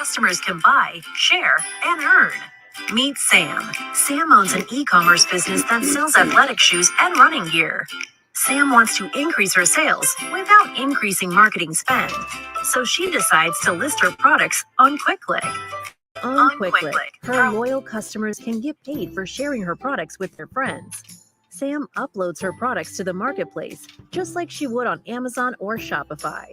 customers can buy, share, and earn. Meet Sam. Sam owns an e-commerce business that sells athletic shoes and running gear. Sam wants to increase her sales without increasing marketing spend, so she decides to list her products on QuickClick. On QuickClick, her loyal customers can get paid for sharing her products with their friends. Sam uploads her products to the marketplace, just like she would on Amazon or Shopify.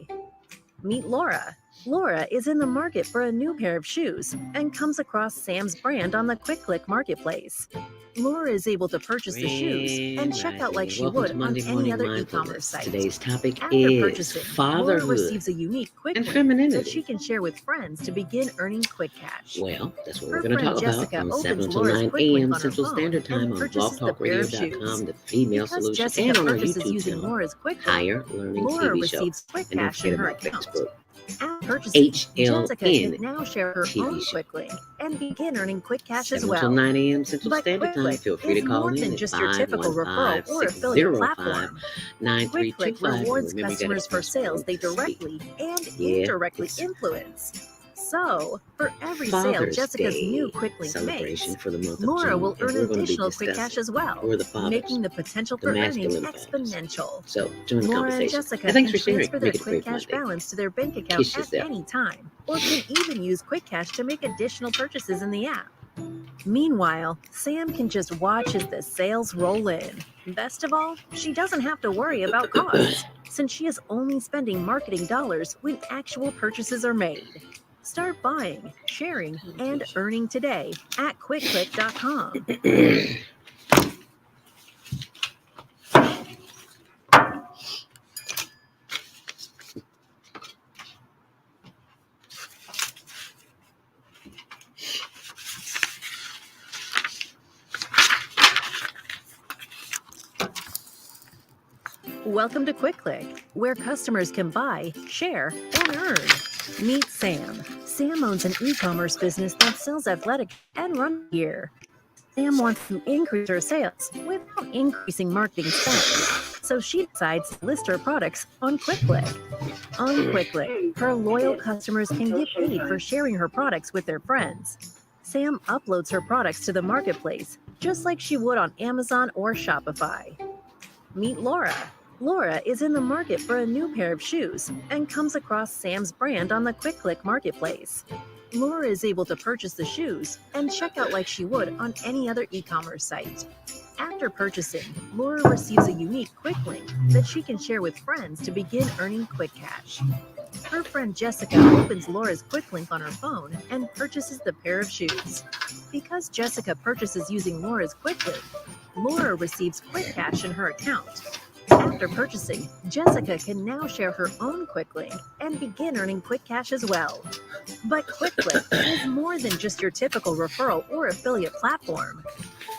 Meet Laura. Laura is in the market for a new pair of shoes and comes across Sam's brand on the QuickClick marketplace. Laura is able to purchase the shoes and check out like she would on any other e-commerce site. Today's topic After is purchasing, Laura fatherhood receives a unique quick and link femininity. that she can share with friends to begin earning quick cash. Well, that's what Her we're going to friend talk about Jessica from opens 7 until Laura's 9 quick link a.m. on her Central phone Standard and Time on purchases the pair of shoes. blogtalkradio.com, the Female Because Solution, Jessica and on our purchases YouTube using channel, Laura's quick link, Higher Learning Laura TV Show. receives quick And don't cash in forget her about account. Facebook. After purchasing, Jessica HLN can now share her TV own show. quick link and begin earning quick cash as 7 until well. 9 a.m. Central But Standard Time. QuickClick Feel free to is call more in than at just your typical referral or affiliate platform. 515-605-9325. QuickClick rewards customers for sales they directly and indirectly it's influence. So, for every sale Father's Jessica's Day new quick link celebration makes, for the month of Laura June, will and earn we're going to be additional quick discussing cash as well, who are the fathers, making the potential the for earning masculine fathers. exponential. So join the Laura and conversation. Jessica And thanks can for sharing. transfer their Make it a quick great cash Monday. balance to their bank account Kiss at yourself. any time, or can even use quick cash to make additional purchases in the app. Meanwhile, Sam can just watch as the sales roll in. Best of all, she doesn't have to worry about costs, since she is only spending marketing dollars when actual purchases are made. Start buying, sharing, and earning today at QuickClick.com. Welcome to QuickClick, where customers can buy, share, and earn. Meet Sam. Sam owns an e-commerce business that sells athletic and running gear. Sam wants to increase her sales without increasing marketing spend, so she decides to list her products on QuickClick. On QuickClick, her loyal customers can get paid for sharing her products with their friends. Sam uploads her products to the marketplace, just like she would on Amazon or Shopify. Meet Laura. Laura is in the market for a new pair of shoes and comes across Sam's brand on the QuickClick marketplace. Laura is able to purchase the shoes and check out like she would on any other e-commerce site. After purchasing, Laura receives a unique quick link that she can share with friends to begin earning quick cash. Her friend Jessica opens Laura's quick link on her phone and purchases the pair of shoes. Because Jessica purchases using Laura's quick link, Laura receives quick cash in her account. After purchasing, Jessica can now share her own quick link and begin earning quick cash as well. But QuickClick is more than just your typical referral or affiliate platform.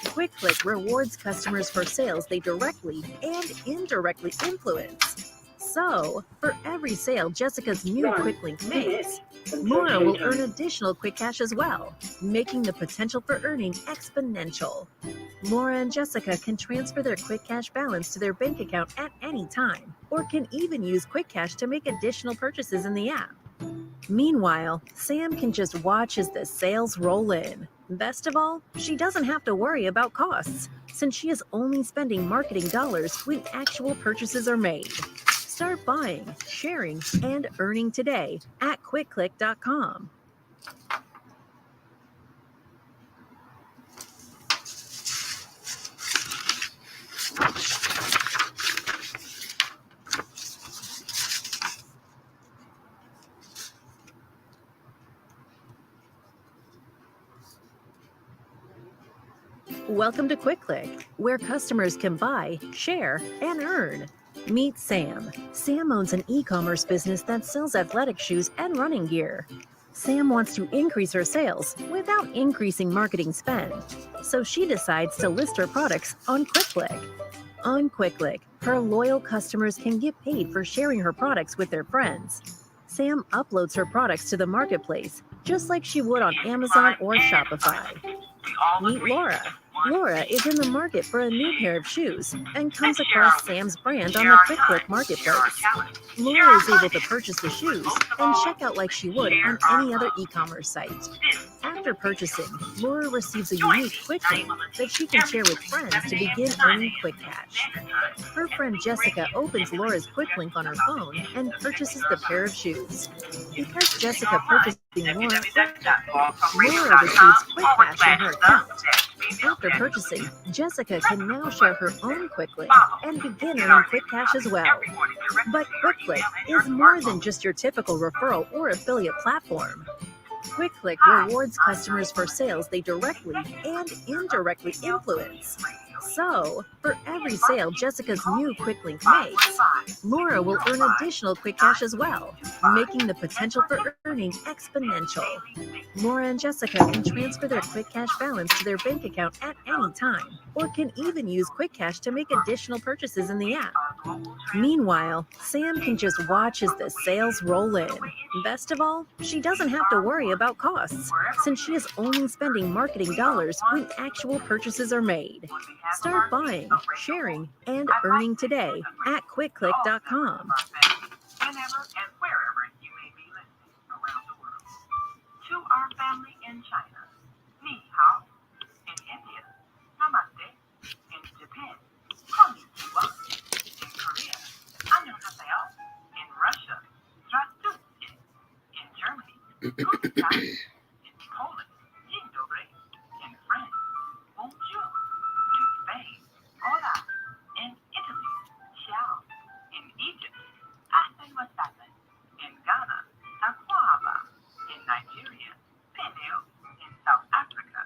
QuickClick rewards customers for sales they directly and indirectly influence. So, for every sale Jessica's new quick link makes, Laura will earn additional quick cash as well, making the potential for earning exponential. Laura and Jessica can transfer their quick cash balance to their bank account at any time, or can even use quick cash to make additional purchases in the app. Meanwhile, Sam can just watch as the sales roll in. Best of all, she doesn't have to worry about costs, since she is only spending marketing dollars when actual purchases are made. Start buying, sharing, and earning today at QuickClick.com. Welcome to QuickClick, where customers can buy, share, and earn. Meet Sam. Sam owns an e-commerce business that sells athletic shoes and running gear. Sam wants to increase her sales without increasing marketing spend, so she decides to list her products on QuickClick. On QuickClick, her loyal customers can get paid for sharing her products with their friends. Sam uploads her products to the marketplace, just like she would on Amazon or Shopify. Meet Laura. Laura is in the market for a new pair of shoes and comes across Sam's brand on the QuickClick marketplace. Laura is able to purchase the shoes and check out like she would on any other e-commerce site. After purchasing, Laura receives a unique quick link that she can share with friends to begin earning quick cash. Her friend Jessica opens Laura's quick link on her phone and purchases the pair of shoes. Because Jessica purchasing Laura receives quick cash in her account. After purchasing, Jessica can now share her own quick link and begin earning quick cash as well. But QuickClick is more than just your typical referral or affiliate platform. QuickClick rewards customers for sales they directly and indirectly influence. So, for every sale Jessica's new quick link makes, Laura will earn additional quick cash as well, making the potential for earning exponential. Laura and Jessica can transfer their quick cash balance to their bank account at any time, or can even use quick cash to make additional purchases in the app. Meanwhile, Sam can just watch as the sales roll in. Best of all, she doesn't have to worry about costs, since she is only spending marketing dollars when actual purchases are made. Start buying, sharing, and earning today at quickclick.com. Whenever and wherever you may be listening around the world. To our family in China, ni hao. In India, namaste. In Japan, konnichiwa. In Korea, annyeonghaseyo. In Russia, здравствуйте. In Germany, guten Tag. In Poland, dzień dobry. In France, bonjour. In Spain, hola. In Italy, ciao. In Egypt, ahlan wa sahlan. In Ghana, sakwaba. In Nigeria, peneo. In South Africa,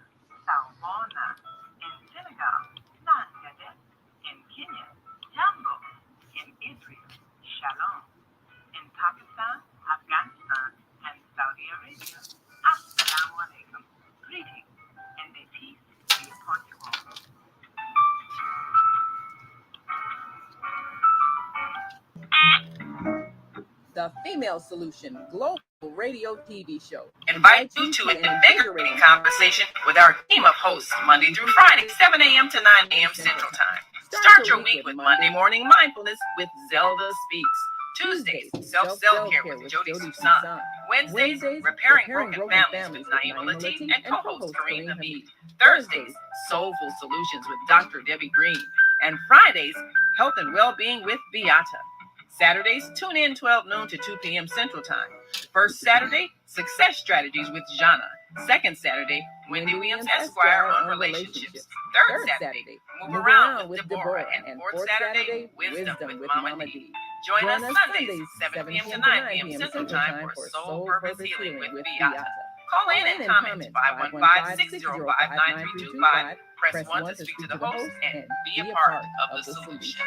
sawona. In Senegal, nangade. In Kenya, jambo. In Israel, shalom. In Pakistan, Afghanistan, and Saudi Arabia, assalamu alaikum. Greetings, and may peace be upon you all. The Female Solution Global Radio TV show. Invite you to an invigorating conversation with our team of hosts Monday through Friday, 7 a.m. to 9 a.m. Central Time. Start your week with Monday Morning Mindfulness with Zelda Speaks. Tuesdays, Self-Care with Jody Susan. Wednesdays, Repairing Broken Families with Naima Latif and co-host Kareem Hamid. Thursdays, Soulful Solutions with Dr. Debbie Green. And Fridays, Health and Wellbeing with Beata. Saturdays, tune in 12 noon to 2 p.m. Central Time. First Saturday, Success Strategies with Jana. Second Saturday, Wendy Williams Esquire on Relationships. Third Saturday, Move Around with Deborah. And fourth Saturday, Wisdom with Mama D. Join us Sundays, 7 p.m. to 9 p.m. Central Time for Soul Purpose Healing with Beata. Call in and comment 515-605-9325. Press 1 to speak to the host and be a part of the solution.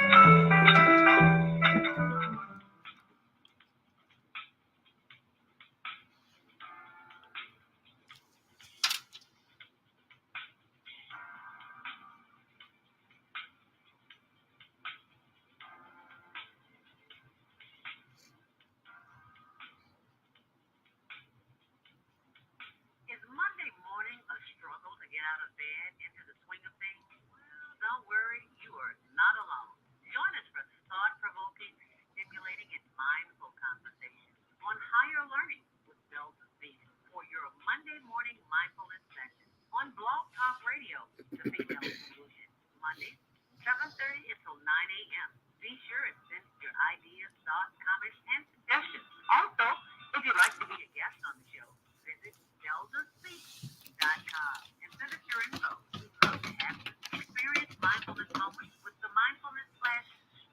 Is Monday morning a struggle to get out of bed into the swing of things? Well, don't worry, you are not alone. Join us for thought-provoking, stimulating, and mindful conversation on higher learning with Zelda Speaks for your Monday morning mindfulness session on Blog Talk Radio, The Female Solution, Mondays, 7:30 until 9 a.m. Be sure and send your ideas, thoughts, comments, and suggestions. Also, if you'd like to be a guest on the show, visit ZeldaSpeaks.com and send us your info. We'd love to have you experience mindfulness moments with the mindfulness/stress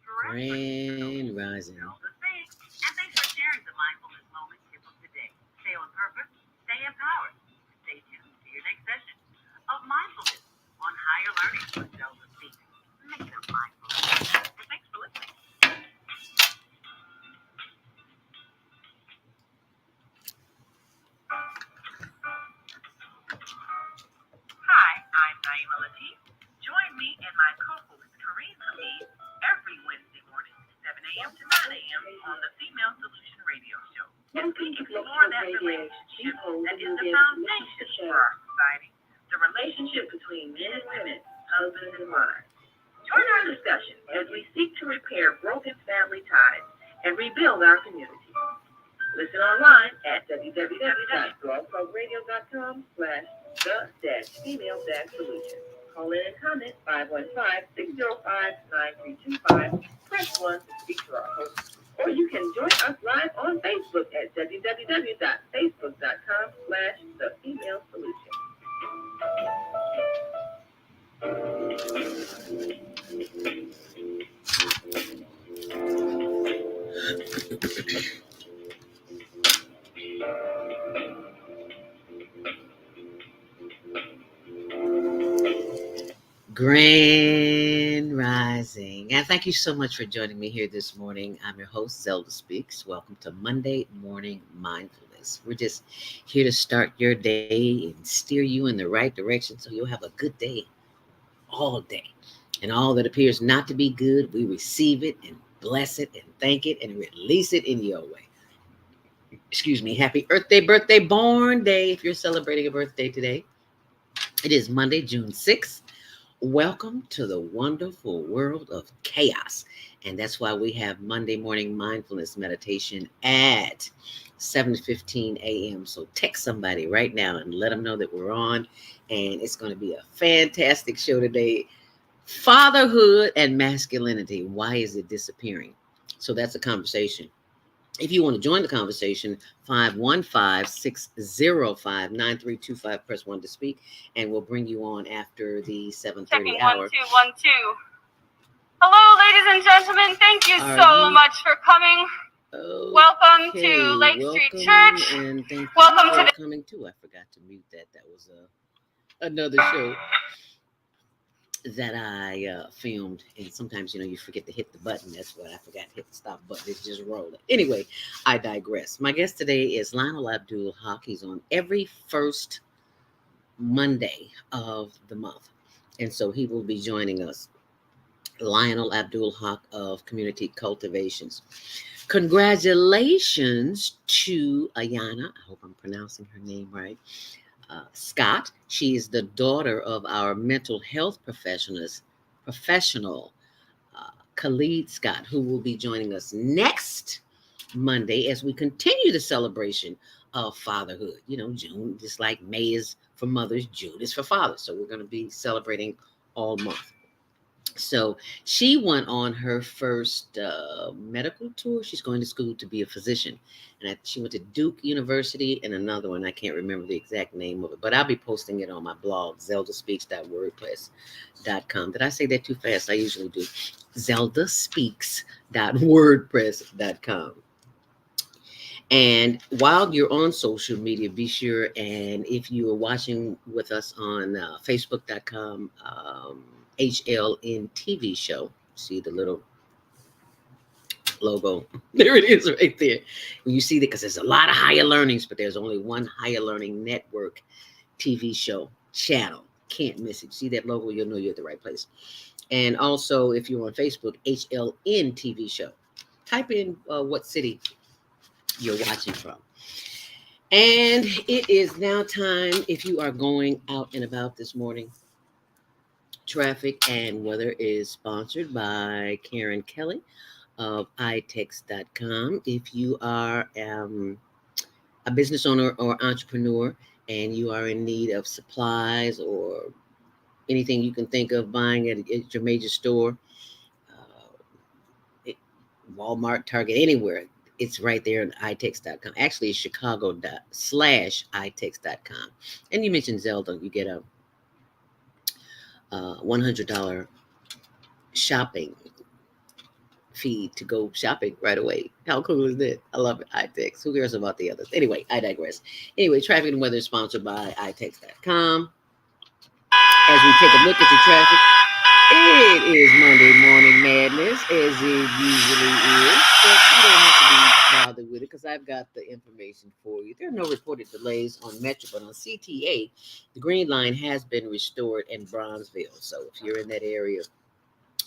Grand Rising. Zelda Speaks. And thanks for sharing the mindfulness moment tip of the day. Stay on purpose, stay empowered. Stay tuned to your next session of mindfulness on higher learning with Zelda Speaks. Make them mindful. And thanks for listening. Hi, I'm Naima Latif. Join me and my co-host Kareem Hamid every Wednesday morning, 7 a.m. to 9 a.m. on the Female Solution Radio Show. As we explore that relationship that is the foundation for our society, the relationship between men and women, husbands and wives. Join our discussion as we seek to repair broken family ties and rebuild our community. Listen online at www.blogtalkradio.com/the-female-solution. Call in and comment 515-605-9325. Press 1 to speak to our host. Or you can join us live on Facebook at www.facebook.com/the-female-solution. Grand Rising. And thank you so much for joining me here this morning. I'm your host, Zelda Speaks. Welcome to Monday Morning Mindfulness. We're just here to start your day and steer you in the right direction so you'll have a good day all day. And all that appears not to be good, we receive it and bless it and thank it and release it in your way. Excuse me. Happy birthday, born day if you're celebrating a birthday today. It is Monday, June 6th. Welcome to the wonderful world of chaos. And that's why we have Monday morning mindfulness meditation at 7:15 a.m. So text somebody right now and let them know that we're on. And it's going to be a fantastic show today. Fatherhood and masculinity. Why is it disappearing? So that's a conversation. If you want to join the conversation, 515-605-9325, press 1 to speak, and we'll bring you on after the 7:30 hour. 1 2 1 2. Hello, ladies and gentlemen. Thank you so much for coming. Welcome to Lake Street Church. And thank you Welcome for to coming too. I forgot to mute that. That was another show that I filmed, and sometimes you forget to hit the button. That's what I forgot to hit the stop button. It's just rolling. Anyway, I digress. My guest today is Lionel Abdul Haqq. He's on every first Monday of the month, and so he will be joining us. Lionel Abdul Haqq of Community Cultivations. Congratulations to Ayana. I hope I'm pronouncing her name right. Scott. She is the daughter of our mental health professional, Khalid Scott, who will be joining us next Monday as we continue the celebration of fatherhood. June, just like May is for mothers, June is for fathers. So we're going to be celebrating all month. So she went on her first medical tour. She's going to school to be a physician. And she went to Duke University and another one. I can't remember the exact name of it, but I'll be posting it on my blog, zeldaspeaks.wordpress.com. Did I say that too fast? I usually do. zeldaspeaks.wordpress.com. And while you're on social media, be sure, and if you are watching with us on Facebook.com, HLN TV show, see the little logo, there it is right there. When you see that, because there's a lot of higher learnings, but there's only one higher learning network TV show channel. Can't miss it. See that logo, you'll know you're at the right place. And also, if you're on Facebook, HLN TV show, type in what city you're watching from. And it is now time, if you are going out and about this morning. Traffic and Weather is sponsored by Karen Kelly of itex.com. If you are a business owner or entrepreneur and you are in need of supplies or anything you can think of buying at your major store, Walmart, Target, anywhere, it's right there on itex.com. Actually, it's chicago./itex.com. And you mentioned Zelda, you get a $100 shopping fee to go shopping right away. How cool is that? I love it. iTex. Who cares about the others? Anyway, I digress. Anyway, traffic and weather is sponsored by itex.com. As we take a look at the traffic, it is Monday morning madness, as it usually is. But you don't have to be bothered with it because I've got the information for you. There are no reported delays on Metro, but on CTA, the green line has been restored in Bronzeville. So if you're in that area,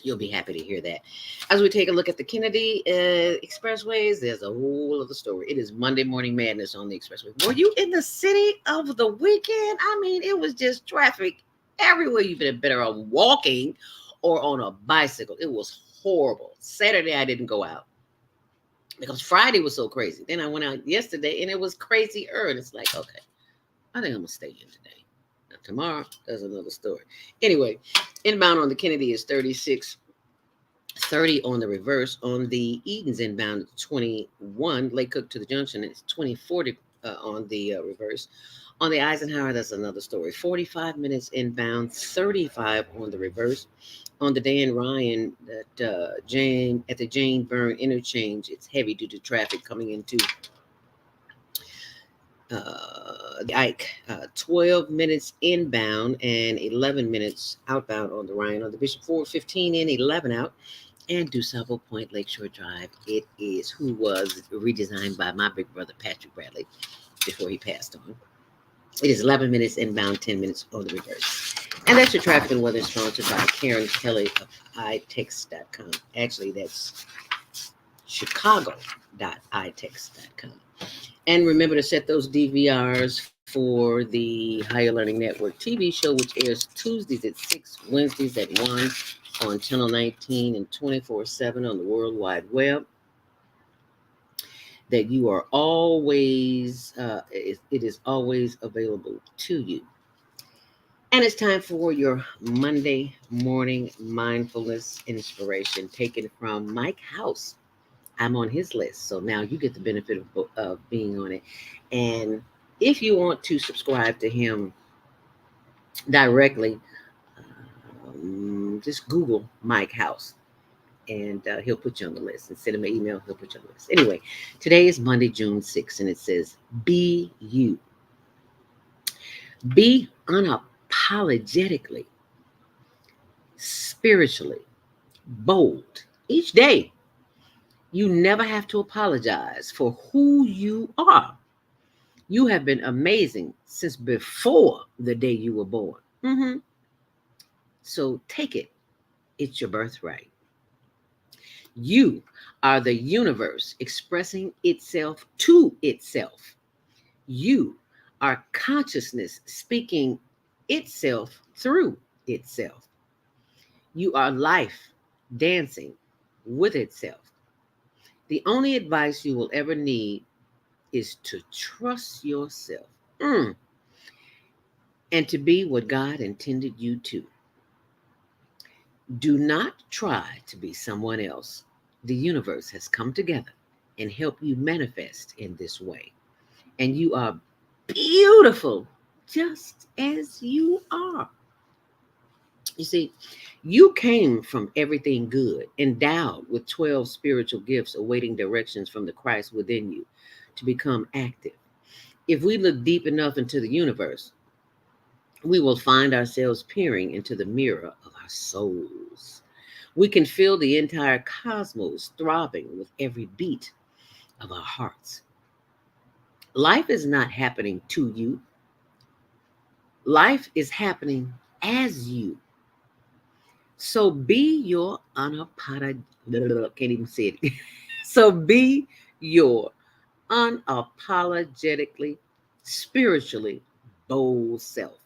You'll be happy to hear that. As we take a look at the Kennedy expressways, there's a whole other story. It is Monday Morning Madness on the expressway. Were you in the city over the weekend? I mean, it was just traffic everywhere. You've been better off walking or on a bicycle. It was horrible. Saturday, I didn't go out because Friday was so crazy. Then I went out yesterday and it was crazier. And it's like, okay, I think I'm going to stay in today. Now, tomorrow, there's another story. Anyway, inbound on the Kennedy is 3630 on the reverse. On the Edens inbound, 21. Lake Cook to the junction, it's 2040 on the reverse. On the Eisenhower, that's another story. 45 minutes inbound, 35 on the reverse. On the Dan Ryan at the Jane Byrne interchange, it's heavy due to traffic coming into the Ike, 12 minutes inbound and 11 minutes outbound on the Ryan. On the Bishop Ford, 15 in, 11 out. And DuSable Point Lakeshore Drive, it is who was redesigned by my big brother, Patrick Bradley, before he passed on. It is 11 minutes inbound, 10 minutes on the reverse. And that's your traffic and weather sponsored by Karen Kelly of itex.com. Actually, that's chicago.itex.com. And remember to set those DVRs for the Higher Learning Network TV show, which airs Tuesdays at 6, Wednesdays at 1 on Channel 19 and 24/7 on the World Wide Web. That you are always, it is always available to you. And it's time for your Monday morning mindfulness inspiration taken from Mike House. I'm on his list, so now you get the benefit of being on it. And if you want to subscribe to him directly, just Google Mike House, and he'll put you on the list. And send him an email, he'll put you on the list. Anyway, today is Monday, June 6th, and it says, be you. Be unapologetically, spiritually bold each day. You never have to apologize for who you are. You have been amazing since before the day you were born. So take it. It's your birthright. You are the universe expressing itself to itself. You are consciousness speaking itself through itself. You are life dancing with itself. The only advice you will ever need is to trust yourself and to be what God intended you to. Do not try to be someone else. The universe has come together and helped you manifest in this way. And you are beautiful just as you are. You see, you came from everything good, endowed with 12 spiritual gifts, awaiting directions from the Christ within you to become active. If we look deep enough into the universe, we will find ourselves peering into the mirror of our souls. We can feel the entire cosmos throbbing with every beat of our hearts. Life is not happening to you. Life is happening as you. So be your can't even say it. So be your unapologetically, spiritually bold self.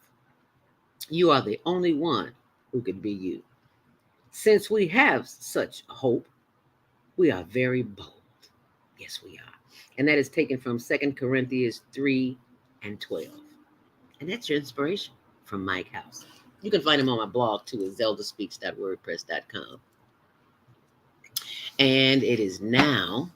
You are the only one who can be you. Since we have such hope, we are very bold. Yes, we are. And that is taken from 2 Corinthians 3:12. And that's your inspiration from Mike House. You can find him on my blog too at zeldaspeaks.wordpress.com. And it is now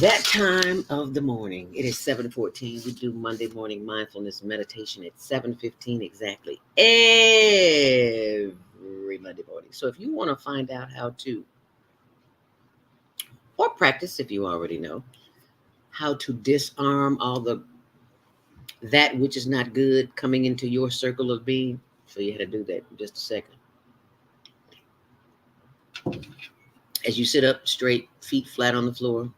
that time of the morning. It is 7:14. We do Monday morning mindfulness meditation at 7:15 exactly every Monday morning. So if you want to find out how to, or practice if you already know, how to disarm all that which is not good coming into your circle of being, show you how to do that in just a second. As you sit up straight, feet flat on the floor,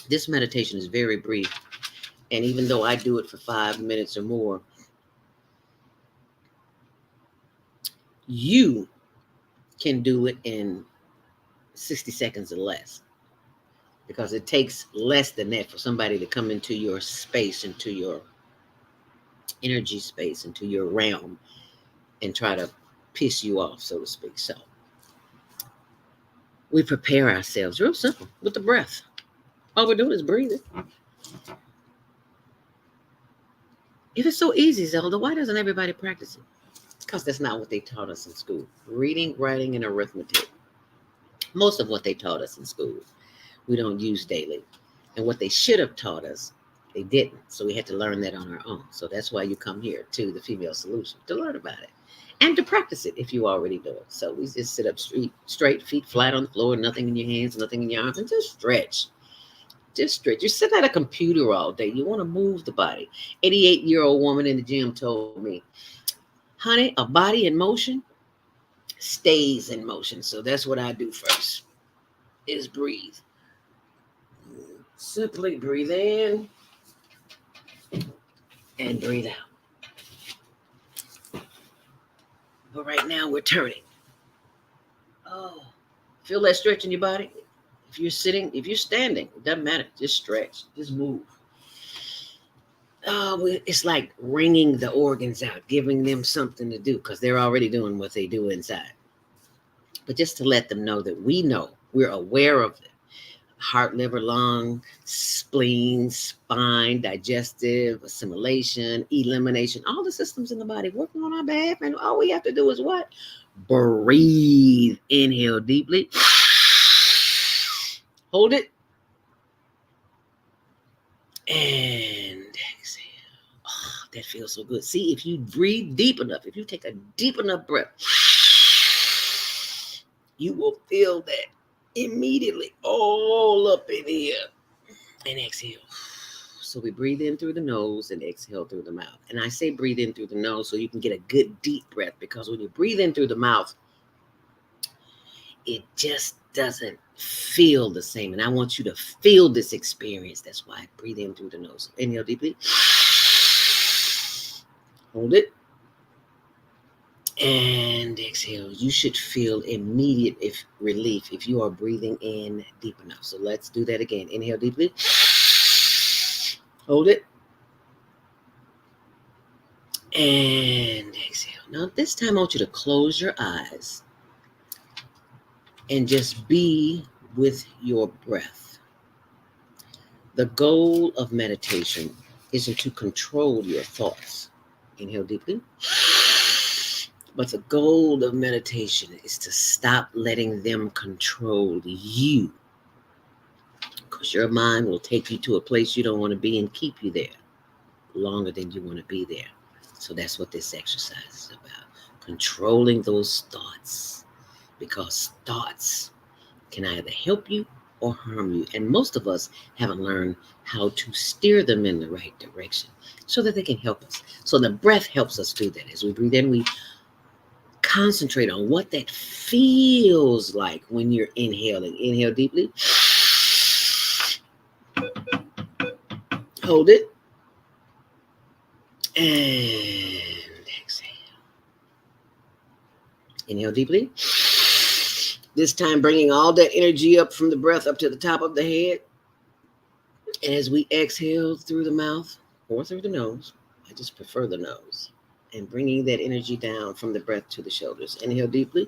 this meditation is very brief. And even though I do it for 5 minutes or more, you can do it in 60 seconds or less, because it takes less than that for somebody to come into your space, into your energy space, into your realm, and try to piss you off, so to speak. So we prepare ourselves real simple with the breath. All we're doing is breathing. If it's so easy, Zelda, why doesn't everybody practice it? Because that's not what they taught us in school. Reading, writing, and arithmetic. Most of what they taught us in school, we don't use daily. And what they should have taught us, they didn't. So we had to learn that on our own. So that's why you come here to the Female Solution, to learn about it and to practice it if you already do it. So we just sit up straight, feet flat on the floor, nothing in your hands, nothing in your arms, and just stretch. Just stretch. You're sitting at a computer all day. You want to move the body. 88-year-old woman in the gym told me, honey, a body in motion stays in motion. So that's what I do first, is breathe. Simply breathe in and breathe out. But right now we're turning. Oh, feel that stretch in your body? If you're sitting, if you're standing, it doesn't matter. Just stretch, just move. It's like wringing the organs out, giving them something to do, because they're already doing what they do inside. But just to let them know that we know, we're aware of it. Heart, liver, lung, spleen, spine, digestive, assimilation, elimination, all the systems in the body working on our behalf. And all we have to do is what? Breathe. Inhale deeply. Hold it. And exhale. Oh, that feels so good. See, if you breathe deep enough, if you take a deep enough breath, you will feel that immediately all up in here. And exhale. So we breathe in through the nose and exhale through the mouth. And I say breathe in through the nose so you can get a good deep breath, because when you breathe in through the mouth, it just doesn't feel the same. And I want you to feel this experience. That's why I breathe in through the nose. Inhale deeply. Hold it. And exhale. You should feel immediate relief if you are breathing in deep enough. So let's do that again. Inhale deeply. Hold it. And exhale. Now this time I want you to close your eyes and just be with your breath. The goal of meditation isn't to control your thoughts. Inhale deeply. But the goal of meditation is to stop letting them control you. Because your mind will take you to a place you don't want to be and keep you there longer than you want to be there. So that's what this exercise is about. Controlling those thoughts. Because thoughts can either help you or harm you. And most of us haven't learned how to steer them in the right direction so that they can help us. So the breath helps us do that. As we breathe in, we concentrate on what that feels like when you're inhaling. Inhale deeply. Hold it. And exhale. Inhale deeply. This time bringing all that energy up from the breath up to the top of the head. And as we exhale through the mouth or through the nose, I just prefer the nose. And bringing that energy down from the breath to the shoulders. Inhale deeply.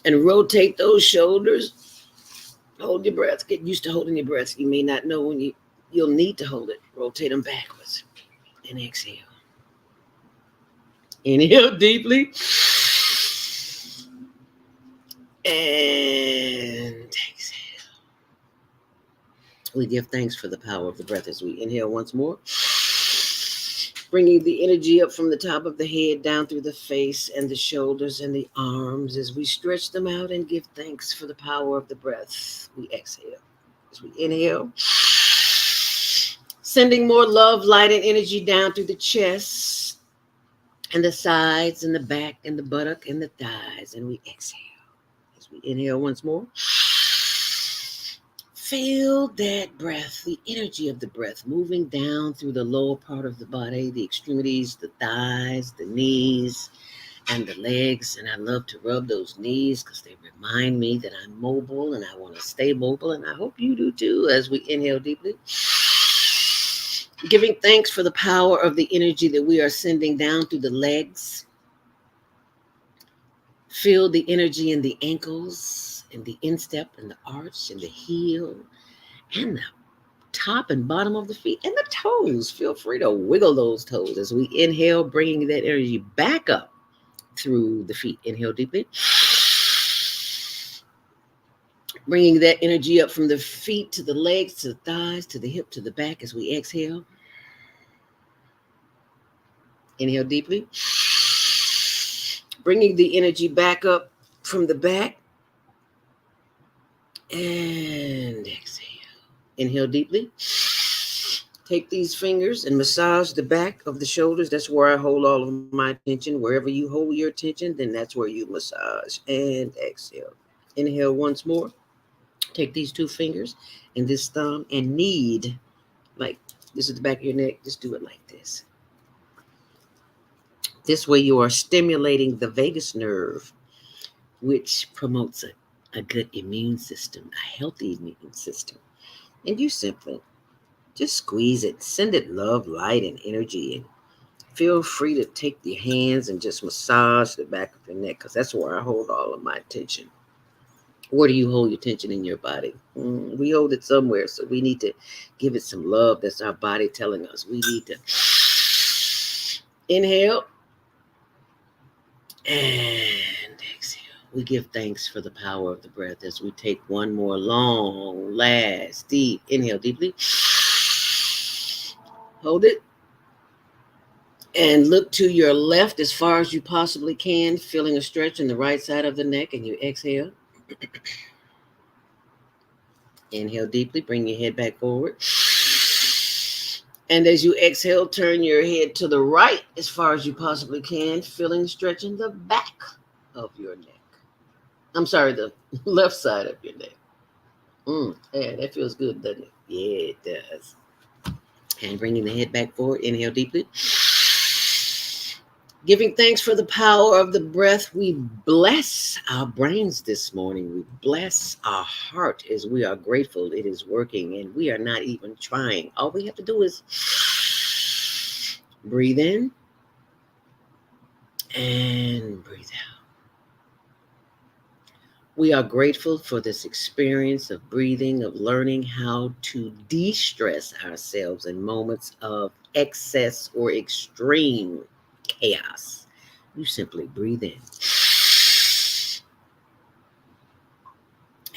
And rotate those shoulders. Hold your breath. Get used to holding your breath. You may not know when you'll need to hold it. Rotate them backwards. And exhale. Inhale deeply. And exhale. We give thanks for the power of the breath as we inhale once more. Bringing the energy up from the top of the head down through the face and the shoulders and the arms as we stretch them out and give thanks for the power of the breath. We exhale. As we inhale, sending more love, light, and energy down through the chest and the sides and the back and the buttock and the thighs. And we exhale. As we inhale once more. Feel that breath, the energy of the breath moving down through the lower part of the body, the extremities, the thighs, the knees, and the legs. And I love to rub those knees because they remind me that I'm mobile and I want to stay mobile. And I hope you do too as we inhale deeply. Giving thanks for the power of the energy that we are sending down through the legs. Feel the energy in the ankles, in the instep, and the arch, and the heel, and the top and bottom of the feet, and the toes. Feel free to wiggle those toes as we inhale, bringing that energy back up through the feet. Inhale deeply. Bringing that energy up from the feet to the legs, to the thighs, to the hip, to the back as we exhale. Inhale deeply. Bringing the energy back up from the back. And exhale. Inhale deeply. Take these fingers and massage the back of the shoulders. That's where I hold all of my attention. Wherever you hold your attention, then that's where you massage. And exhale. Inhale once more. Take these two fingers and this thumb and knead. Like this is the back of your neck. Just do it like this. This way you are stimulating the vagus nerve, which promotes a good immune system, a healthy immune system. And you simply just squeeze it, send it love, light, and energy. And feel free to take your hands and just massage the back of your neck because that's where I hold all of my attention. Where do you hold your attention in your body? We hold it somewhere, so we need to give it some love. That's our body telling us we need to inhale and exhale. We give thanks for the power of the breath as we take one more long, last, deep inhale deeply. Hold it. And look to your left as far as you possibly can, feeling a stretch in the right side of the neck, and you exhale. Inhale deeply, bring your head back forward. And as you exhale, turn your head to the right as far as you possibly can, feeling stretching the back of your neck. I'm sorry, the left side of your neck. Yeah, that feels good, doesn't it? Yeah, it does. And bringing the head back forward, inhale deeply. Giving thanks for the power of the breath, we bless our brains this morning. We bless our heart as we are grateful it is working and we are not even trying. All we have to do is breathe in and breathe out. We are grateful for this experience of breathing, of learning how to de-stress ourselves in moments of excess or extreme chaos. You simply breathe in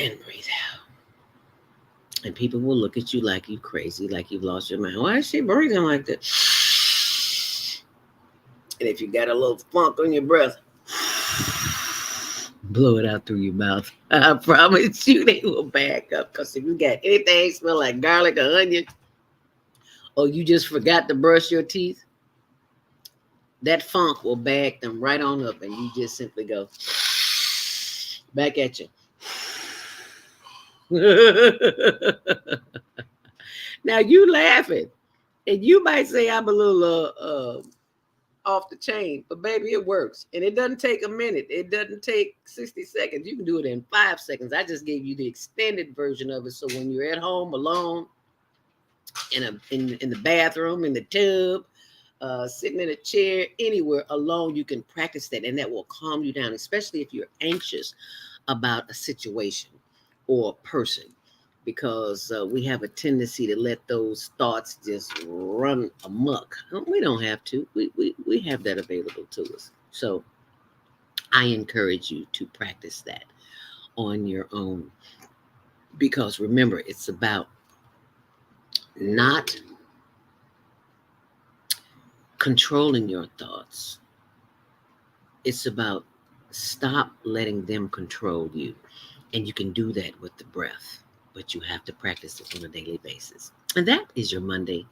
and breathe out. And people will look at you like you crazy, like you've lost your mind. Why is she breathing like that? And if you got a little funk on your breath, blow it out through your mouth. I promise you they will back up. Because if you got anything smell like garlic or onion, or you just forgot to brush your teeth, that funk will back them right on up, and you just simply go back at you. Now you laughing, and you might say I'm a little off the chain, but baby, it works, and it doesn't take a minute. It doesn't take 60 seconds. You can do it in 5 seconds. I just gave you the extended version of it, so when you're at home alone, in the bathroom, in the tub, sitting in a chair, anywhere alone, you can practice that, and that will calm you down, especially if you're anxious about a situation or a person, because we have a tendency to let those thoughts just run amok. We don't have to. We have that available to us. So I encourage you to practice that on your own, because remember, it's about not controlling your thoughts. It's about stop letting them control you. And you can do that with the breath, but you have to practice it on a daily basis. And that is your Monday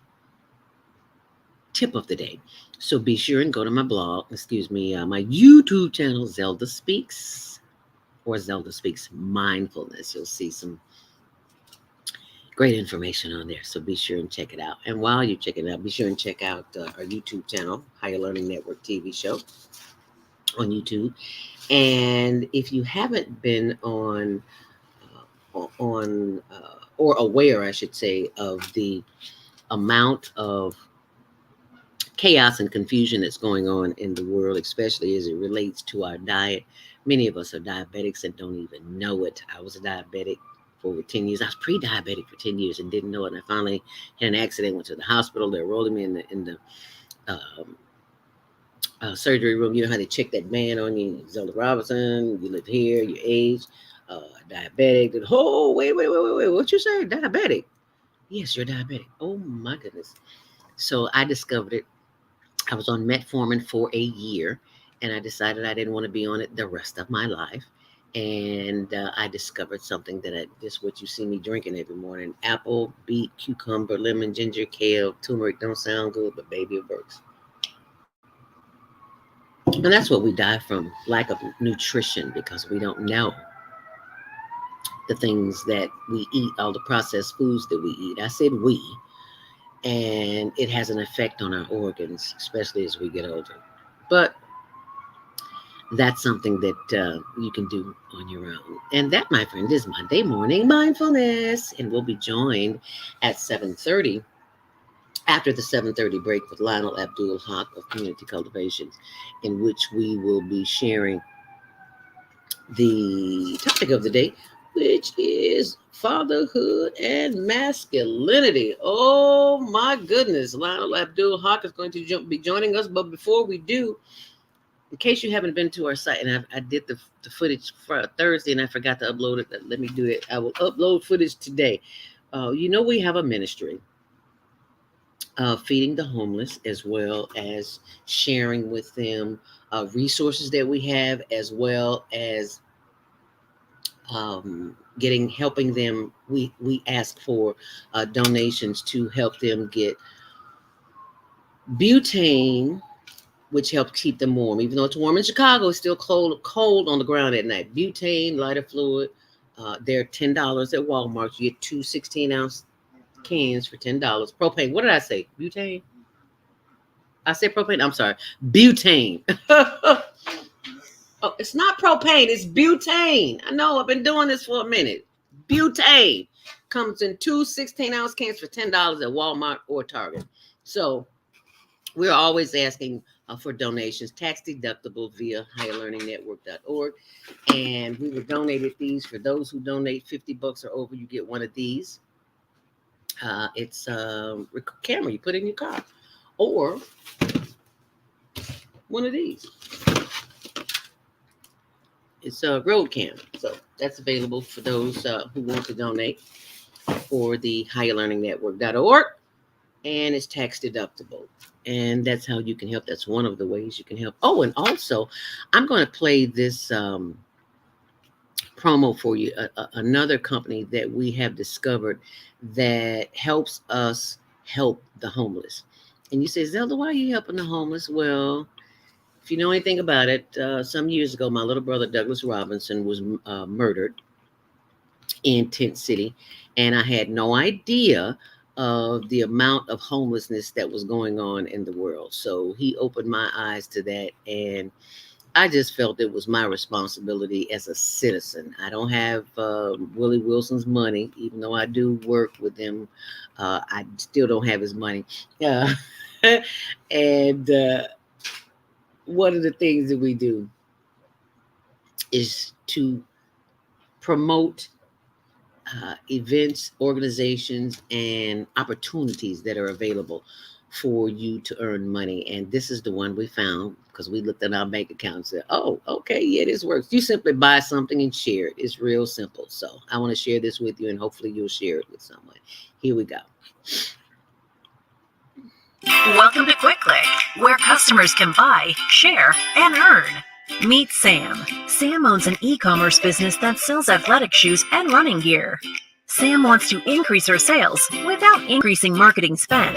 tip of the day. So be sure and go to my blog, my YouTube channel, Zelda Speaks, or Zelda Speaks Mindfulness. You'll see some great information on there. So be sure and check it out. And while you're checking it out, be sure and check out our YouTube channel, Higher Learning Network TV show, on YouTube. And if you haven't been or aware, I should say, of the amount of chaos and confusion that's going on in the world, especially as it relates to our diet. Many of us are diabetics and don't even know it. I was a diabetic for over 10 years. I was pre-diabetic for 10 years and didn't know it. And I finally had an accident, went to the hospital. They're rolling me in the surgery room. You know how they check that band on you, Zelda Robinson, you live here, your age, diabetic. Oh, wait, what you say? Diabetic? Yes, you're diabetic. Oh my goodness. So I discovered it. I was on metformin for a year, and I decided I didn't want to be on it the rest of my life. And I discovered something that just what you see me drinking every morning: apple, beet, cucumber, lemon, ginger, kale, turmeric. Don't sound good, but baby, it works. And that's what we die from: lack of nutrition, because we don't know the things that we eat, all the processed foods that we eat. I said we. And it has an effect on our organs, especially as we get older. But that's something that you can do on your own. And that, my friend, is Monday Morning Mindfulness. And we'll be joined at 7:30, after the 7:30 break, with Lionel, Abdul, Haqq of Community Cultivations, in which we will be sharing the topic of the day, which is fatherhood and masculinity. Oh my goodness. Lionel Abdul Haqq is going to be joining us. But before we do, in case you haven't been to our site, and I did the footage for Thursday and I forgot to upload it. Let me do it. I will upload footage today. We have a ministry feeding the homeless, as well as sharing with them resources that we have, as well as helping them. We ask for donations to help them get butane, which helps keep them warm. Even though it's warm in Chicago, it's still cold on the ground at night. Butane, lighter fluid. They're $10 at Walmart. You get 2 16-ounce cans for $10. Propane. What did I say? Butane? I said propane. I'm sorry. Butane. Oh, it's not propane, it's butane. I know, I've been doing this for a minute. Butane comes in 2 16-ounce cans for $10 at Walmart or Target. So we're always asking for donations, tax deductible, via higherlearningnetwork.org. And we were donated these. For those who donate $50 or over, you get one of these. It's a camera you put in your car, or one of these. It's a road cam. So that's available for those who want to donate for the higherlearningnetwork.org. And it's tax deductible. And that's how you can help. That's one of the ways you can help. Oh, and also, I'm going to play this promo for you. Another company that we have discovered that helps us help the homeless. And you say, Zelda, why are you helping the homeless? Well, if you know anything about it, some years ago, my little brother, Douglas Robinson, was murdered in Tent City. And I had no idea of the amount of homelessness that was going on in the world. So he opened my eyes to that. And I just felt it was my responsibility as a citizen. I don't have Willie Wilson's money, even though I do work with him. I still don't have his money. And one of the things that we do is to promote events, organizations, and opportunities that are available for you to earn money. And this is the one we found because we looked at our bank account and said, oh, okay, yeah, this works. You simply buy something and share it. It's real simple. So I want to share this with you, and hopefully you'll share it with someone. Here we go. Welcome to QuickClick, where customers can buy, share, and earn. Meet Sam. Sam owns an e-commerce business that sells athletic shoes and running gear. Sam wants to increase her sales without increasing marketing spend,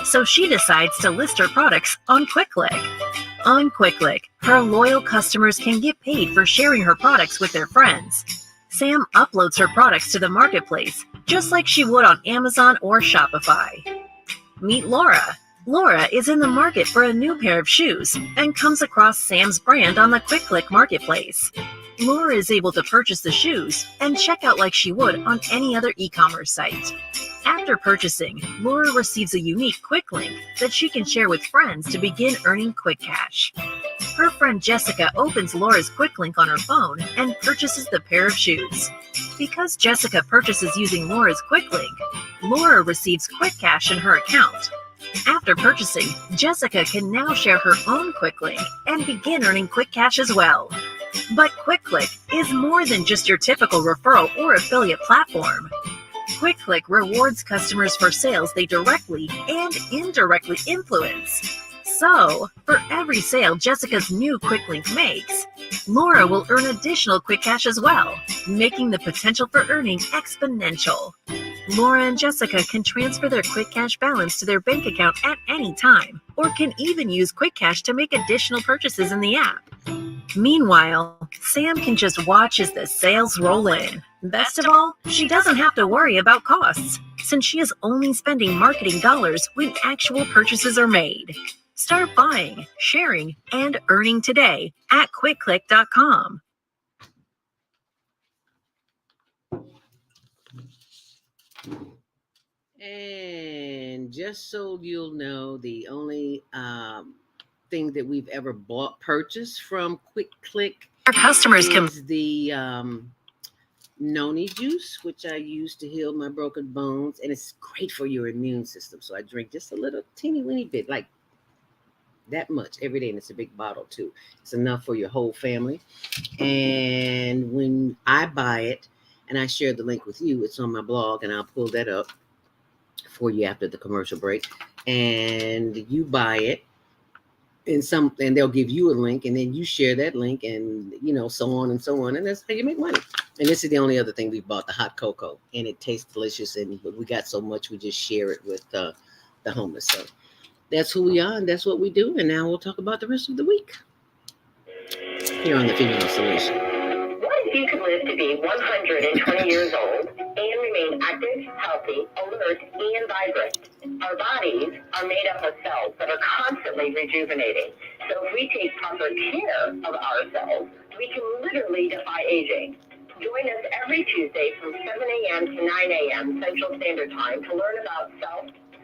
so she decides to list her products on QuickClick. On QuickClick, her loyal customers can get paid for sharing her products with their friends. Sam uploads her products to the marketplace, just like she would on Amazon or Shopify. Meet Laura. Laura is in the market for a new pair of shoes and comes across Sam's brand on the Quick marketplace. Laura is able to purchase the shoes and check out like she would on any other e-commerce site. After purchasing, Laura receives a unique Quick link that she can share with friends to begin earning Quick cash. Her friend Jessica opens Laura's Quick link on her phone and purchases the pair of shoes. Because Jessica purchases using Laura's Quick link, Laura receives Quick cash in her account. After purchasing, Jessica can now share her own Quick link and begin earning Quick cash as well. But QuickClick is more than just your typical referral or affiliate platform. QuickClick rewards customers for sales they directly and indirectly influence. So, for every sale Jessica's new Quick link makes, Laura will earn additional Quick cash as well, making the potential for earning exponential. Laura and Jessica can transfer their Quick cash balance to their bank account at any time, or can even use Quick cash to make additional purchases in the app. Meanwhile, Sam can just watch as the sales roll in. Best of all, she doesn't have to worry about costs, since she is only spending marketing dollars when actual purchases are made. Start buying, sharing, and earning today at quickclick.com. And just so you'll know, the only thing that we've ever purchased from QuickClick Our customers can is the noni juice, which I use to heal my broken bones, and it's great for your immune system. So I drink just a little teeny weeny bit, like that much every day, and it's a big bottle too. It's enough for your whole family. And when I buy it and I share the link with you, it's on my blog, and I'll pull that up for you after the commercial break. And you buy it, and they'll give you a link, and then you share that link, and so on and so on, and that's how you make money. And this is the only other thing we bought, the hot cocoa, and it tastes delicious, and we got so much we just share it with the homeless. So that's who we are, and that's what we do. And now we'll talk about the rest of the week here on the Female Solution. What if you could live to be 120 years old and remain active, healthy, alert, and vibrant? Our bodies are made up of cells that are constantly rejuvenating. So if we take proper care of ourselves, we can literally defy aging. Join us every Tuesday from 7 a.m. to 9 a.m. Central Standard Time to learn about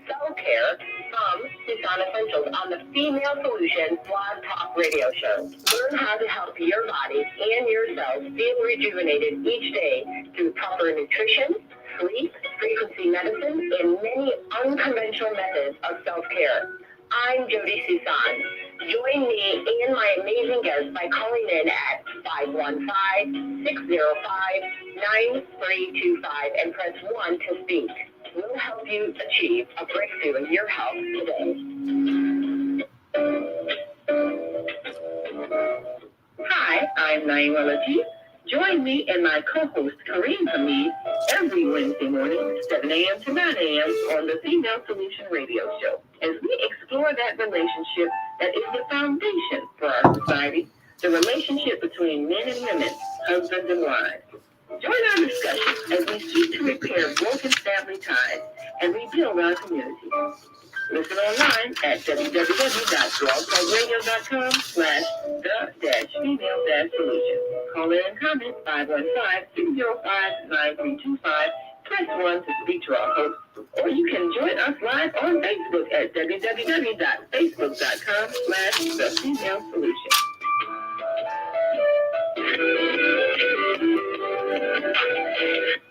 self-care from Susan Essentials on the Female Solution Blog Talk Radio Show. Learn how to help your body and your cells feel rejuvenated each day through proper nutrition, sleep, frequency medicine, and many unconventional methods of self-care. I'm Jody Susan. Join me and my amazing guests by calling in at 515-605-9325 and press 1 to speak. We'll help you achieve a breakthrough in your health today. Hi, I'm Lionel. Join me and my co-host Kareem Hamid every Wednesday morning, 7 a.m. to 9 a.m. on the Female Solution Radio Show, as we explore that relationship that is the foundation for our society, the relationship between men and women, husbands and wives. Join our discussion as we seek to repair broken family ties and rebuild our community. Listen online at www.blogtalkradio.com/the-female-solution. Call in and comment 515-205-9325. Press 1 to speak to our host. Or you can join us live on Facebook at www.facebook.com/the-female-solution.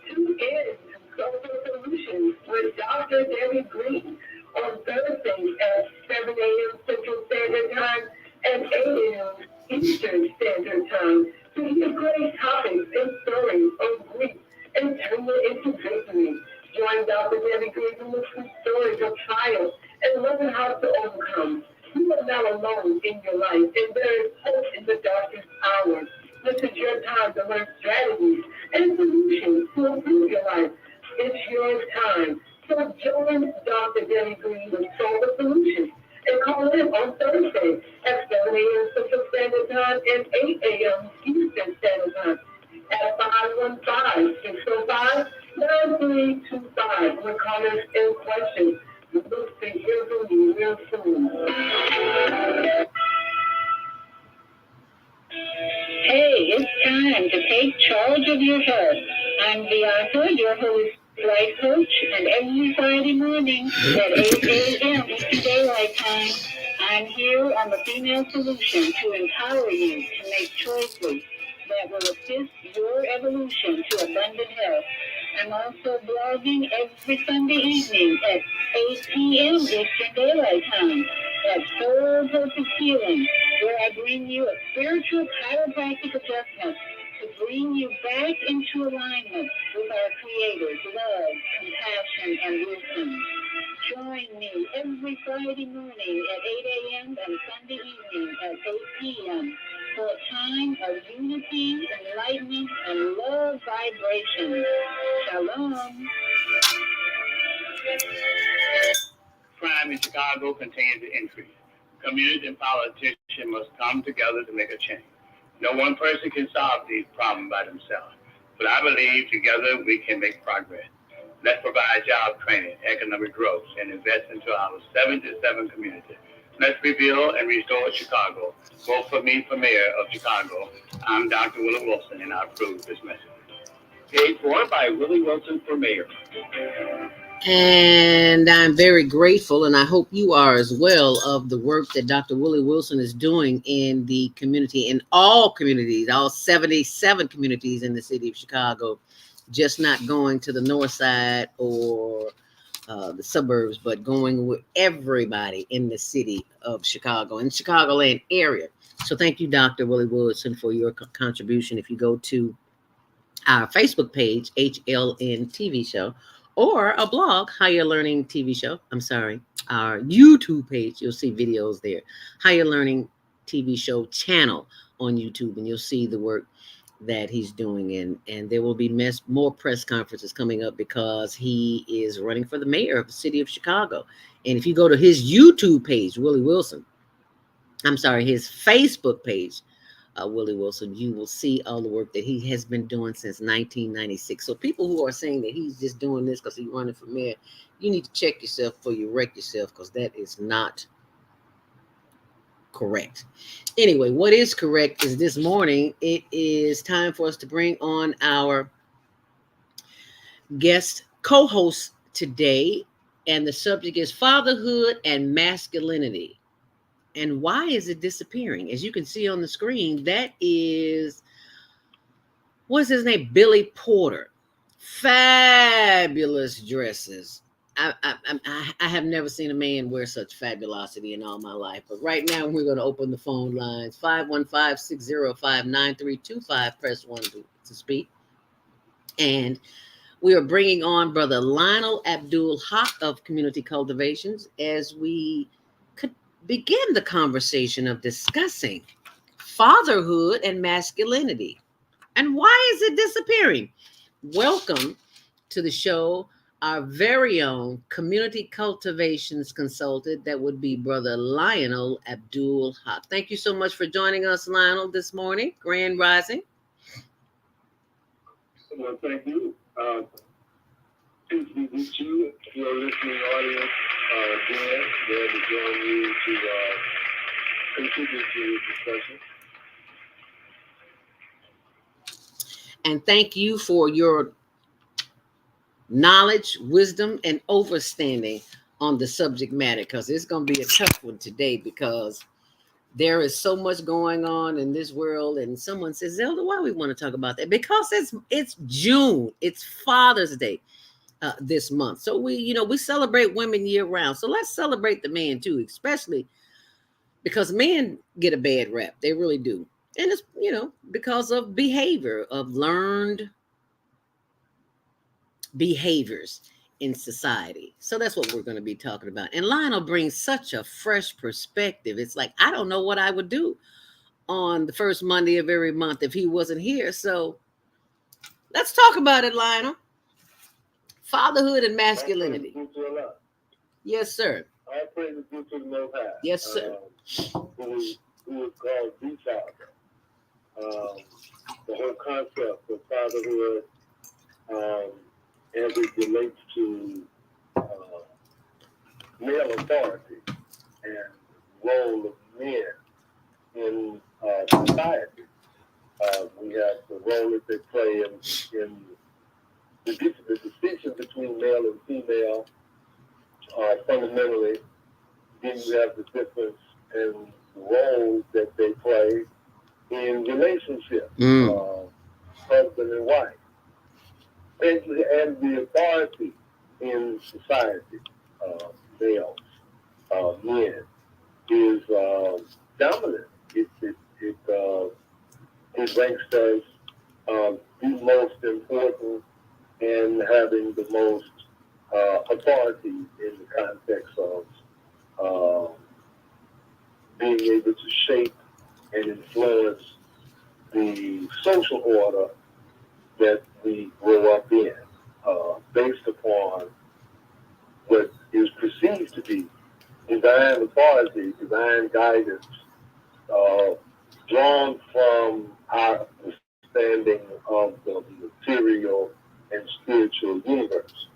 Tune in to Social Solutions with Dr. Debbie Green on Thursdays at 7 a.m. Central Standard Time and 8 a.m. Eastern Standard Time to hear great topics and stories of grief and turn it into victory. Join Dr. Debbie Green to look through stories of triumph and learn how to overcome. You are not alone in your life, and there is hope in the darkest hour. This is your time to learn strategies and solutions to improve your life. It's your time. So join Dr. Debbie Green with Solve Solutions and call in on Thursday at 7 a.m. Central Standard Time and 8 a.m. Eastern Standard Time at 515-605-9325 with comments and questions. We look for and hear from you real soon. Hey, it's time to take charge of your health. I'm Bianca, your host, life coach, and every Friday morning at 8 a.m. Eastern Daylight Time, I'm here on the Female Solution to empower you to make choices that will assist your evolution to abundant health. I'm also blogging every Sunday evening at 8 p.m. Eastern Daylight Time at Soul Purpose Healing, where I bring you a spiritual chiropractic adjustment to bring you back into alignment with our Creator's love, compassion, and wisdom. Join me every Friday morning at 8 a.m. and Sunday evening at 8 p.m. for a time of unity, enlightenment, and love vibration. Shalom. Crime in Chicago continues to increase. Community and politicians must come together to make a change. No one person can solve these problems by themselves, but I believe together we can make progress. Let's provide job training, economic growth, and invest into our 77 communities. Let's rebuild and restore Chicago. Vote for me for mayor of Chicago. I'm Dr. Willie Wilson, and I approve this message. Paid for by Willie Wilson for mayor. And I'm very grateful, and I hope you are as well, of the work that Dr. Willie Wilson is doing in the community, in all communities, all 77 communities in the city of Chicago, just not going to the north side or the suburbs, but going with everybody in the city of Chicago and Chicagoland area. So thank you, Dr. Willie Wilson, for your contribution. If you go to our Facebook page, HLN TV Show, or a blog, Higher Learning TV Show. Our YouTube page, you'll see videos there. Higher Learning TV Show channel on YouTube, and you'll see the work that he's doing. And there will be more press conferences coming up because he is running for the mayor of the city of Chicago. And if you go to his YouTube page, Willie Wilson, his Facebook page, Willie Wilson, you will see all the work that he has been doing since 1996. So people who are saying that he's just doing this because he's running for mayor, you need to check yourself before you wreck yourself, because that is not correct. Anyway, what is correct is this morning, it is time for us to bring on our guest co-host today. And the subject is fatherhood and masculinity. And why is it disappearing? As you can see on the screen, that is, what's his name? Billy Porter. Fabulous dresses. I have never seen a man wear such fabulosity in all my life. But right now, we're going to open the phone lines. 515-605-9325. Press 1 to speak. And we are bringing on Brother Lionel Abdul Haqq of Community Cultivations as we could begin the conversation of discussing fatherhood and masculinity. And why is it disappearing? Welcome to the show, our very own community cultivations consultant, that would be Brother Lionel Abdul Haqq. Thank you so much for joining us, Lionel, this morning. Grand Rising. Well, thank you. Peace be with you, your listening audience. Again, glad to join you to contribute to this discussion. And thank you for your knowledge, wisdom, and understanding on the subject matter, because it's going to be a tough one today, because there is so much going on in this world. And someone says, Zelda, why we want to talk about that? Because it's June. It's Father's Day this month. So we celebrate women year round. So let's celebrate the man too, especially because men get a bad rap. They really do. And it's, because of behavior, of learned behaviors in society. So that's what we're going to be talking about. And Lionel brings such a fresh perspective. It's like, I don't know what I would do on the first Monday of every month if he wasn't here. So let's talk about it, Lionel. Fatherhood and masculinity. Yes, sir. All praise due to the Most High. Yes, sir. Who is called the Father. The whole concept of fatherhood, as it relates to male male authority and role of men in society. We have the role that they play in the distinction between male and female. Fundamentally, then you have the difference in the roles that they play in relationships, husband and wife, and the authority in society, males, men, is dominant. It ranks as the most important and having the most authority in the context of being able to shape and influence the social order that we grow up in, based upon what is perceived to be divine authority, divine guidance, drawn from our understanding of the material and spiritual universe.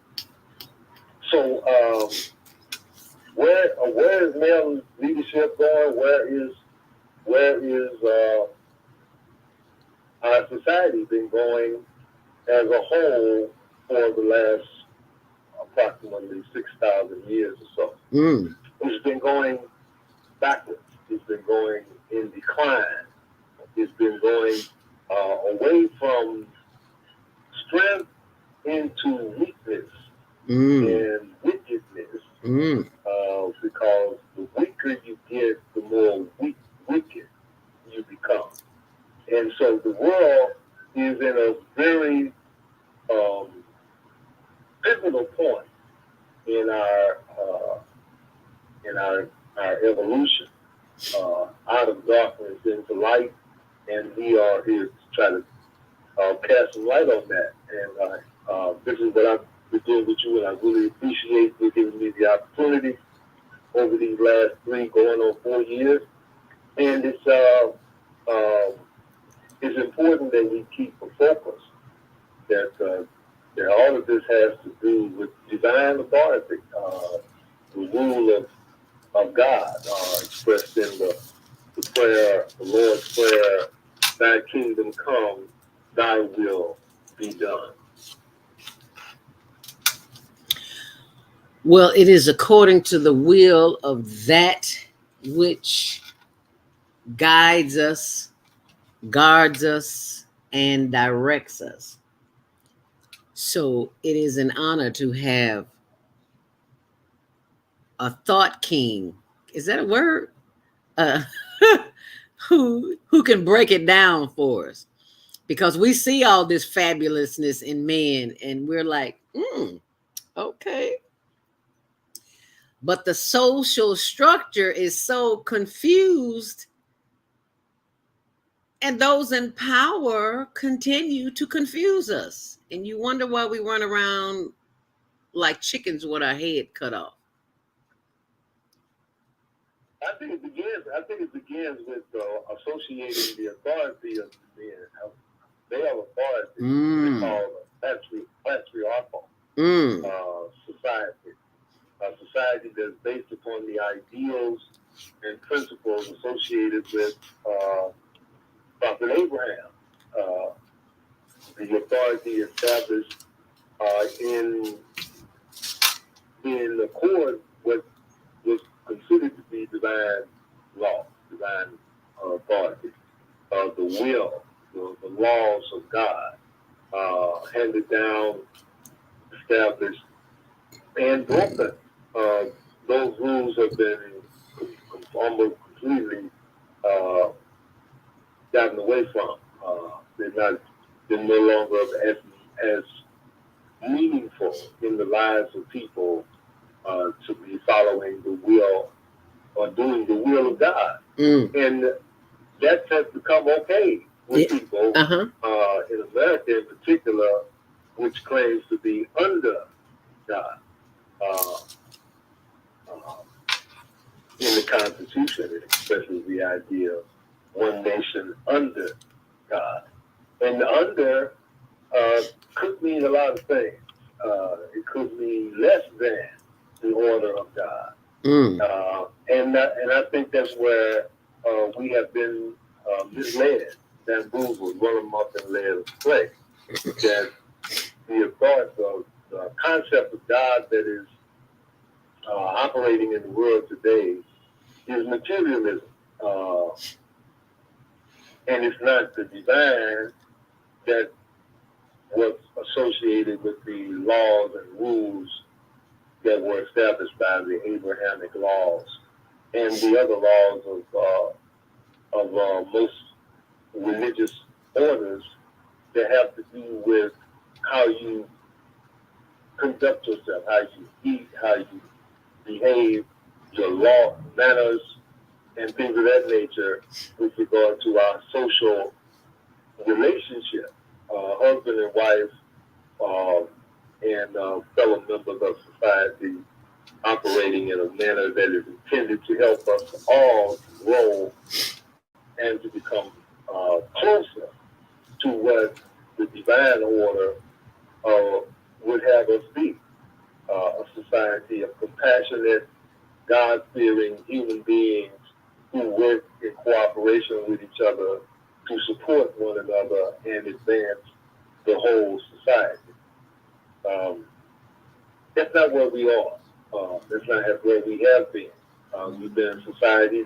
So, where is male leadership going? Where is our society been going as a whole for the last approximately 6,000 years or so? It's been going backwards. It's been going in decline. It's been going away from strength into weakness and wickedness. Because the weaker you get, the more wicked you become. And so the world is in a very pivotal point in our evolution, out of darkness into light, and we are here to try to cast some light on that. And this is what I've been doing with you, and I really appreciate you giving me the opportunity over these last 3 going on 4 years. And it's important that we keep a focus, that all of this has to do with divine authority, the rule of God, expressed in the prayer, the Lord's Prayer, thy kingdom come, thy will be done. Well, it is according to the will of that which guides us, guards us, and directs us. So it is an honor to have a thought king. Is that a word? Who can break it down for us? Because we see all this fabulousness in men, and we're like, okay. But the social structure is so confused, and those in power continue to confuse us. And you wonder why we run around like chickens with our head cut off. I think it begins with associating the authority of the men. They have authority. They call it patriarchal society. A society that's based upon the ideals and principles associated with Prophet Abraham. The authority established in accord with was considered to be divine law, divine authority, the will, the laws of God, handed down, established, and broken. Those rules have been almost completely gotten away from. They're no longer as meaningful in the lives of people to be following the will or doing the will of God. And that has become okay with people in America in particular, which claims to be under God. In the Constitution, especially the idea of one nation under God. And under could mean a lot of things. It could mean less than the order of God. And I think that's where we have been misled, bamboozled, run them up and led astray. That the thought of the concept of God that is operating in the world today is materialism. And it's not the divine that was associated with the laws and rules that were established by the Abrahamic laws and the other laws of most religious orders that have to do with how you conduct yourself, how you eat, how you behave, your law, manners, and things of that nature with regard to our social relationship, husband and wife, and fellow members of society operating in a manner that is intended to help us all grow and to become closer to what the divine order would have us be, a society of compassionate, God-fearing human beings who work in cooperation with each other to support one another and advance the whole society. That's not where we are. That's not where we have been. We've been a society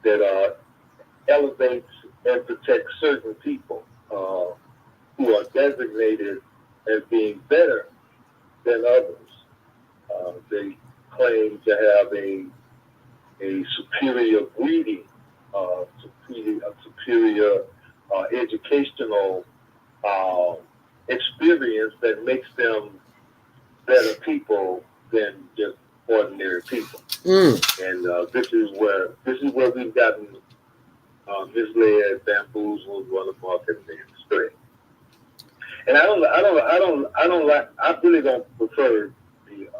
that elevates and protects certain people who are designated as being better than others. They claim to have a superior breeding, a superior educational experience that makes them better people than just ordinary people. And this is where we've gotten misled, bamboozled, run amok, and astray. And I really don't prefer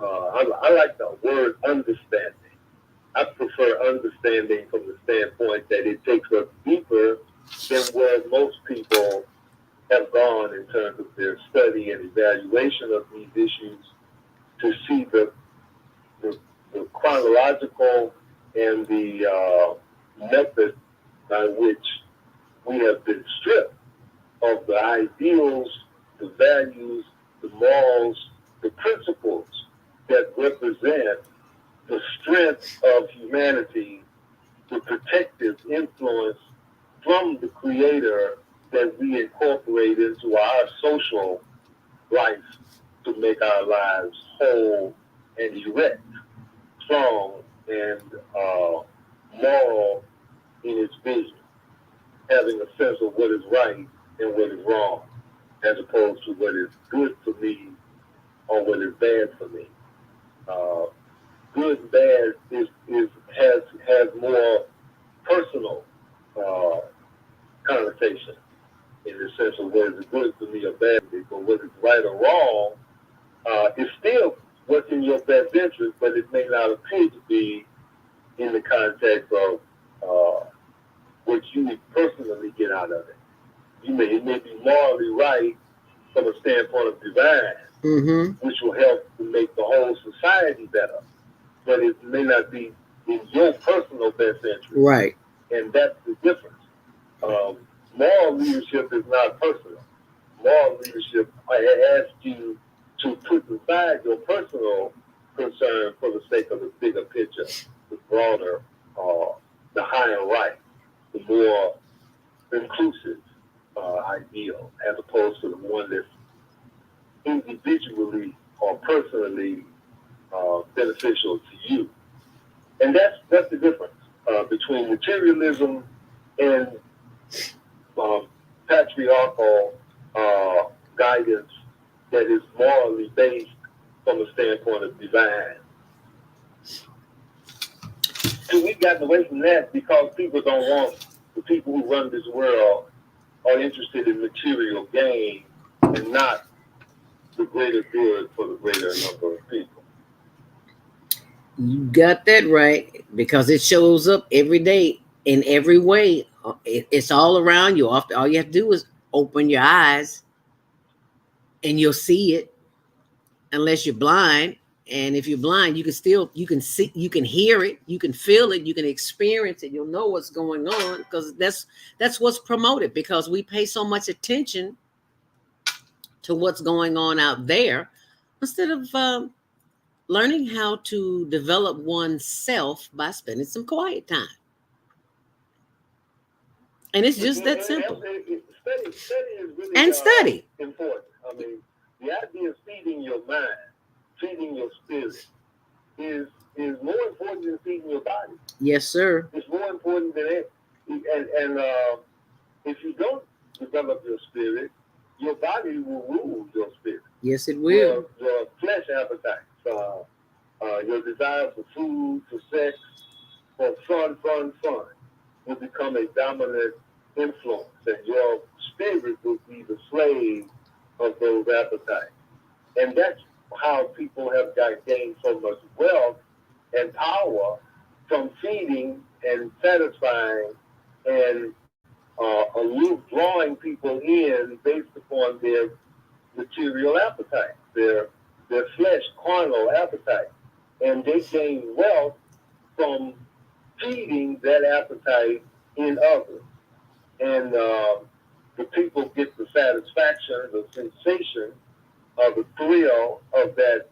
I like the word understanding. I prefer understanding from the standpoint that it takes us deeper than where most people have gone in terms of their study and evaluation of these issues, to see the chronological and the method by which we have been stripped of the ideals, the values, the morals, the principles that represent the strength of humanity, the protective influence from the Creator that we incorporate into our social life to make our lives whole and erect, strong and moral in its vision, having a sense of what is right and what is wrong, as opposed to what is good for me or what is bad for me. Good and bad has more personal connotation in the sense of what is good for me or bad for me, but what is right or wrong is still what's in your best interest, but it may not appear to be in the context of what you personally get out of it. It may be morally right from a standpoint of divine, which will help to make the whole society better, but it may not be in your personal best interest. Right. And that's the difference. Moral leadership is not personal. Moral leadership asks you to put aside your personal concern for the sake of the bigger picture, the broader, the higher right, the more inclusive ideal, as opposed to the one that's individually or personally beneficial to you. And that's the difference between materialism and patriarchal guidance that is morally based from the standpoint of divine. And we've gotten away from that because people don't want, the people who run this world are interested in material gain and not the greater good for the greater number of people. You got that right, because it shows up every day in every way. It's all around you. All you have to do is open your eyes and you'll see it, unless you're blind And if you're blind, you can see, you can hear it, you can feel it, you can experience it. You'll know what's going on, because that's what's promoted, because we pay so much attention to what's going on out there instead of learning how to develop oneself by spending some quiet time. And it's just that simple. Study is really study. Important. I mean, the idea of feeding your mind, feeding your spirit, is more important than feeding your body. Yes, sir. It's more important than it. And if you don't develop your spirit, your body will rule your spirit. Yes, it will. Your flesh appetites, your desire for food, for sex, for fun, will become a dominant influence, and your spirit will be the slave of those appetites. And that's how people have gained so much wealth and power from feeding and satisfying and drawing people in based upon their material appetite, their flesh, carnal appetite. And they gain wealth from feeding that appetite in others. And the people get the satisfaction, the sensation, the thrill of that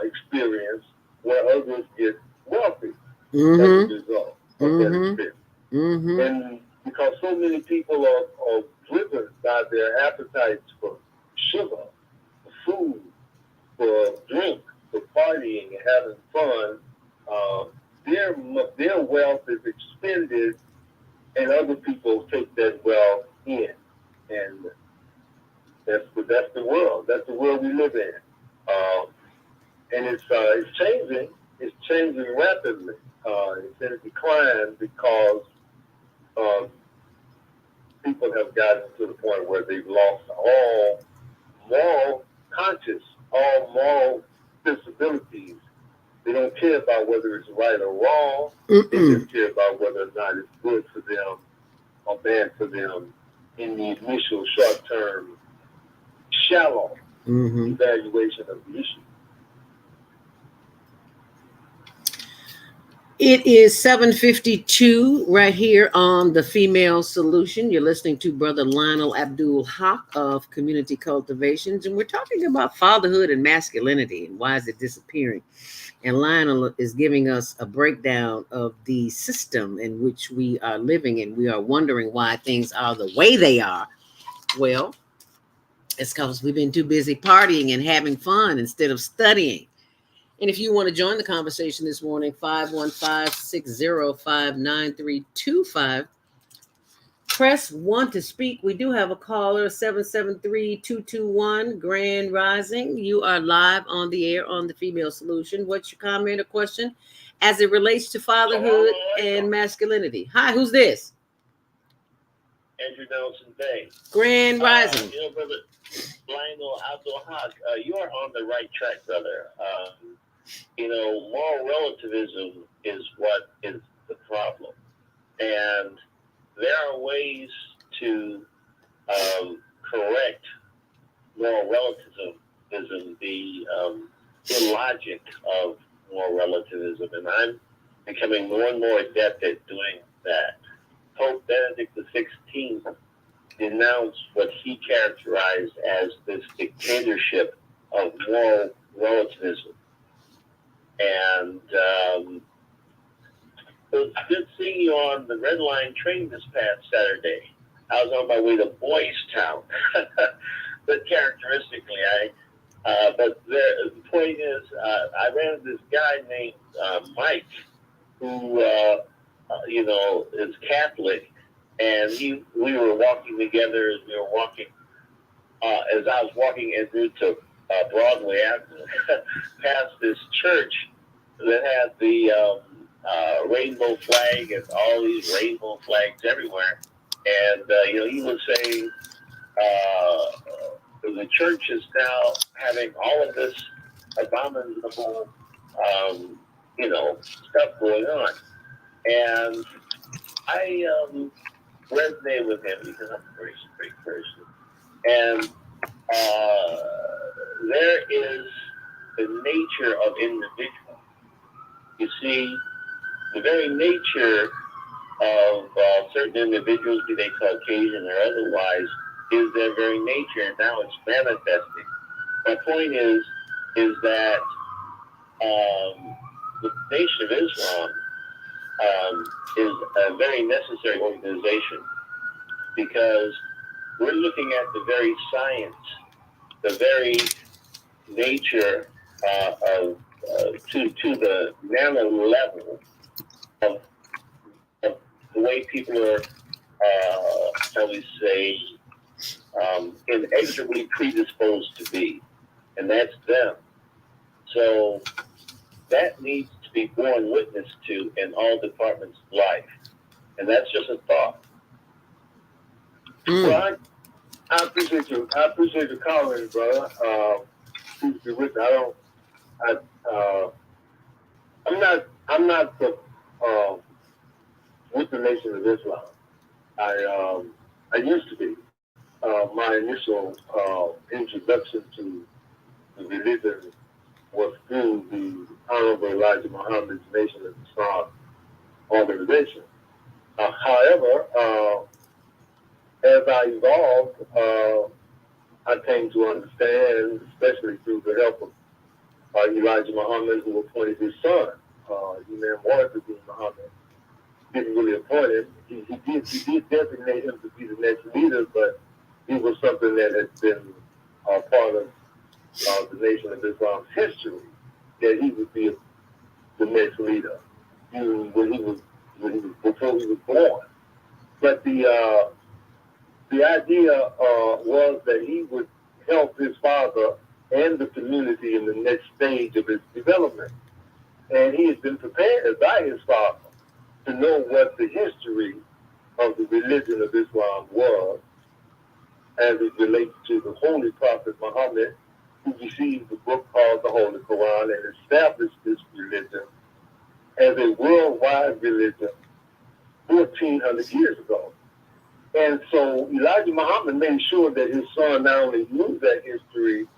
experience, where others get wealthy as a result of that experience. And because so many people are driven by their appetites for sugar, for food, for drink, for partying and having fun, their wealth is expended, and other people take that wealth in. And that's the world. That's the world we live in. And it's changing. It's changing rapidly. It's in a decline because people have gotten to the point where they've lost all moral conscience, all moral sensibilities. They don't care about whether it's right or wrong. They just care about whether or not it's good for them or bad for them in the initial short-term, shallow evaluation of the issue. It is 7:52 right here on The Female Solution. You're listening to Brother Lionel Abdul Haqq of Community Cultivations, and we're talking about fatherhood and masculinity and why is it disappearing. And Lionel is giving us a breakdown of the system in which we are living, and we are wondering why things are the way they are. Well, it's because we've been too busy partying and having fun instead of studying. And if you want to join the conversation this morning, 515-605-9325. Press 1 to speak. We do have a caller, 773-221, Grand Rising. You are live on the air on The Female Solution. What's your comment or question as it relates to fatherhood and masculinity? Hi, who's this? Andrew Nelson Bay. Grand Rising. Brother Lionel Abdul Haqq, you're on the right track, brother. Moral relativism is what is the problem. And there are ways to correct moral relativism, the illogic of moral relativism. And I'm becoming more and more adept at doing that. Pope Benedict XVI denounced what he characterized as this dictatorship of moral relativism. And it was good seeing you on the Red Line train this past Saturday. I was on my way to Boys Town. But characteristically, but the point is, I ran into this guy named Mike, who, is Catholic, and we were walking together as we were walking, as I was walking en route to Broadway Avenue, past this church that had the rainbow flag and all these rainbow flags everywhere. And, he was saying the church is now having all of this abominable, stuff going on. And I resonated with him because I'm a very straight person. And there is the nature of individual. You see, the very nature of certain individuals, be they Caucasian or otherwise, is their very nature, and now it's manifesting. My point is that the Nation of Islam is a very necessary organization because we're looking at the very science, the very nature to the nano level of the way people are, shall we say, inexorably predisposed to be, and that's them. So that needs to be borne witness to in all departments of life, and that's just a thought. Well, I appreciate you. I appreciate your comment, brother. Please be with me. I'm not the with the Nation of Islam. I used to be. My initial introduction to the religion was through the Honorable Elijah Muhammad's Nation of Islam organization. However, as I evolved, I came to understand, especially through the help of Elijah Muhammad, who appointed his son, Imam Muhammad Muhammad. Didn't really appoint him. He did designate him to be the next leader, but it was something that had been part of the Nation of Islam's history, that he would be the next leader, before he was born. But the idea was that he would help his father and the community in the next stage of his development. And he had been prepared by his father to know what the history of the religion of Islam was as it relates to the Holy Prophet Muhammad, who received the book called the Holy Quran and established this religion as a worldwide religion 1,400 years ago. And so Elijah Muhammad made sure that his son not only knew that history,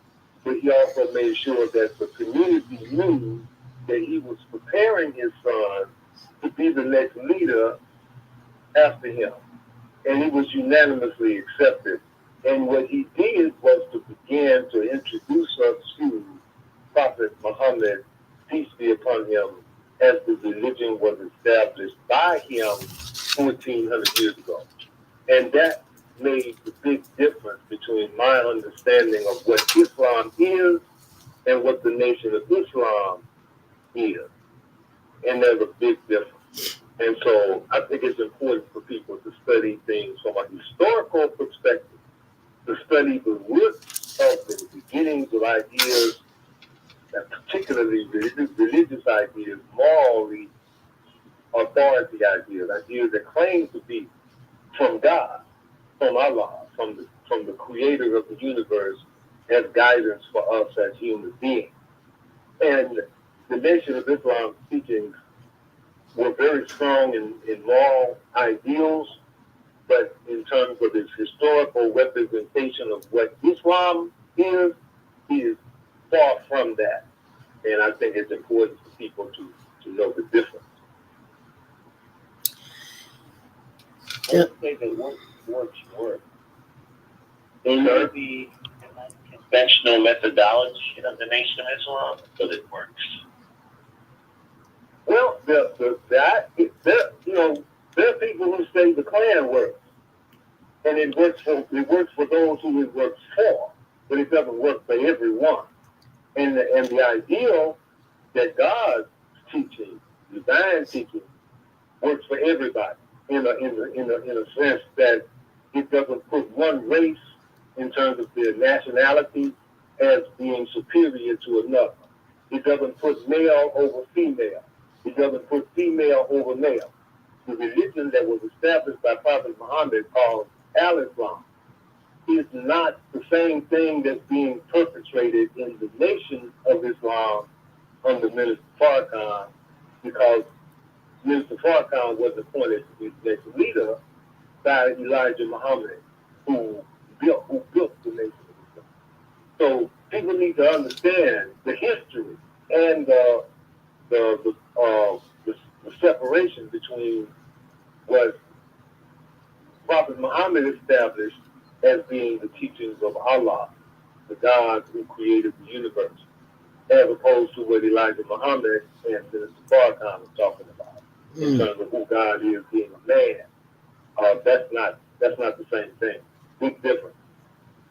but he also made sure that the community knew that he was preparing his son to be the next leader after him. And he was unanimously accepted. And what he did was to begin to introduce us to Prophet Muhammad, peace be upon him, as the religion was established by him 1,400 years ago. And that made the big difference between my understanding of what Islam is and what the Nation of Islam is. And there's a big difference. And so I think it's important for people to study things from a historical perspective, to study the roots of the beginnings of ideas, and particularly religious ideas, morally authority ideas, ideas that claim to be from God, from Allah, from the creator of the universe, as guidance for us as human beings. And the Nation of Islam's teachings were very strong in moral ideals, but in terms of its historical representation of what Islam is, he is far from that. And I think it's important for people to know the difference. I would say that work. There may be a conventional methodology of the Nation of Islam, but it works. Well, there are people who say the Klan works, and it works for those who it works for, but it doesn't work for everyone. And the ideal that God's teaching, divine teaching, works for everybody in a sense that it doesn't put one race in terms of their nationality as being superior to another. It doesn't put male over female. It doesn't put female over male. The religion that was established by Prophet Muhammad, called Al-Islam, is not the same thing that's being perpetrated in the Nation of Islam under Minister Farrakhan, because Minister Farrakhan was appointed to be the next leader by Elijah Muhammad, who built the Nation of Islam. So people need to understand the history and the separation between what Prophet Muhammad established as being the teachings of Allah, the God who created the universe, as opposed to what Elijah Muhammad and the Farrakhan is talking about in terms of who God is being a man. That's not the same thing. Big difference.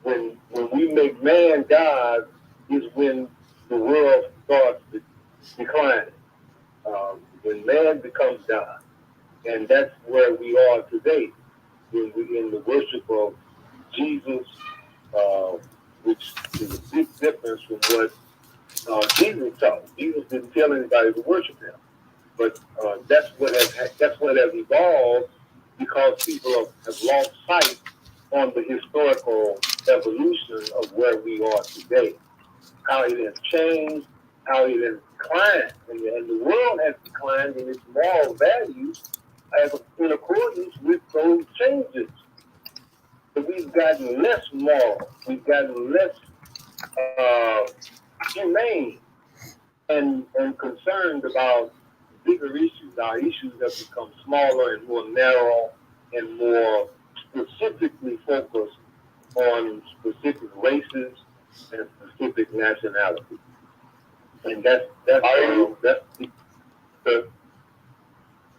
When we make man God is when the world starts declining. When man becomes God, and that's where we are today. When we in the worship of Jesus, which is a big difference from what Jesus taught. Jesus didn't tell anybody to worship him, but that's what has evolved because people have lost sight on the historical evolution of where we are today, how it has changed, how it has declined, and the world has declined in its moral values in accordance with those changes. So we've gotten less moral, we've gotten less humane, and concerned about bigger issues. Our issues have become smaller and more narrow and more specifically focused on specific races and specific nationalities. And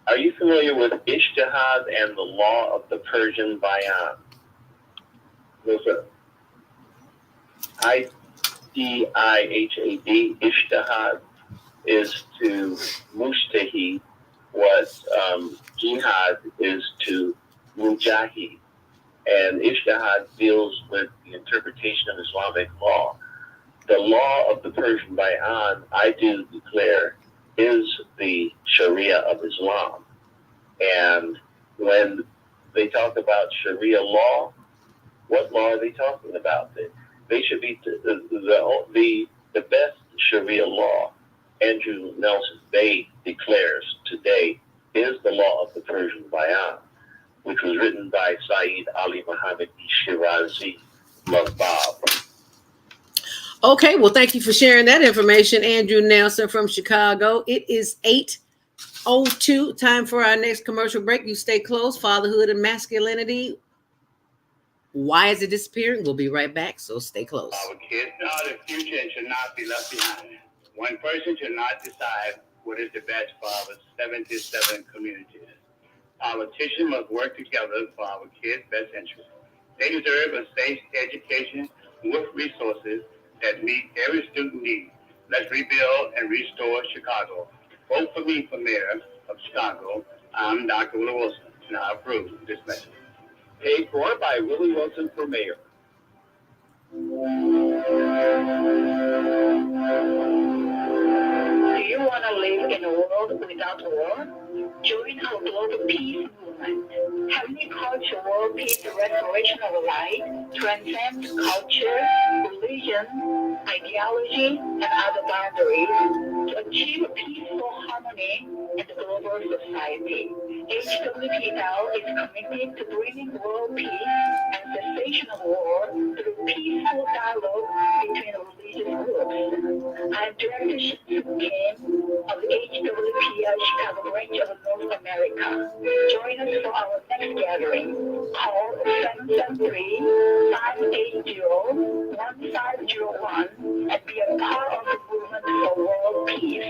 Are you familiar with Ijtihad and the law of the Persian Bayan? No, sir. I-D-I-H-A-D, Ijtihad, is to mujtahid what jihad is to mujahid. And Ijtihad deals with the interpretation of Islamic law. The law of the Persian Bayan, I do declare, is the Sharia of Islam. And when they talk about Sharia law, what law are they talking about? They should be the best Sharia law. Andrew Nelson Bay declares today is the law of the Persian Bayan, which was written by Sayyid Ali Muhammad Shirazi Mabab. Okay, well, thank you for sharing that information, Andrew Nelson from Chicago. It is 8:02, time for our next commercial break. You stay close. Fatherhood and Masculinity. Why is it disappearing? We'll be right back, so stay close. Our kids are the future and should not be left behind. One person should not decide what is the best for our 77 communities. Politicians must work together for our kids' best interests. They deserve a safe education with resources that meet every student need. Let's rebuild and restore Chicago. Vote for me for mayor of Chicago. I'm Dr. Willie Wilson, and I approve this message. Paid for by Willie Wilson for mayor. Do you want to live in a world without war? Join our global peace movement. Agriculture, world peace, restoration of light, transcend culture, religion, ideology, and other boundaries to achieve peaceful harmony in the global society. HWPL is committed to bringing world peace and cessation of war through peaceful dialogue between religious groups. I'm Director Kim of HWPL Chicago branch of North America. Join us for our next gathering. Call 773-580-1501 and be a part of the movement for world peace.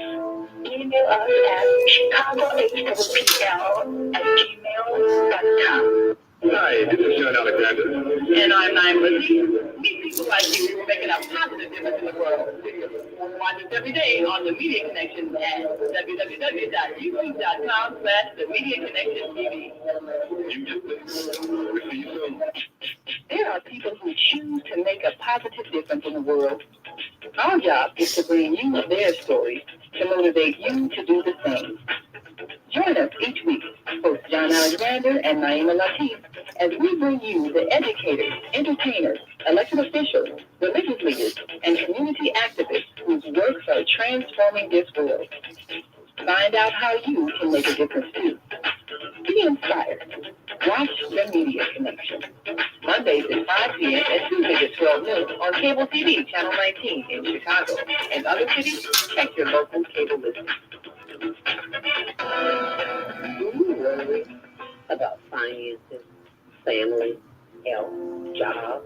Email us at chicagohwpl@gmail.com. Hi, this is John Alexander. And I'm Naima Lizzie. Meet people like you who are making a positive difference in the world. Watch us every day on The Media Connection at www.youtube.com/The Media Connection TV. We'll see you soon. There are people who choose to make a positive difference in the world. Our job is to bring you their stories to motivate you to do the same. Join us each week, host John Alexander and Naima Latif, as we bring you the educators, entertainers, elected officials, religious leaders, and community activists whose works are transforming this world. Find out how you can make a difference too. Be inspired. Watch The Media Connection. Mondays at 5 p.m. and Tuesdays at 12 noon on cable TV, Channel 19 in Chicago. And other cities, check your local cable listings. Do you worry about finances, family, health, job,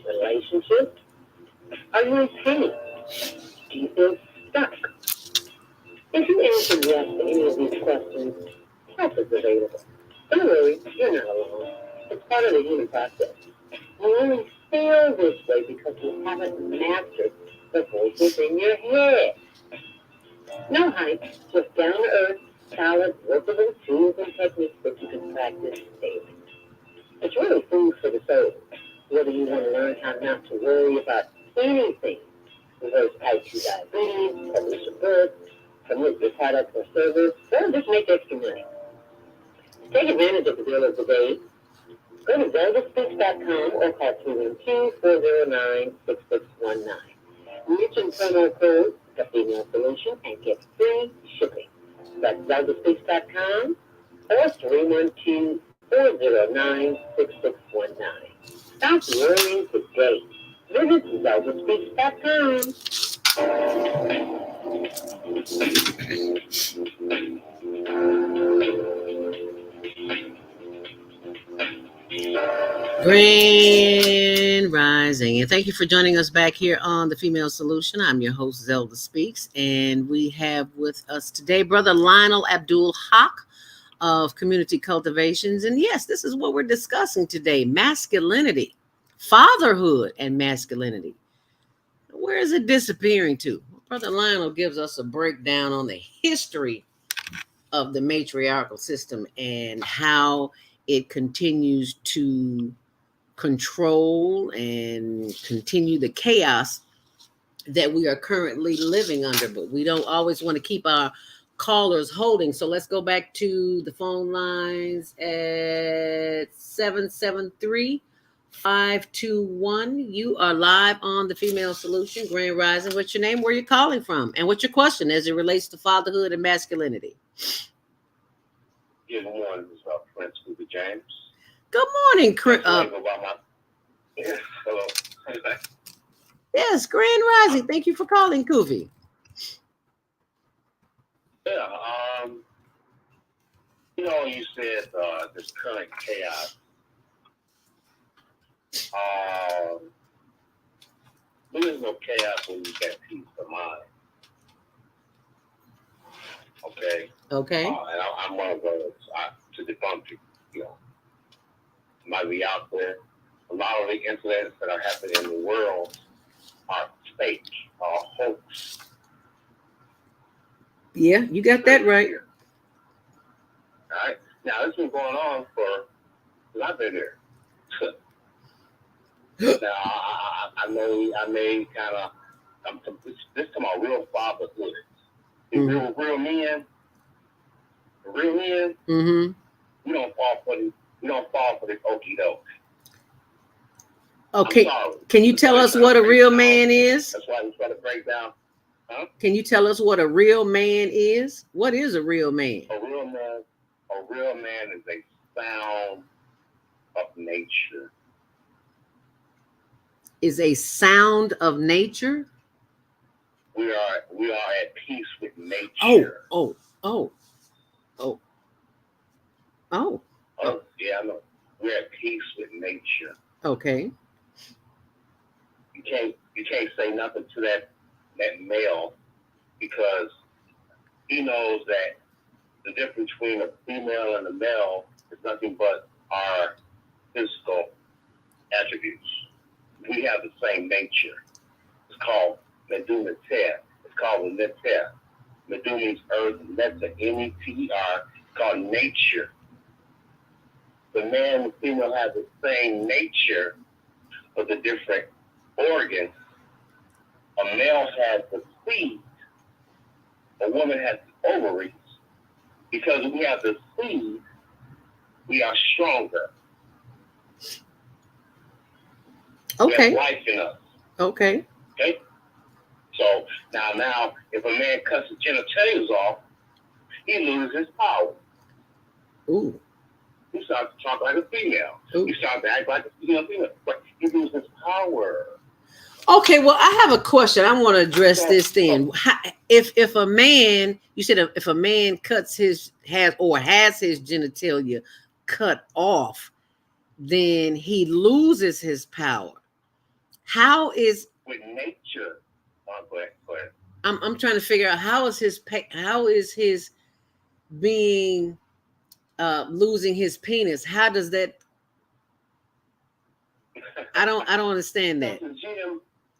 relationships? Are you in pain? Do you feel stuck? If you answer yes to any of these questions, help is available. Don't worry, you're not alone. It's part of the human process. You only feel this way because you haven't mastered the voices in your head. No hype, just down-to-earth, solid, workable tools and techniques that you can practice daily. It's really food for the soul. Whether you want to learn how not to worry about anything, reverse type 2 diabetes, publish a book, promote your product or service, or just make extra money. Take advantage of the deal of the day. Go to zelda.speaks.com or call 212-409-6619. Mention promo code The Female Solution and get free shipping. That's zelda.speaks.com or 312-409-6619. Stop worrying today. Visit zelda.speaks.com. Grand Rising, and thank you for joining us back here on The Female Solution. I'm your host, Zelda Speaks, and we have with us today Brother Lionel Abdul Haqq of Community Cultivations. And yes, this is what we're discussing today: masculinity, fatherhood, and masculinity. Where is it disappearing to? Brother Lionel gives us a breakdown on the history of the matriarchal system and how it continues to control and continue the chaos that we are currently living under. But we don't always want to keep our callers holding. So let's go back to the phone lines at 773-521. You are live on The Female Solution, Grand Rising. What's your name? Where you calling from? And what's your question as it relates to fatherhood and masculinity? Good morning, this is Prince Cooper James. Good morning, Chris. Yes, hello. Yes, Grand Rising. Thank you for calling, Koofy. Yeah, you said this current chaos. There is no chaos when you get peace of mind. Okay. Okay. And I'm one of those to debunk it. Might be out there. A lot of the incidents that are happening in the world are fake, are hoax. Yeah, you got that right. All right. Now, this has been going on since I've been there. Now, I may kind of, this to my real fatherhood. Mm-hmm. Real men, mm-hmm. we don't fall for this okie doke. Okay. Can you tell us what a real man is? That's why we try to break down. Huh? Can you tell us what a real man is? What is a real man? A real man is a sound of nature. Is a sound of nature? We are at peace with nature. Oh. Yeah, I know. We're at peace with nature. Okay. You can't say nothing to that male because he knows that the difference between a female and a male is nothing but our physical attributes. We have the same nature. It's called Meduna Ter. It's called Neter. Medu means earth, Meta, N-E-T-E-R. It's called nature. The man and the female have the same nature, but the different organs. A male has the seed. A woman has the ovaries. Because we have the seed, we are stronger. Okay. We have life in us. Okay. So now, if a man cuts his genitals off, he loses his power. Ooh. He starts to talk like a female. Ooh. He starts to act like a female. But he loses power. Okay, well, I have a question. I want to address this then. If a man, you said if a man has his genitalia cut off, then he loses his power. How is with nature? Go ahead. I'm trying to figure out how is his being losing his penis? How does that? I don't understand that.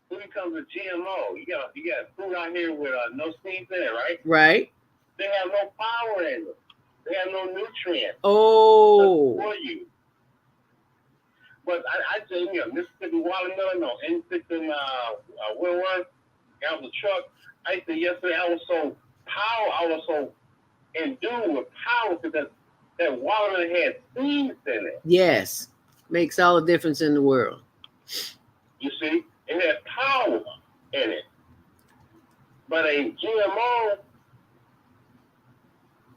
When it comes to GMO, you got food out here with no seeds in it, right? Right. They have no power in them. They have no nutrients. Oh. For you. But I say, Mississippi watermelon or N6 in Winworth, got the truck. I said yesterday I was so endued with power because that watermelon had seeds in it. Yes. Makes all the difference in the world. You see? It had power in it. But a GMO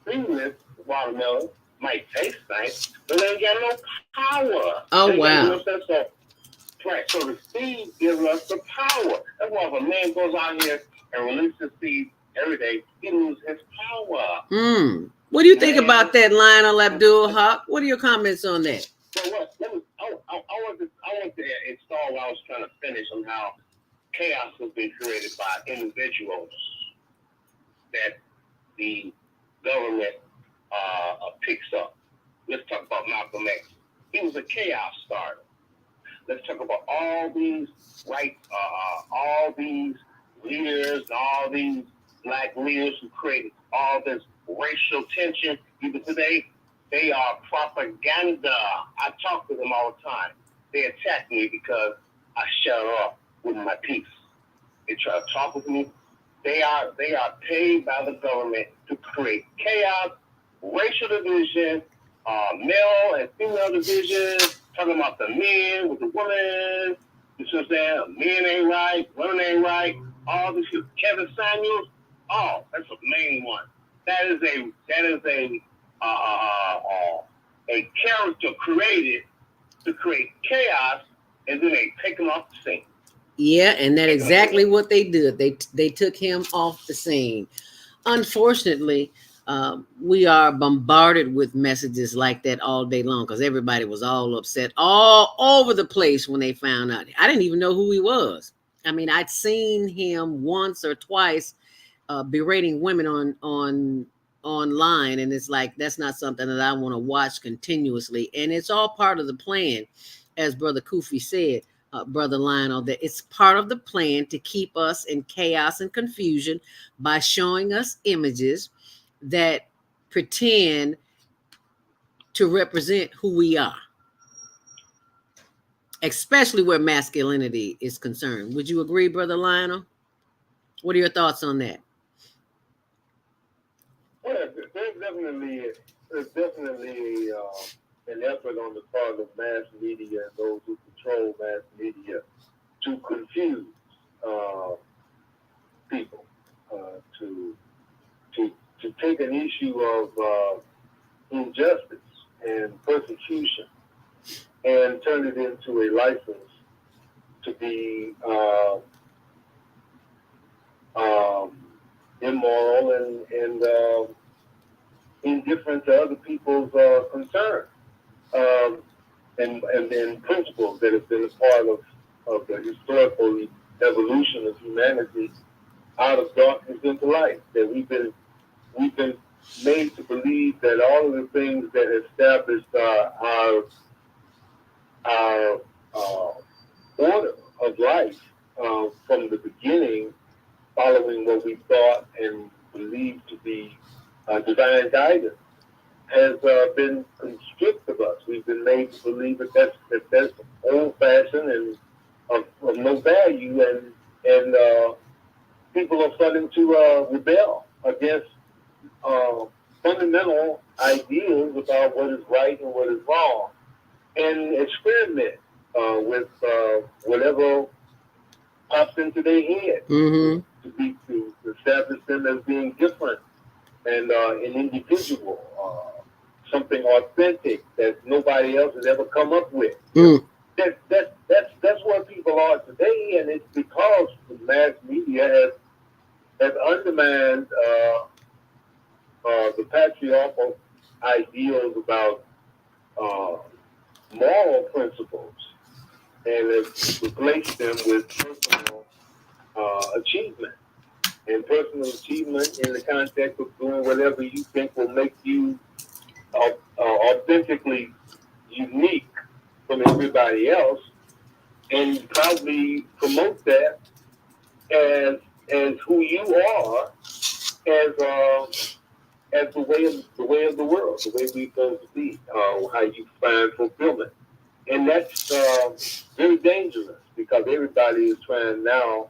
seedless watermelon might taste nice, but they ain't got no power. Oh, wow. So the seed gives us the power. That's why if a man goes out here and releases seed every day, he loses his power. What do you think about that, Lionel, Abdul, Haqq? What are your comments on that? So what? I want to install what I was trying to finish on how chaos has been created by individuals that the government picks up. Let's talk about Malcolm X. He was a chaos starter. Let's talk about all these all these leaders, all these black leaders who created all this racial tension. Even today, they are propaganda. I talk to them all the time. They attack me because I shut up with my peace. They try to talk with me. They are paid by the government to create chaos, racial division, male and female division, talking about the men with the women. You see what I'm saying? Men ain't right, women ain't right. All this shit. Kevin Samuels. Oh, that's the main one. That is a character created to create chaos, and then they take him off the scene. Yeah, and that's exactly what they did. They took him off the scene. Unfortunately, we are bombarded with messages like that all day long because everybody was all upset all over the place when they found out. I didn't even know who he was. I mean, I'd seen him once or twice berating women online, and it's like that's not something that I want to watch continuously. And it's all part of the plan, as Brother Kufi said, Brother Lionel, that it's part of the plan to keep us in chaos and confusion by showing us images that pretend to represent who we are, especially where masculinity is concerned. Would you agree, Brother Lionel? What are your thoughts on that? Well, there's definitely an effort on the part of mass media and those who control mass media to confuse people, to take an issue of injustice and persecution and turn it into a license to be immoral and indifferent to other people's concerns and principles that have been a part of the historical evolution of humanity out of darkness into light. That we've been made to believe that all of the things that established our order of life from the beginning, following what we thought and believed to be divine guidance, has been constricted of us. We've been made to believe that that's old-fashioned and of no value, and people are starting to rebel against fundamental ideas about what is right and what is wrong, and experiment with whatever pops into their head to establish them as being different and an individual. something authentic that nobody else has ever come up with. That's where people are today, and it's because the mass media has undermined the patriarchal ideals about moral principles and has replaced them with personal achievement. And personal achievement in the context of doing whatever you think will make you authentically unique from everybody else, and proudly promote that as who you are, as the way of the world, the way we're supposed to be, how you find fulfillment, and that's very dangerous because everybody is trying now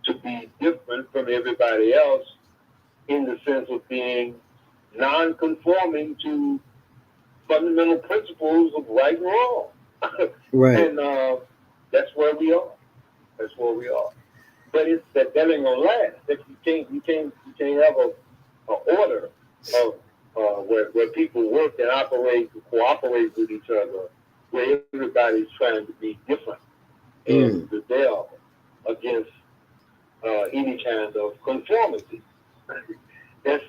to be different from everybody else in the sense of being non-conforming to fundamental principles of right and wrong. Right. And that's where we are. That's where we are. But it's that ain't gonna last. If you can't have a order of where people work and operate and cooperate with each other, where everybody's trying to be different and rebel against any kind of conformity. That's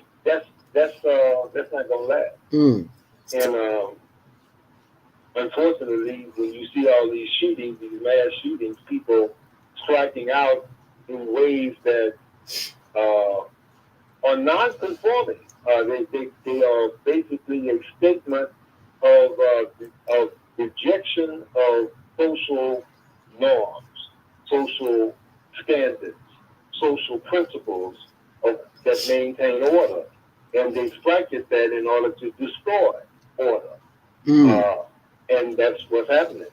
not gonna last. And unfortunately, when you see all these shootings, these mass shootings, people striking out in ways that are non-conforming. They are basically a statement of rejection of social norms, social standards, social principles that maintain order, and they strike at that in order to destroy order. And that's what's happening.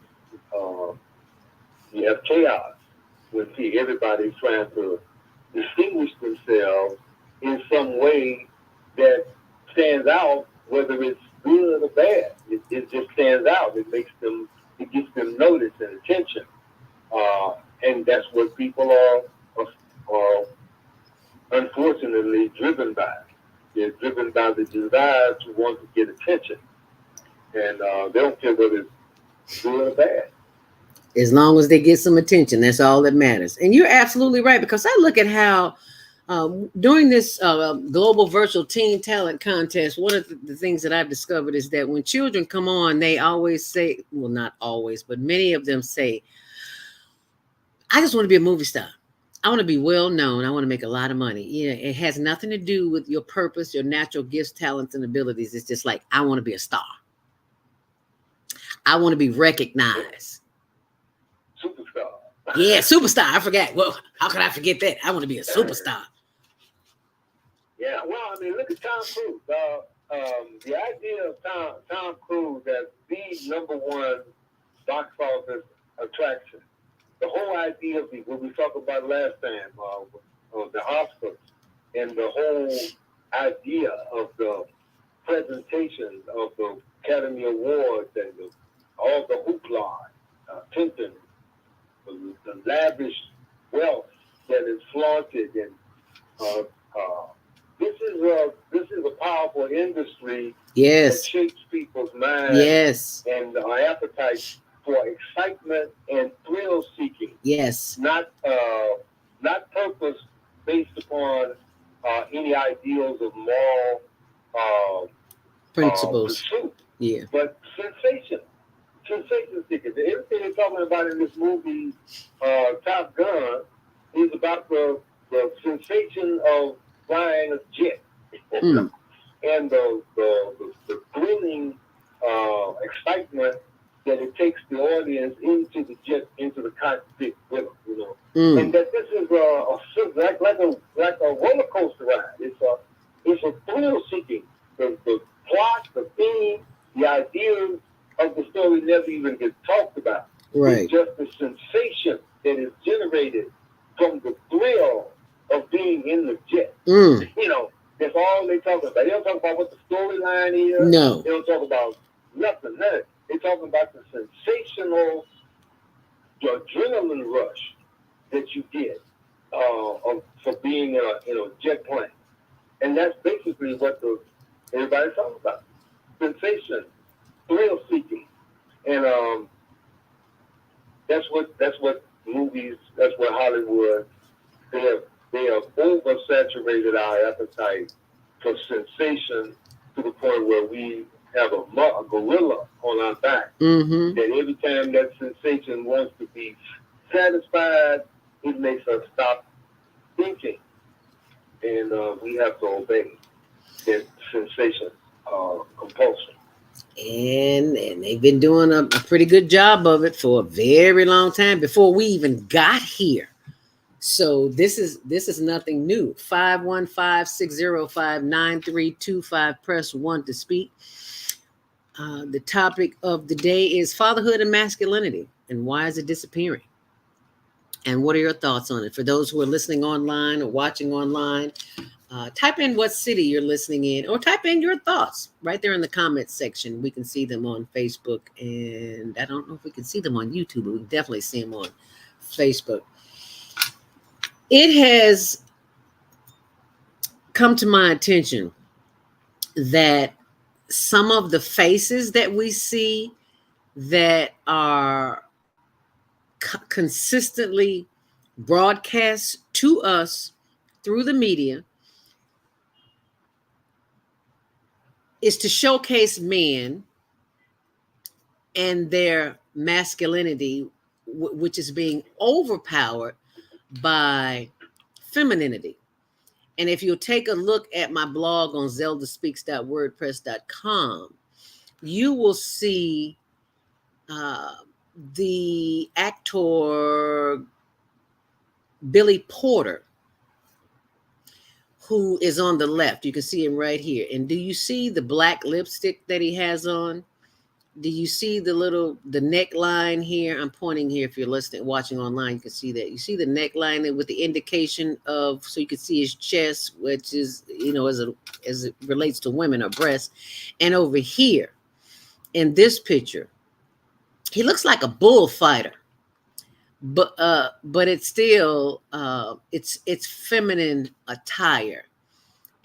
You have chaos when everybody's trying to distinguish themselves in some way that stands out, whether it's good or bad. It just stands out. It gets them notice and attention. And that's what people are unfortunately driven by. They're driven by the desire to want to get attention. And they don't care whether it's good or bad. As long as they get some attention, that's all that matters. And you're absolutely right, because I look at how during this global virtual teen talent contest, one of the things that I've discovered is that when children come on, they always say, well, not always, but many of them say, I just want to be a movie star. I want to be well known. I want to make a lot of money. You know, it has nothing to do with your purpose, your natural gifts, talents, and abilities. It's just like, I want to be a star. I want to be recognized. Superstar. Yeah, superstar. I forgot. Well, how could I forget that? I want to be a superstar. Yeah, well, I mean, look at Tom Cruise. The idea of Tom Cruise as the number one box office attraction. The whole idea of what we talked about last time, the Oscars, and the whole idea of the presentation of the Academy Awards and all the hoopla, Tintin, the lavish wealth that is flaunted, and this is a powerful industry. Yes. That shapes people's minds. Yes. And our appetite for excitement and thrill seeking. Yes. Not purpose based upon any ideals of moral principles. Pursuit, yeah. But sensation seekers. Everything they're talking about in this movie, Top Gun, is about the sensation of flying a jet. And the thrilling excitement that it takes the audience into the jet, into the cockpit with them, and that this is like a roller coaster ride. It's a thrill seeking. The plot, the theme, the ideas of the story never even get talked about. Right. It's just the sensation that is generated from the thrill of being in the jet. That's all they talk about. They don't talk about what the storyline is. No. They don't talk about nothing. They're talking about the sensational, the adrenaline rush that you get for being in a jet plane. And that's basically what everybody's talking about. sensation, thrill seeking, and that's what movies, that's what Hollywood, they have oversaturated our appetite for sensation to the point where we have a gorilla on our back. Mm-hmm. That every time that sensation wants to be satisfied, it makes us stop thinking, and we have to obey that sensation compulsion. And they've been doing a pretty good job of it for a very long time before we even got here. So this is nothing new. 515-605-9325. Press 1 to speak. The topic of the day is fatherhood and masculinity, and why is it disappearing? And what are your thoughts on it? For those who are listening online or watching online, type in what city you're listening in, or type in your thoughts right there in the comments section. We can see them on Facebook, and I don't know if we can see them on YouTube, but we can definitely see them on Facebook. It has come to my attention that some of the faces that we see that are consistently broadcast to us through the media is to showcase men and their masculinity, which is being overpowered by femininity. And if you'll take a look at my blog on zeldaspeaks.wordpress.com, you will see the actor Billy Porter, who is on the left. You can see him right here. And do you see the black lipstick that he has on? Do you see the neckline here? I'm pointing here. If you're listening, watching online, you can see that. You see the neckline with the indication of, so you can see his chest, which is, as it relates to women, or breasts. And over here in this picture, he looks like a bullfighter, but it's still it's feminine attire.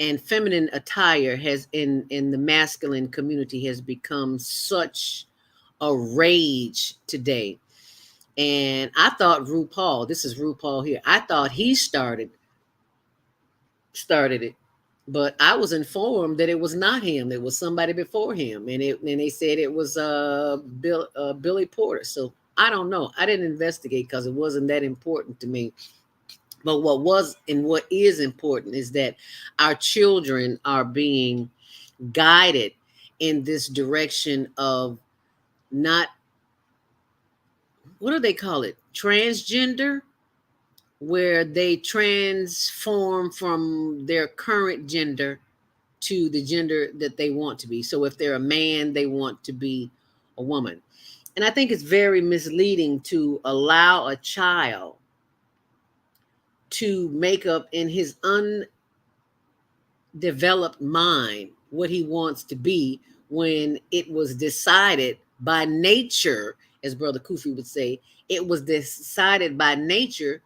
And feminine attire has in the masculine community has become such a rage today. And I thought RuPaul, this is RuPaul here, I thought he started it, but I was informed that it was not him. It was somebody before him, and they said it was Billy Porter. So I don't know. I didn't investigate because it wasn't that important to me. But what is important is that our children are being guided in this direction of not, what do they call it? Transgender, where they transform from their current gender to the gender that they want to be. So if they're a man, they want to be a woman. And I think it's very misleading to allow a child to make up in his undeveloped mind what he wants to be, when it was decided by nature, as Brother Kufi would say, it was decided by nature,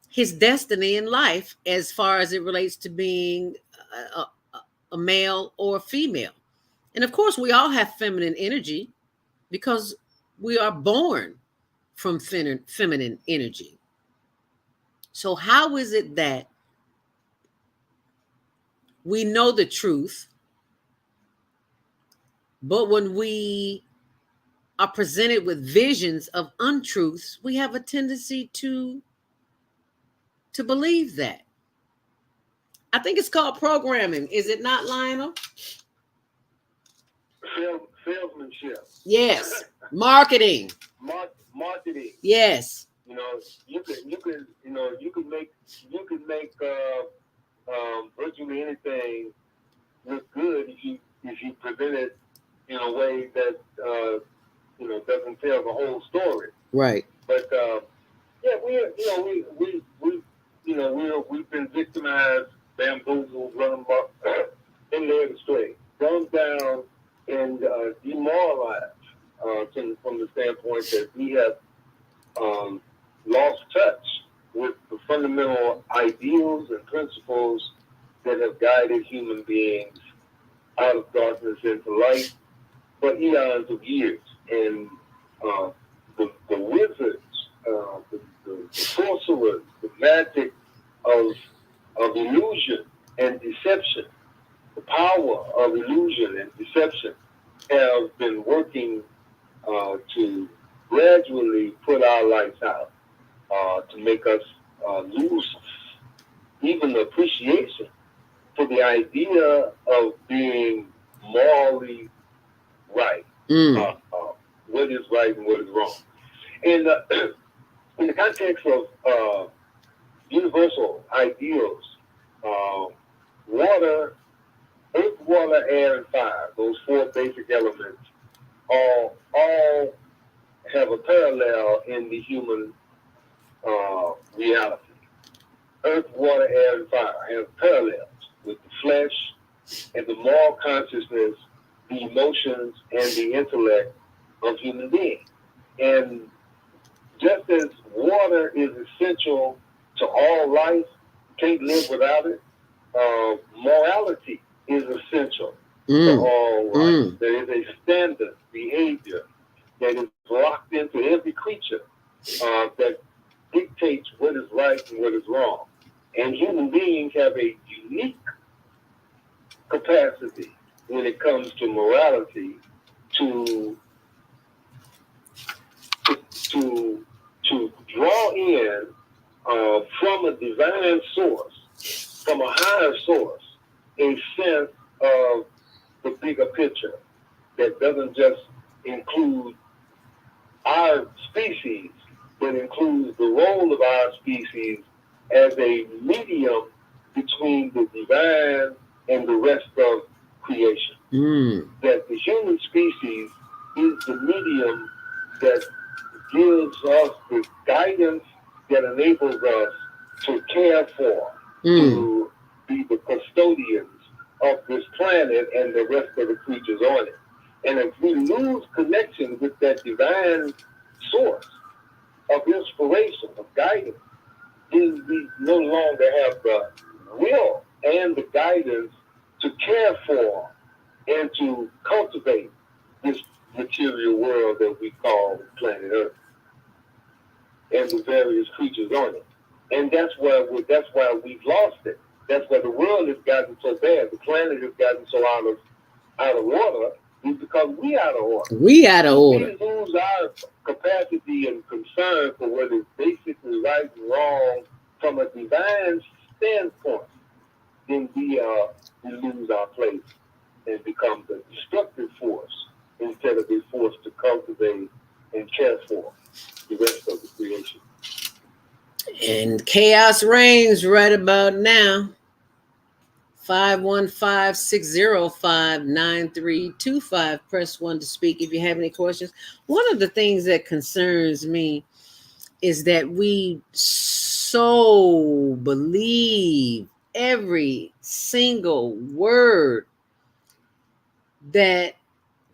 his destiny in life, as far as it relates to being a male or a female. And of course, we all have feminine energy because we are born from feminine energy. So how is it that we know the truth, but when we are presented with visions of untruths, we have a tendency to believe that? I think it's called programming. Is it not, Lionel? Salesmanship. Yes. Marketing. Marketing. Yes. You can make virtually anything look good if you present it in a way that doesn't tell the whole story. Right. But we've been victimized, bamboozled, run and led astray, dumbed down, and demoralized from the standpoint that we have lost touch with the fundamental ideals and principles that have guided human beings out of darkness into light for eons of years. And the wizards, the sorcerers, the magic of illusion and deception, the power of illusion and deception have been working to gradually put our lights out, to make us lose even the appreciation for the idea of being morally right. What is right and what is wrong. And in the context of universal ideals, water, earth, water, air, and fire, those four basic elements, all have a parallel in the human reality. Earth, water, air, and fire have parallels with the flesh and the moral consciousness, the emotions, and the intellect of human beings. And just as water is essential to all life, can't live without it, morality is essential to all life. There is a standard behavior that is locked into every creature that dictates what is right and what is wrong. And human beings have a unique capacity when it comes to morality to draw in from a divine source, from a higher source, a sense of the bigger picture that doesn't just include our species, but includes the role of our species as a medium between the divine and the rest of creation. That the human species is the medium that gives us the guidance that enables us to care for, to be the custodians of this planet and the rest of the creatures on it. And if we lose connection with that divine source of inspiration, of guidance, then we no longer have the will and the guidance to care for and to cultivate this material world that we call planet Earth and the various creatures on it. And that's why we've lost it. That's why the world has gotten so bad. The planet has gotten so out of order, is because we out of order. We out of order. We lose our capacity and concern for what is basically right and wrong from a divine standpoint. Then we lose our place and become the destructive force instead of a force to cultivate and care for the rest of the creation. And chaos reigns right about now. 515-605-9325. Press 1 to speak if you have any questions. One of the things that concerns me is that we so believe every single word that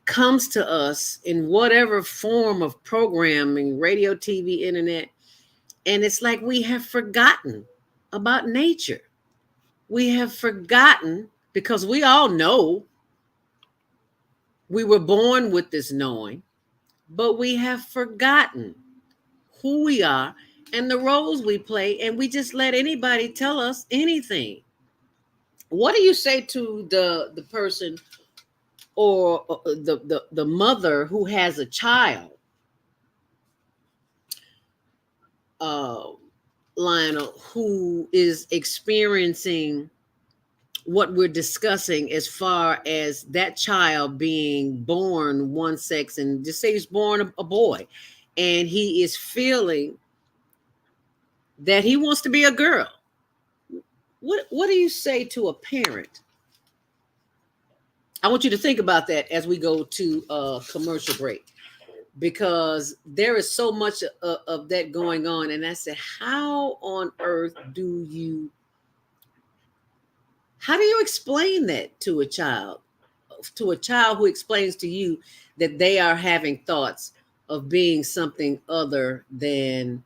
comes to us in whatever form of programming, radio, TV, internet. And it's like we have forgotten about nature. We have forgotten, because we all know we were born with this knowing, but we have forgotten who we are and the roles we play, and we just let anybody tell us anything. What do you say to the person or the mother who has a child, Lionel, who is experiencing what we're discussing as far as that child being born one sex, and just say he's born a boy, and he is feeling that he wants to be a girl? What do you say to a parent? I want you to think about that as we go to a commercial break, because there is so much of that going on. And I said, how on earth do you explain that to a child who explains to you that they are having thoughts of being something other than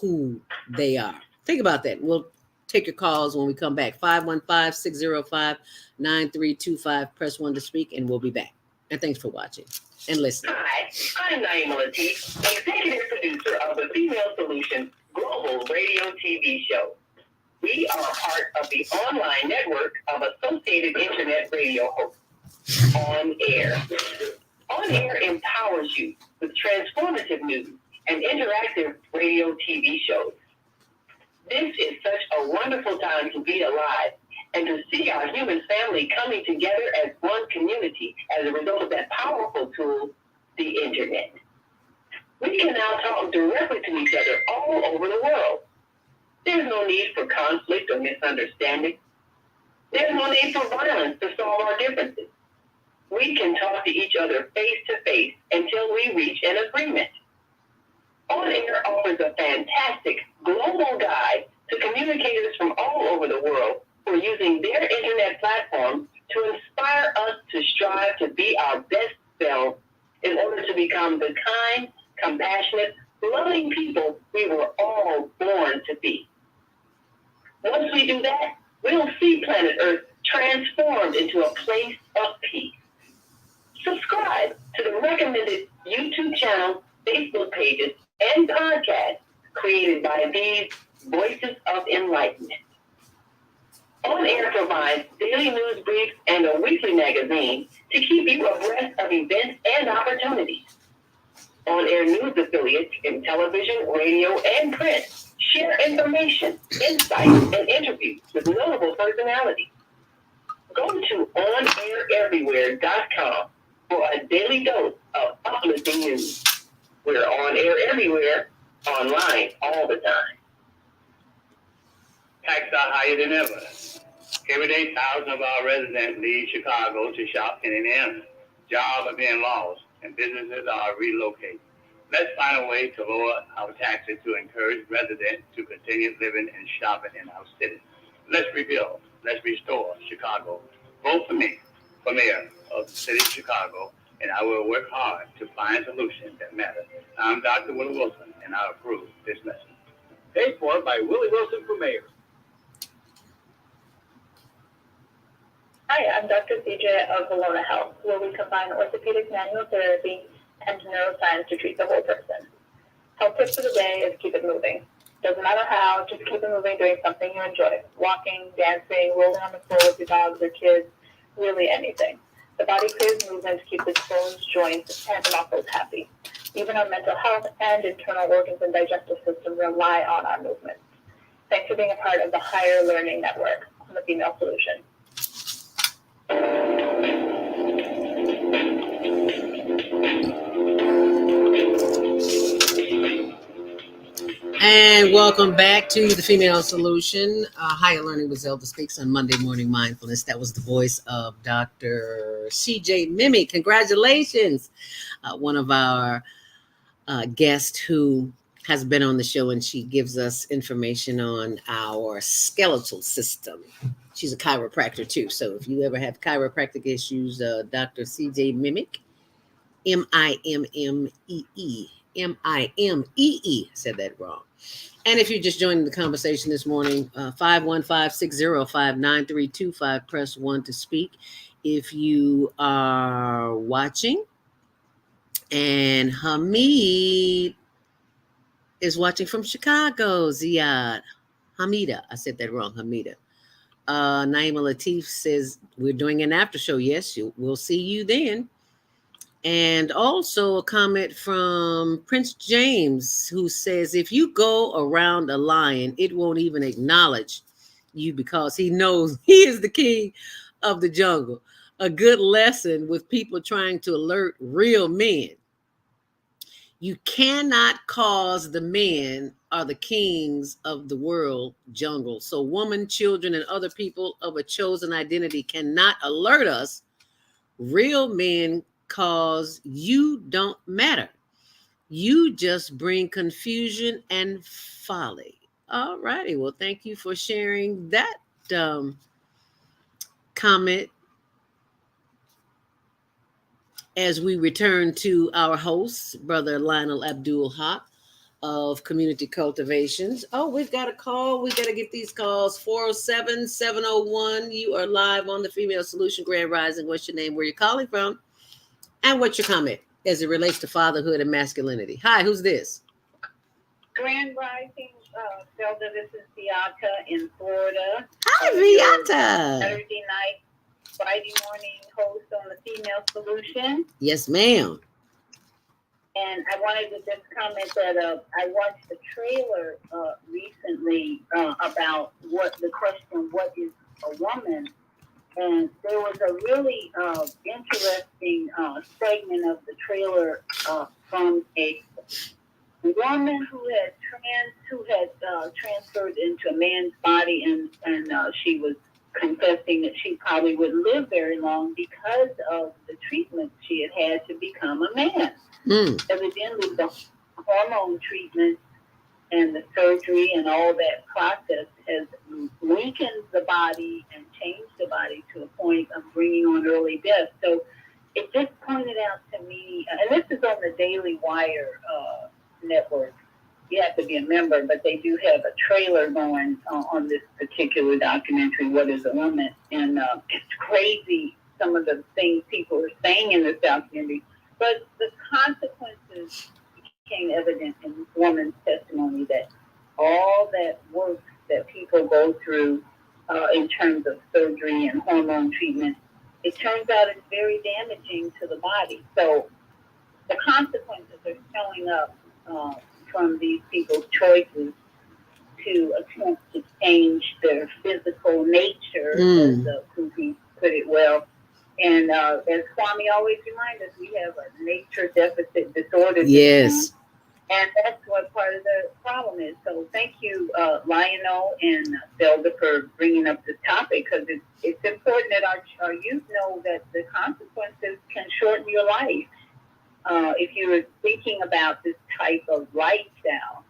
who they are? Think about that. We'll take your calls when we come back. 515-605-9325. Press 1 to speak, and we'll be back. And thanks for watching and listening. Hi, I'm Lionel, executive producer of the Female Solution Global Radio TV show. We are a part of the online network of Associated Internet Radio hosts. On Air. On Air empowers you with transformative news and interactive radio TV shows. This is such a wonderful time to be alive and to see our human family coming together as one community as a result of that powerful tool, the internet. We can now talk directly to each other all over the world. There's no need for conflict or misunderstanding. There's no need for violence to solve our differences. We can talk to each other face to face until we reach an agreement. On Air offers a fantastic global guide to communicators from all over the world who are using their internet platform to inspire us to strive to be our best selves in order to become the kind, compassionate, loving people we were all born to be. Once we do that, we'll see planet Earth transformed into a place of peace. Subscribe to the recommended YouTube channel, Facebook pages, and podcasts created by these Voices of Enlightenment. On Air provides daily news briefs and a weekly magazine to keep you abreast of events and opportunities. On Air news affiliates in television, radio, and print share information, insights, and interviews with notable personalities. Go to OnAirEverywhere.com for a daily dose of uplifting news. We're on air everywhere, online all the time. Taxes are higher than ever. Every day, thousands of our residents leave Chicago to shop in Indiana. Jobs are being lost, and businesses are relocating. Let's find a way to lower our taxes to encourage residents to continue living and shopping in our city. Let's rebuild. Let's restore Chicago. Vote for me for mayor of the city of Chicago, and I will work hard to find solutions that matter. I'm Dr. Willie Wilson, and I approve this message. Paid for by Willie Wilson for mayor. Hi, I'm Dr. CJ of Valona Health, where we combine orthopedic manual therapy and neuroscience to treat the whole person. Health tip for the day is keep it moving. Doesn't matter how, just keep it moving doing something you enjoy. Walking, dancing, rolling on the floor with your dogs or kids, really anything. The body craves movement to keep its bones, joints, and muscles happy. Even our mental health and internal organs and digestive system rely on our movements. Thanks for being a part of the Higher Learning Network on the Female Solution. And welcome back to the Female Solution. Higher Learning with Zelda Speaks on Monday Morning Mindfulness. That was the voice of Dr. CJ Mimi. Congratulations. One of our guests who has been on the show, and she gives us information on our skeletal system. She's a chiropractor too. So if you ever have chiropractic issues, Dr. CJ Mimic, M-I-M-M-E-E. M-I-M-E-E. Said that wrong. And if you're just joining the conversation this morning, 515-605-9325, press 1 to speak. If you are watching, and Hamid is watching from Chicago, Ziad. Hamida, I said that wrong, Hamida. Naima Latif says, we're doing an after show. Yes, we'll see you then. And also a comment from Prince James, who says, if you go around a lion, it won't even acknowledge you because he knows he is the king of the jungle. A good lesson with people trying to alert real men. You cannot cause the men are the kings of the world jungle. So women, children, and other people of a chosen identity cannot alert us. Real men cause you don't matter. You just bring confusion and folly. All righty. Well, thank you for sharing that comment. As we return to our host, Brother Lionel Abdul Haqq, of community cultivations. Oh, we've got a call. We got to get these calls. 407-701. You are live on the Female Solution Grand Rising. What's your name? Where you're calling from? And what's your comment as it relates to fatherhood and masculinity? Hi, who's this? Grand Rising, Zelda. This is Beata in Florida. Hi, Beata. Saturday night, Friday morning host on the Female Solution. Yes, ma'am. And I wanted to just comment that I watched a trailer recently about what is a woman? And there was a really interesting segment of the trailer from a woman who had transferred into a man's body, and she was confessing that she probably wouldn't live very long because of the treatment she had to become a man. Evidently, the hormone treatment and the surgery and all that process has weakened the body and changed the body to a point of bringing on early death. So it just pointed out to me, and this is on the Daily Wire network. You have to be a member, but they do have a trailer going on this particular documentary, What is a Woman? And it's crazy, some of the things people are saying in this documentary. But the consequences became evident in this woman's testimony, that all that work that people go through in terms of surgery and hormone treatment, it turns out it's very damaging to the body. So the consequences are showing up from these people's choices to attempt to change their physical nature, as Kufi put it well. And as Kwame always reminds us, we have a nature deficit disorder. Yes. And that's what part of the problem is. So thank you, Lionel and Zelda, for bringing up this topic, because it's important that our youth know that the consequences can shorten your life if you're thinking about this type of lifestyle.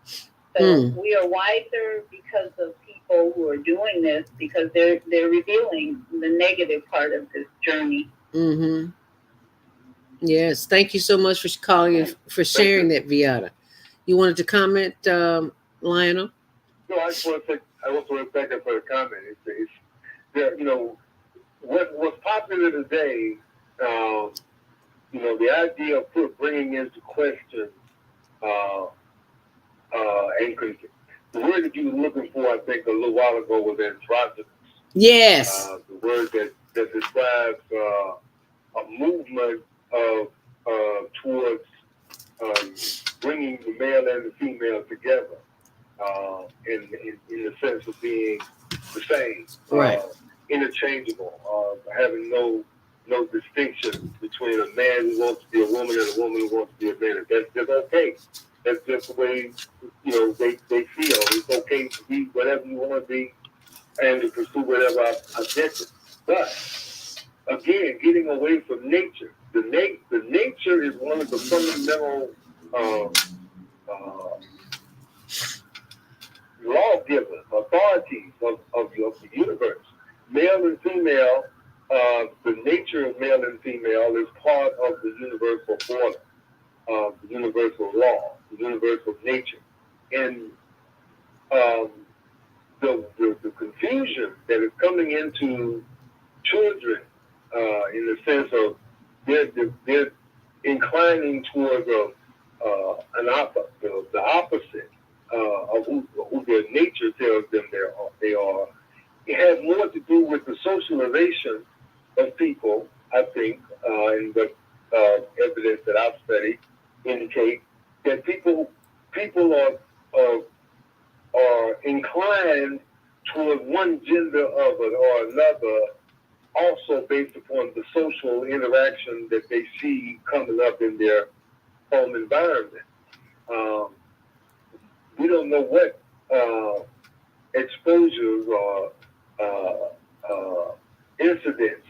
So we are wiser because of people who are doing this, because they're revealing the negative part of this journey. Mm-hmm. Yes, thank you so much for calling and for sharing that, Beata. You wanted to comment, Lionel? No, I just want to thank her for the comment. It's you know, what's popular today. The idea of bringing into question and the word that you were looking for, I think, a little while ago was androgynous. Yes. The word that describes a movement of towards bringing the male and the female together in the sense of being the same, right, interchangeable, having no distinction between a man who wants to be a woman and a woman who wants to be a man. That's just okay. That's just the way they feel. It's okay to be whatever you want to be and to pursue whatever objective. But again, getting away from nature. The nature is one of the fundamental lawgivers, authorities of the universe. Male and female, the nature of male and female is part of the universal order, the universal law, the universal nature. And the confusion that is coming into children in the sense of they're inclining towards the opposite of who their nature tells them they are. It has more to do with the socialization of people, I think, and the evidence that I've studied indicate that people are inclined toward one gender or another, also based upon the social interaction that they see coming up in their home environment. We don't know what exposures or incidents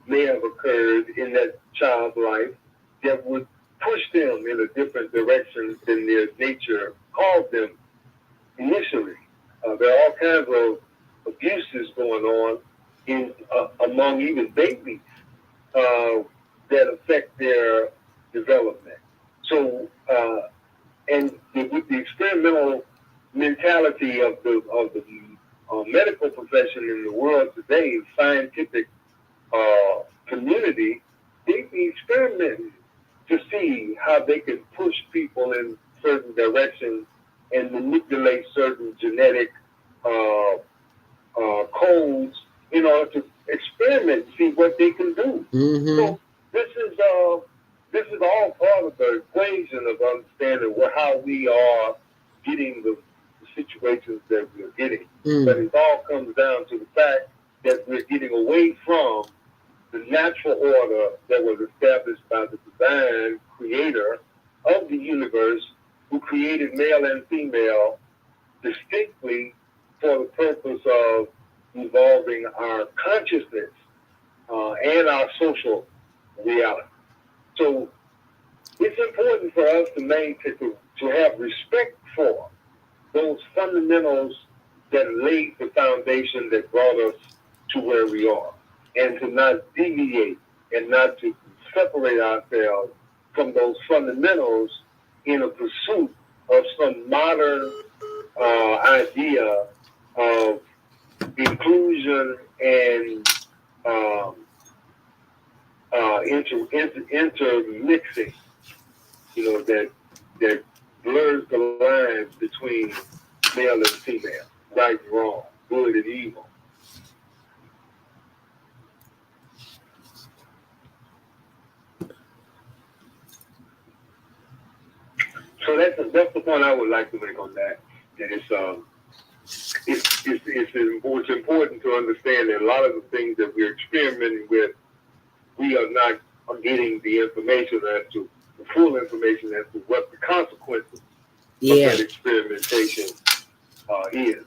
may have occurred in that child's life that would push them in a different direction than their nature called them initially. There are all kinds of abuses going on among even babies that affect their development. So And with the experimental mentality of the medical profession in the world today, scientific community, they be experimenting to see how they can push people in certain directions and manipulate certain genetic codes in order to experiment, see what they can do. Mm-hmm. So this is all part of the equation of understanding how we are getting the situations that we're getting. But it all comes down to the fact that we're getting away from the natural order that was established by the divine creator of the universe, who created male and female distinctly for the purpose of evolving our consciousness and our social reality. So it's important for us to have respect for those fundamentals that laid the foundation that brought us to where we are, and to not deviate and not to separate ourselves from those fundamentals in a pursuit of some modern idea of inclusion and intermixing, that blurs the lines between male and female, right and wrong, good and evil. So that's the point I would like to make on that. That it's important to understand that a lot of the things that we're experimenting with, we are not getting the information as to the full information as to what the consequences of that experimentation is.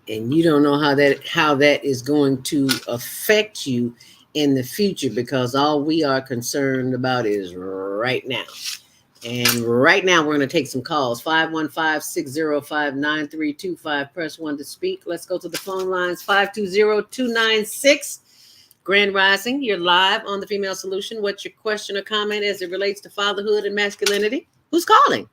And you don't know how that is going to affect you in the future, because all we are concerned about is right now. And right now we're going to take some calls. 515-605-9325. Press 1 to speak. Let's go to the phone lines. 520-296. Grand Rising, you're live on the Female Solution. What's your question or comment as it relates to fatherhood and masculinity? Who's calling?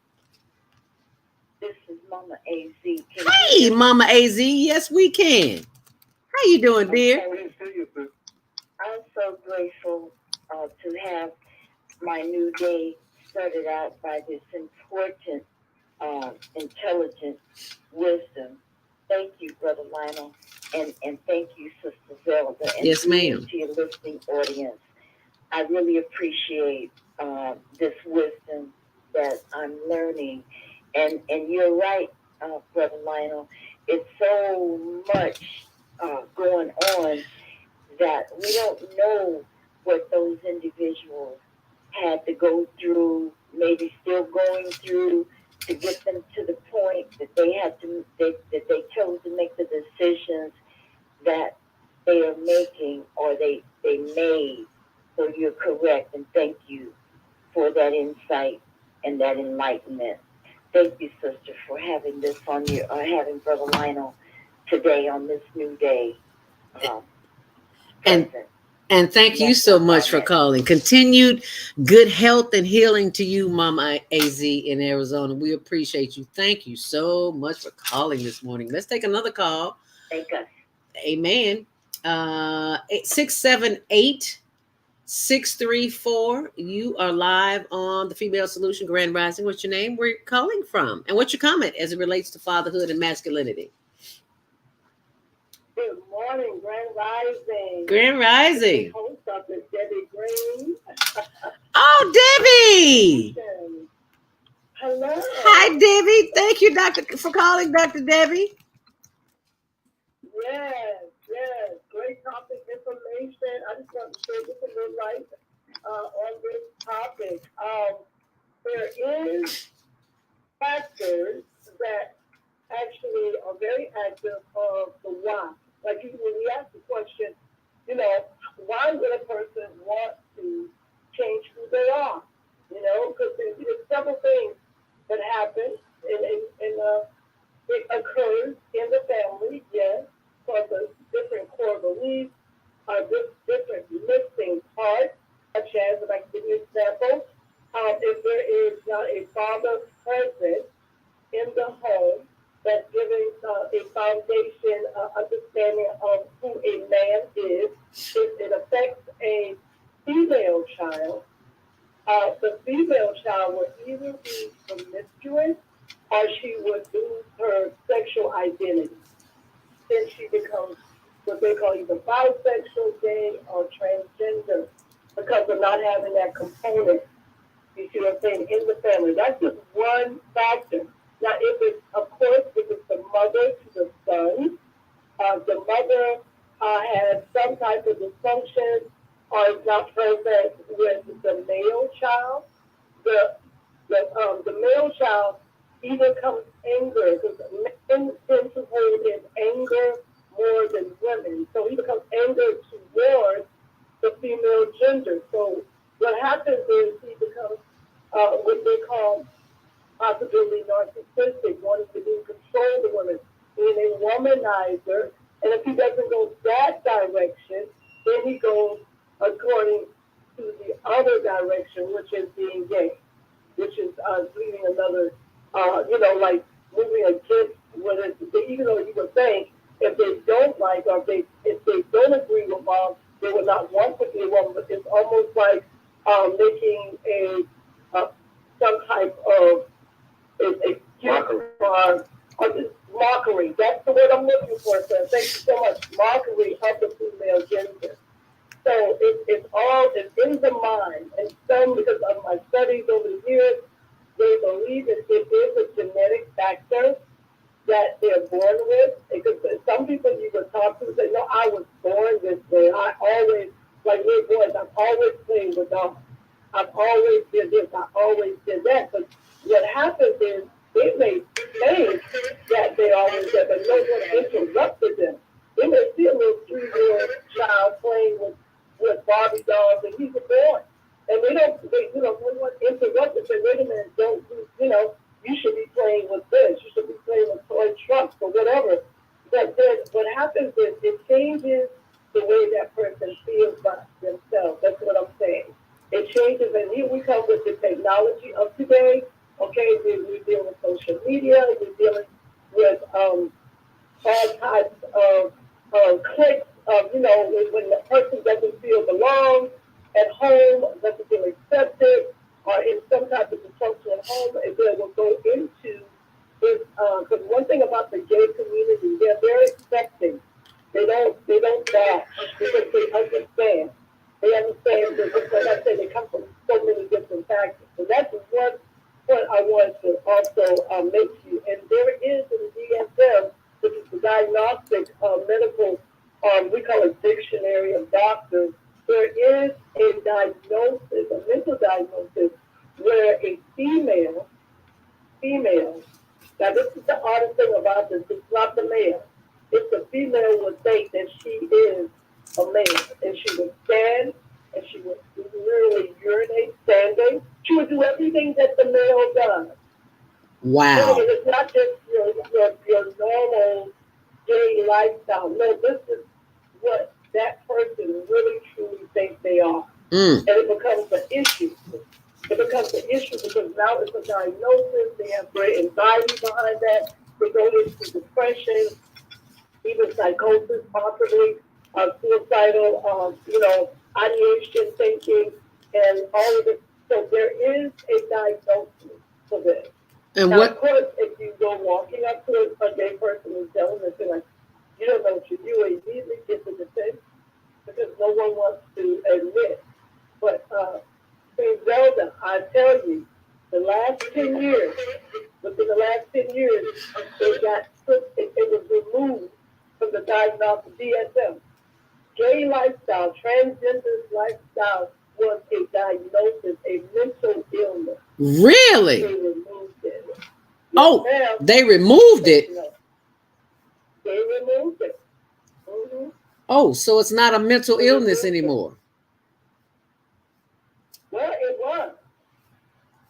This is Mama AZ. Hey, Mama AZ. Yes, we can. How you doing, dear? I'm so grateful to have my new day started out by this important, intelligent wisdom. Thank you, Brother Lionel, and thank you, Sister Zelda, and yes, ma'am, to your listening audience. I really appreciate this wisdom that I'm learning, and you're right, Brother Lionel. It's so much going on that we don't know what those individuals had to go through, maybe still going through, to get them to the point that they chose to make the decisions that they are making, or they made. So you're correct, and thank you for that insight and that enlightenment. Thank you, sister, for having this on having Brother Lionel today on this new day. And thank you so much for calling. Continued good health and healing to you, Mama AZ in Arizona. We appreciate you. Thank you so much for calling this morning. Let's take another call. Thank us. Amen. 678-634. You are live on the Female Solution, Grand Rising. What's your name? Where you're calling from? And what's your comment as it relates to fatherhood and masculinity? Good morning, Grand Rising. Grand Rising. Host Dr. Debbie Green. Oh, Debbie. Hello. Hi, Debbie. Thank you, for calling, Dr. Debbie. Yes. Great topic information. I just want to share just a little light on this topic. There is factors that actually are very active of the why. Like when you ask the question, why would a person want to change who they are? Because there's several things that happen, and it occurs in the family, yes, because of different core beliefs, different missing parts, such as, if I can give you an example, if there is not a father present a female child, the female child would either be promiscuous or she would lose her sexual identity. Then she becomes what they call either bisexual, gay, or transgender because of not having that component, you see what I'm saying, in the family. That's just one factor. Now, if it's, of course, if it's the mother to the son, the mother has some type of dysfunction or is not present with the male child, the male child either comes anger, because men tend to hold in anger more than women. So he becomes anger towards the female gender. So what happens is he becomes what they call possibly narcissistic, wanting to be control the woman, being a womanizer. And if he doesn't go that direction, then he goes according to the other direction, which is being gay, which is leading another, like moving against what is, even though you would think if they don't like or if they don't agree with mom, they would not want to be a woman. But it's almost like making some type of mockery. That's the word I'm looking for, sir. Thank you so much. Mockery of the female gender. So it's in the mind. And some, because of my studies over the years, they believe that it is a genetic factor that they're born with. Because some people you would talk to say, no, I was born this way. I always, like little boys, I'm always playing with dogs. I've always did this. I always did that. But what happens is they may think that they always did, but no one interrupted them. They may see a little 3-year-old child playing with Barbie dolls, and he's a boy. And no one interrupted and say, wait a minute, don't do, you should be playing with this. You should be playing with toy trucks or whatever. But then what happens is it changes the way that person feels about themselves. That's what I'm saying. It changes, and here we come with the technology of today. Okay, we're dealing with social media. We're dealing with all types of clicks of, when the person doesn't feel belong at home, doesn't feel accepted, or in some type of dysfunctional home, and then we'll go into this. Because one thing about the gay community, they're very accepting. They don't bash because they understand. They understand that, like I said, they come from so many different factors. So that's one point I want to also make to you. And there is in the DSM, which is the diagnostic medical, we call it dictionary of doctors, there is a diagnosis, a mental diagnosis, where a female, now this is the hardest thing about this, it's not the male. If the female would think that she is a male, and she would stand, and she would literally urinate standing, she would do everything that the male does. Wow. And it's not just your normal gay lifestyle. No, this is what that person really truly thinks they are. And it becomes an issue. It becomes an issue because now it's a diagnosis. They have great anxiety behind that. They go into depression, even psychosis, possibly suicidal, ideation, thinking, and all of this. So there is a diagnosis for this. And now, what? Of course, if you go walking up to a gay person and tell them, they're like, you don't know what you do, and immediately get the defense because no one wants to admit. But St. Zelda, I tell you, the last 10 years, within the last 10 years, it was removed from the diagnostic DSM. Gay lifestyle, transgender lifestyle was a diagnosis, a mental illness. Really? They removed it. They removed it? They removed it. Mm-hmm. Oh, so it's not a mental illness anymore. Well, it was.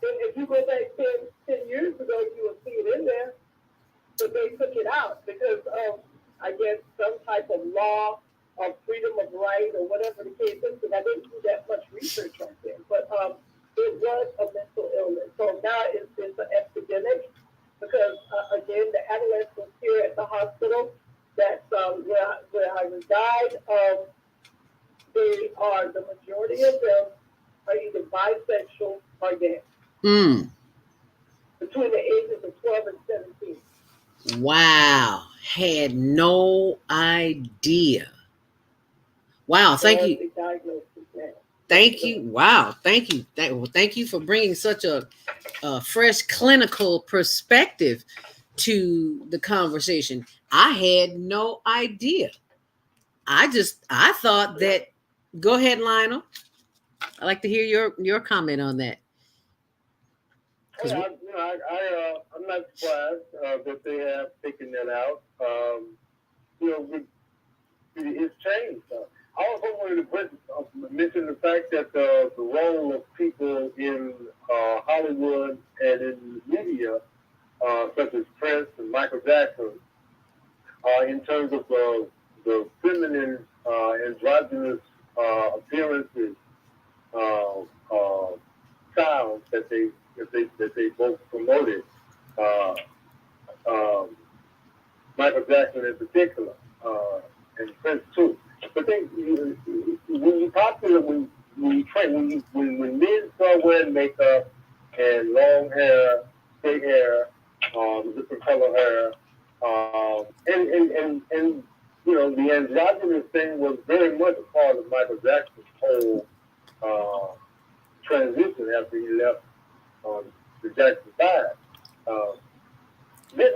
If you go back 10 years ago, you would see it in there. But they took it out because of, I guess, some type of law or freedom of right or whatever the case is. Because I didn't do that much research on it. But it was a mental illness. So now it's an epidemic because, again, the adolescents here at the hospital, that's where I reside, they are, the majority of them are either bisexual or gay. Between the ages of 12 and 17. Wow. Had no idea. Wow. Thank you. Thank you. Wow. Thank you. Thank you for bringing such a fresh clinical perspective to the conversation. I had no idea. I thought that. Go ahead, Lionel. I'd like to hear your comment on that. I'm not surprised that they have taken that out. It's changed. I also wanted to mention the fact that the role of people in Hollywood and in media, such as Prince and Michael Jackson, in terms of the feminine, androgynous appearances, styles that they both promoted. Michael Jackson in particular, and Prince too. But when you popular, when men start wearing makeup and long hair, straight hair, different color hair, and the androgynous thing was very much a part of Michael Jackson's whole transition after he left the Jackson 5. This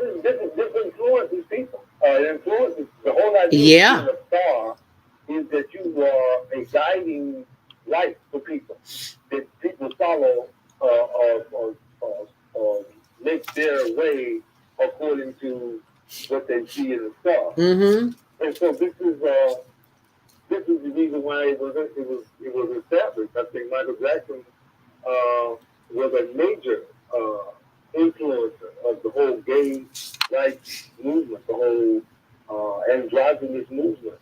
influences people. It influences the whole idea of being a star is that you are a guiding light for people. That people follow or make their way according to what they see in the star. Mm-hmm. And so this is the reason why it was established. I think Michael Jackson was a major influencer of the whole gay rights movement, the whole androgynous movement.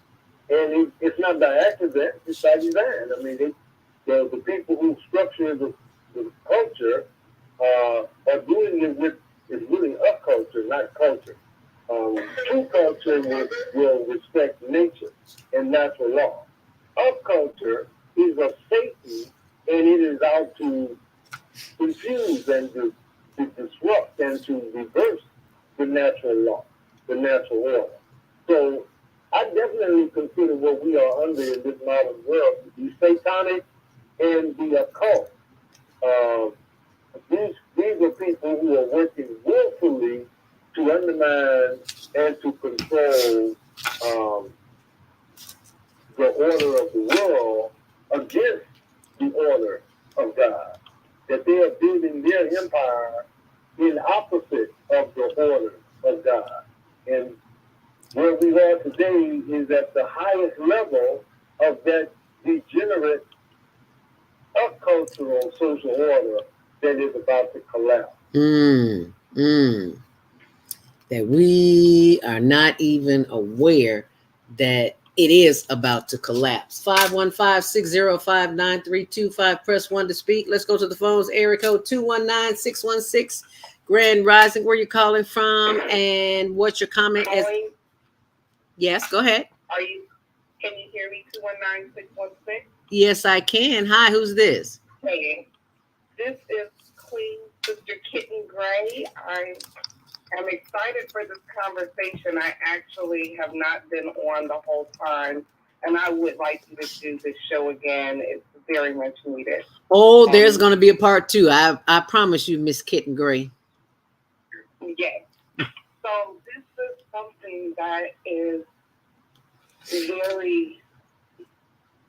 And it's not by accident, it's by design. I mean, the people who structure the culture are doing it with, it's really a culture, not culture. True culture will respect nature and natural law. Up culture is of Satan, and it is out to confuse and to disrupt and to reverse the natural law, the natural order. So I definitely consider what we are under in this modern world to be satanic and the occult. These are people who are working willfully to undermine and to control the order of the world against the order of God. That they are building their empire in opposite of the order of God. And where we are today is at the highest level of that degenerate cultural social order that is about to collapse. That we are not even aware that it is about to collapse. 515-605-9325. Press 1 to speak. Let's go to the phones. Area code 219-616. Grand Rising. Where you calling from and what's your comment? Yes, go ahead. Can you hear me? 219-616. Yes, I can. Hi, who's this? Hey, this is Queen Sister Kitten Gray. I'm excited for this conversation. I actually have not been on the whole time, and I would like you to do this show again. It's very much needed. Oh, there's going to be a part 2. I promise you, Miss Kitten Gray. Yes. So this is something that is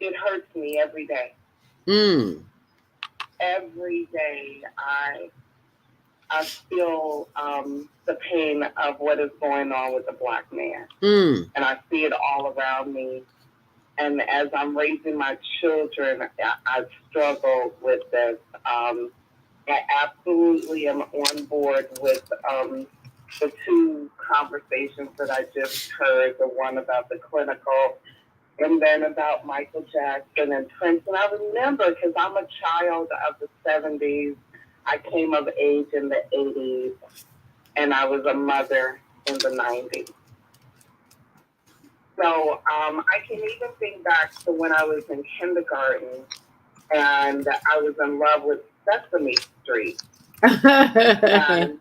it hurts me every day. Every day I feel the pain of what is going on with the Black man. And I see it all around me. And as I'm raising my children, I struggle with this. I absolutely am on board with the 2 conversations that I just heard, the one about the clinical and then about Michael Jackson and Prince. And I remember, because I'm a child of the 70s, I came of age in the 80s, and I was a mother in the 90s. So I can even think back to when I was in kindergarten and I was in love with Sesame Street. And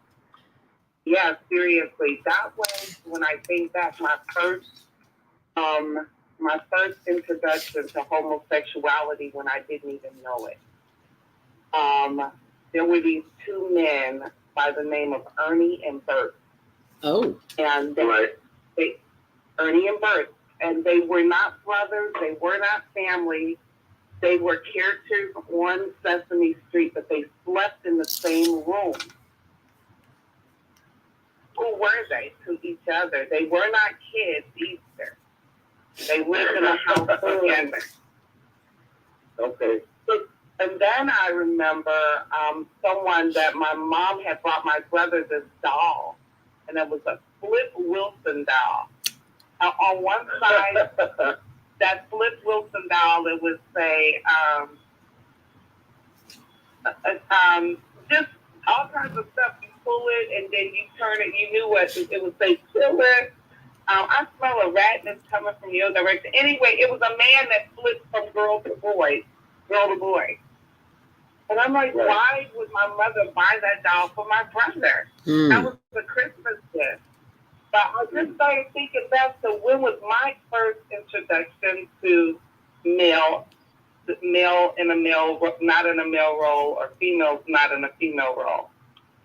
yeah, seriously, that was when I think back my first introduction to homosexuality when I didn't even know it. There were these two men by the name of Ernie and Bert. Oh. And they Ernie and Bert, and they were not brothers, they were not family, they were characters on Sesame Street, but they slept in the same room. Who were they to each other? They were not kids either. They lived in a house together. Okay. And then I remember someone that my mom had brought my brother this doll, and it was a Flip Wilson doll. On one side, that Flip Wilson doll, it would say, just all kinds of stuff. You pull it, and then you turn it. You knew what it would say. Kill it. I smell a ratness coming from your direction. Anyway, it was a man that flipped from girl to boy. And I'm like, why would my mother buy that doll for my brother? That was a Christmas gift. But I just started thinking back to when was my first introduction to male in a male, not in a male role, or female not in a female role.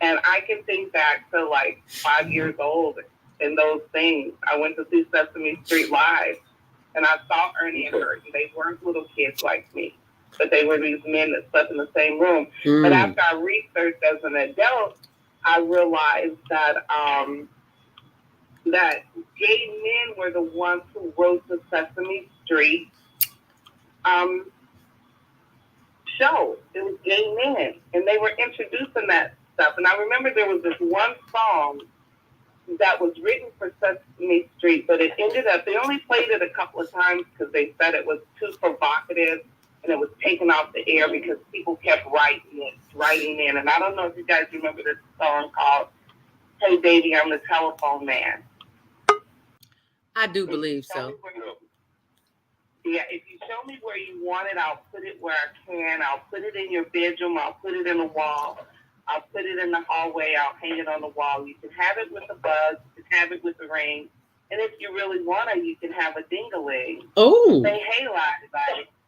And I can think back to like 5 years old and those things. I went to see Sesame Street live, and I saw Ernie and Bert. They weren't little kids like me, but they were these men that slept in the same room. But after I researched as an adult, I realized that that gay men were the ones who wrote the Sesame Street show. It was gay men, and they were introducing that stuff. And I remember there was this one song that was written for Sesame Street, but it ended up, they only played it a couple of times because they said it was too provocative, and it was taken off the air because people kept writing in. And I don't know if you guys remember this song called Hey Baby, I'm the Telephone Man. I do believe so. Yeah, if you show me where you want it, I'll put it where I can. I'll put it in your bedroom. I'll put it in the wall. I'll put it in the hallway. I'll hang it on the wall. You can have it with a buzz. You can have it with a ring. And if you really want it, you can have a ding-a-ling. Oh. Say, hey, lad.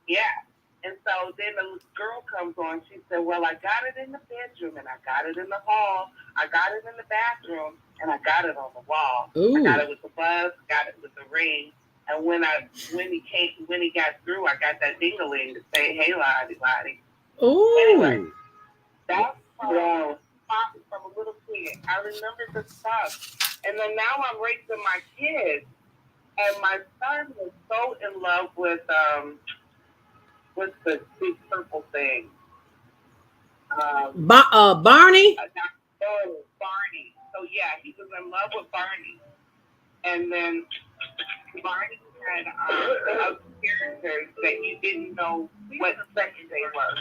Yeah. And so then the girl comes on. She said, well, I got it in the bedroom, and I got it in the hall. I got it in the bathroom, and I got it on the wall. Ooh. I got it with the buzz, got it with the ring. And when he got through, I got that ding-a-ling to say, hey, laddie. Ooh. Anyway, that's from a little kid. I remember the stuff. And then now I'm raising my kids. And my son was so in love with, what's the big purple thing? Barney? Barney. So, yeah, he was in love with Barney. And then Barney had other characters that you didn't know what sex they were.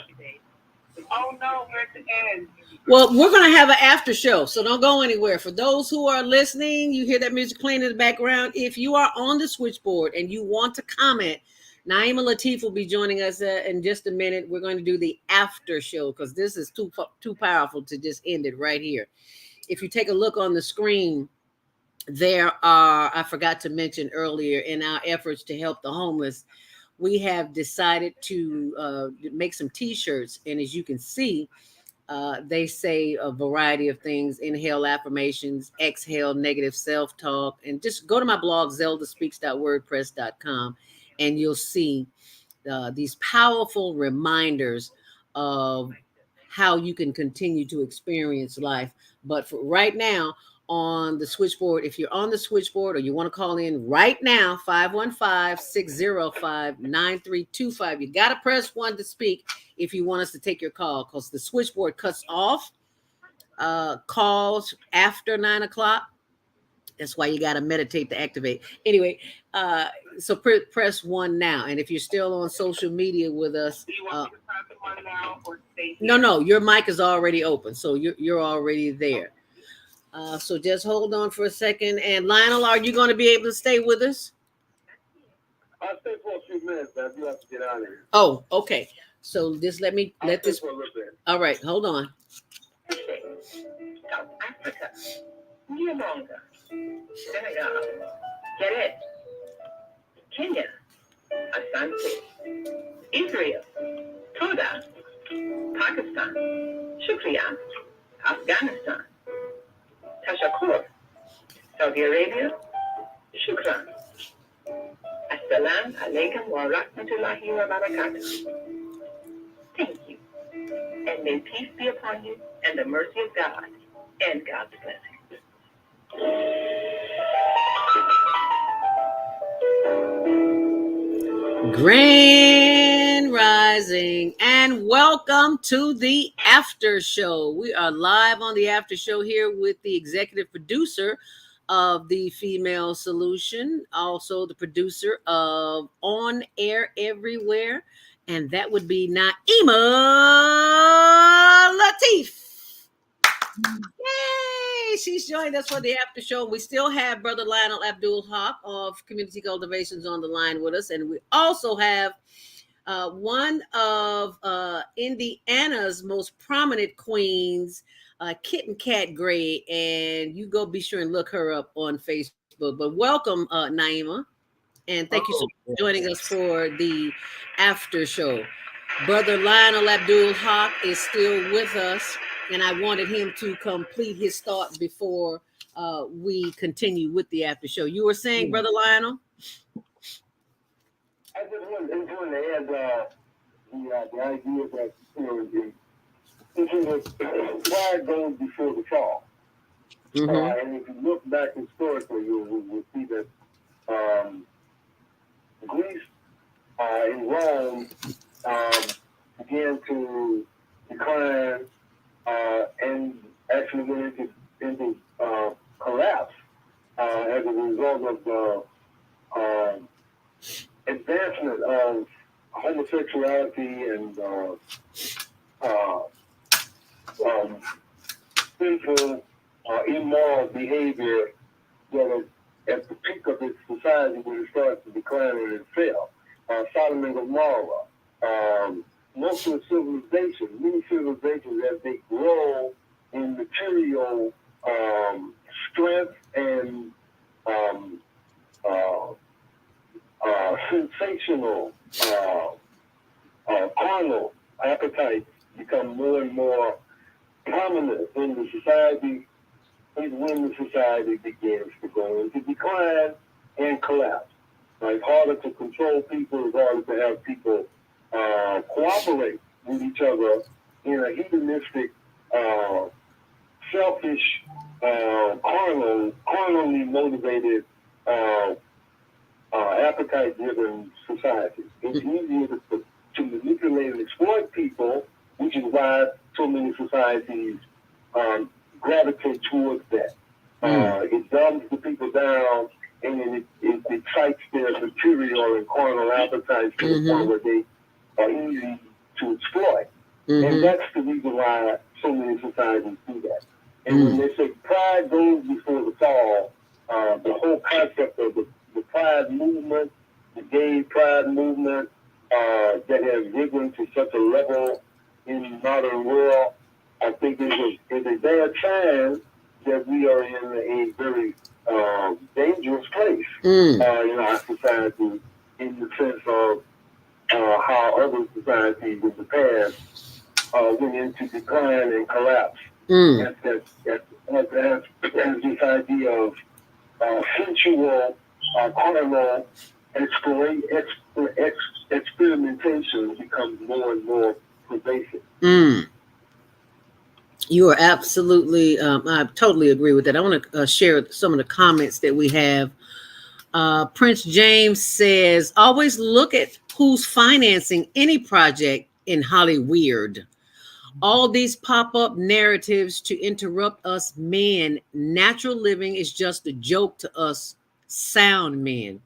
Oh, no, we're at the end. Well, we're going to have an after show, so don't go anywhere. For those who are listening, you hear that music playing in the background. If you are on the switchboard and you want to comment, Naima Latif will be joining us in just a minute. We're going to do the after show because this is too powerful to just end it right here. If you take a look on the screen, there are, I forgot to mention earlier, in our efforts to help the homeless, we have decided to make some t-shirts. And as you can see, they say a variety of things: inhale affirmations, exhale negative self-talk. And just go to my blog, zeldaspeaks.wordpress.com, and you'll see these powerful reminders of how you can continue to experience life. But for right now, on the switchboard, if you're on the switchboard or you want to call in right now, 515-605-9325, you got to press 1 to speak if you want us to take your call, because the switchboard cuts off calls after 9 o'clock. That's why you got to meditate to activate. Anyway, so press 1 now. And if you're still on social media with us, no, your mic is already open, so you're already there. So just hold on for a second. And Lionel, are you going to be able to stay with us? I'll stay for a few minutes, but I do have to get out of here. Oh, okay. So just let this. For a little bit. All right, hold on. South Africa, Niamanga, Senegal, Jerez, Kenya, Asante, Israel, Toda, Pakistan, Shukriya, Afghanistan, Tashakur, Saudi Arabia, Shukran. Assalamu alaikum wa rahmatullahi wa barakatuh. Thank you. And may peace be upon you and the mercy of God and God's blessing. Grand Rising and welcome to the after show. We are live on the after show here with the executive producer of the Female Solution, also the producer of On Air Everywhere, and that would be Naima Latif. Yay! She's joined us for the after show. We still have Brother Lionel Abdul Haqq of Community Cultivations on the line with us, and we also have one of Indiana's most prominent queens, Kitten Cat Gray, and you go be sure and look her up on Facebook. But welcome, Naima, and thank you so much for joining us for the after show. Brother Lionel Abdul Haqq is still with us, and I wanted him to complete his thought before we continue with the after show. You were saying, Brother Lionel? I just want to add the idea that, pride goes before the fall. Mm-hmm. And if you look back historically, you'll see that Greece and Rome began to decline and actually went into collapse as a result of the advancement of homosexuality and sinful, immoral behavior that at the peak of its society when it started to decline and it fell. Sodom and Gomorrah, most of the civilizations, many civilizations, as they grow in material strength and sensational, carnal appetites become more and more prominent in the society, is when the society begins to go into decline and collapse. It's harder to control people, it's harder to have people cooperate with each other in a hedonistic, selfish, carnally motivated, appetite-driven society. It's easier to manipulate and exploit people, which is why so many societies gravitate towards that. It dumbs the people down, and then it excites their material and carnal appetites to the point where they are easy to exploit. And that's the reason why so many societies do that. And when they say pride goes before the fall, the whole concept of the pride movement, the gay pride movement, that has risen to such a level in the modern world, I think is a bad sign that we are in a very dangerous place in our society, in the sense of how other societies in the past went into decline and collapse. As this idea of sensual, carnal experimentation becomes more and more pervasive. You are absolutely, I totally agree with that. I want to share some of the comments that we have. Prince James says, always look at who's financing any project in Hollywood. All these pop-up narratives to interrupt us men. Natural living is just a joke to us sound men.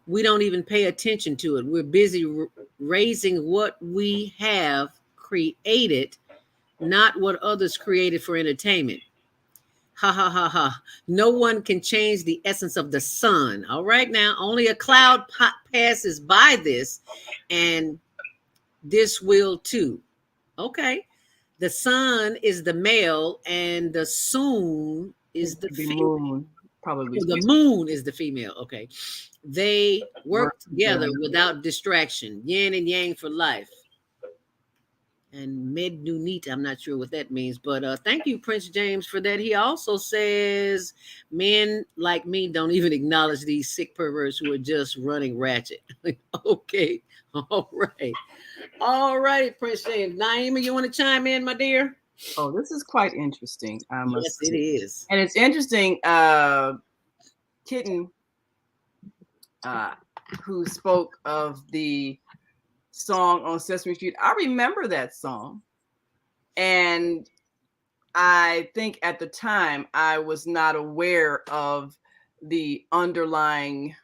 We don't even pay attention to it. We're busy raising what we have created, not what others created for entertainment. Ha ha ha ha. No one can change the essence of the sun. All right, now only a cloud passes by this, and this will too. Okay. The sun is the male, and the soon is the female. moon, probably. Oh, the moon is the female. Okay. They work together without distraction. Yin and yang for life. And Medunit, I'm not sure what that means, but thank you, Prince James, for that. He also says men like me don't even acknowledge these sick perverts who are just running ratchet. Okay. All right. All right, Prince James. Naima, you want to chime in, my dear? Oh, this is quite interesting. Yes, it is. And it's interesting. Kitten, who spoke of the song on Sesame Street, I remember that song. And I think at the time I was not aware of the underlying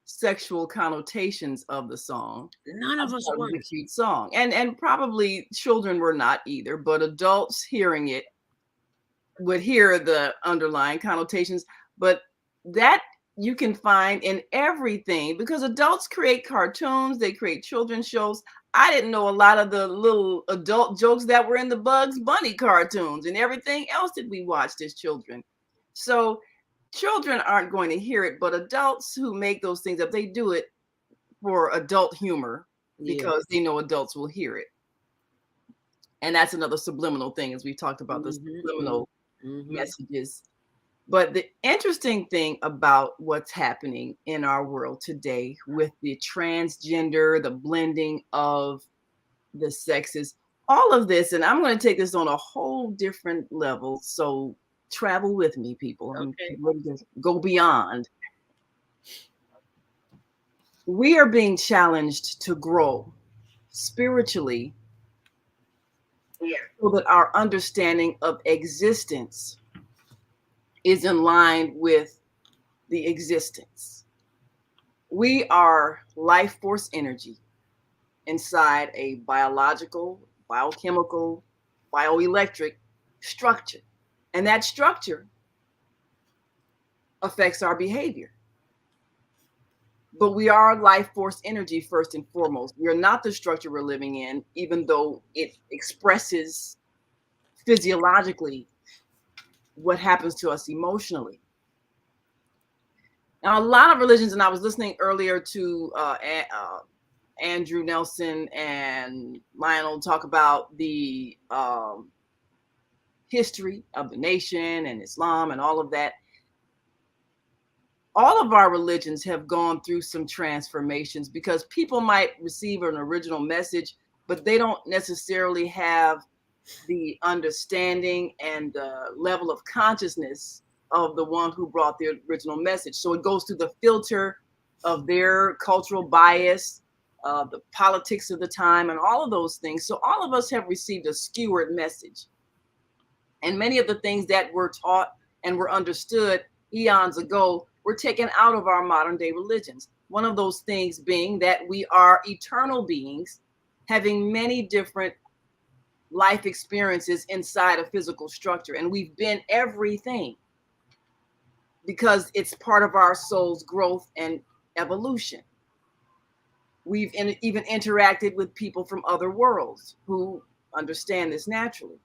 sexual connotations of the song. None of us were. A cute song, and probably children were not either, but adults hearing it would hear the underlying connotations. But that you can find in everything, because adults create cartoons, they create children's shows. I didn't know a lot of the little adult jokes that were in the Bugs Bunny cartoons and everything else that we watched as children. So children aren't going to hear it, but adults who make those things up, they do it for adult humor because they know adults will hear it. And that's another subliminal thing, as we talked about, the subliminal messages. But the interesting thing about what's happening in our world today with the transgender, the blending of the sexes, all of this, and I'm going to take this on a whole different level. So travel with me, people. Okay. I'm ready to go beyond. We are being challenged to grow spiritually so that our understanding of existence is in line with the existence. We are life force energy inside a biological, biochemical, bioelectric structure. And that structure affects our behavior. But we are life force energy first and foremost. We are not the structure we're living in, even though it expresses physiologically what happens to us emotionally. Now, a lot of religions, and I was listening earlier to Andrew Nelson and Lionel talk about the history of the nation and Islam and all of that. All of our religions have gone through some transformations because people might receive an original message, but they don't necessarily have the understanding and the level of consciousness of the one who brought the original message. So it goes through the filter of their cultural bias, the politics of the time, and all of those things. So all of us have received a skewered message. And many of the things that were taught and were understood eons ago were taken out of our modern day religions. One of those things being that we are eternal beings having many different life experiences inside a physical structure. And we've been everything because it's part of our soul's growth and evolution. We've even interacted with people from other worlds who understand this naturally.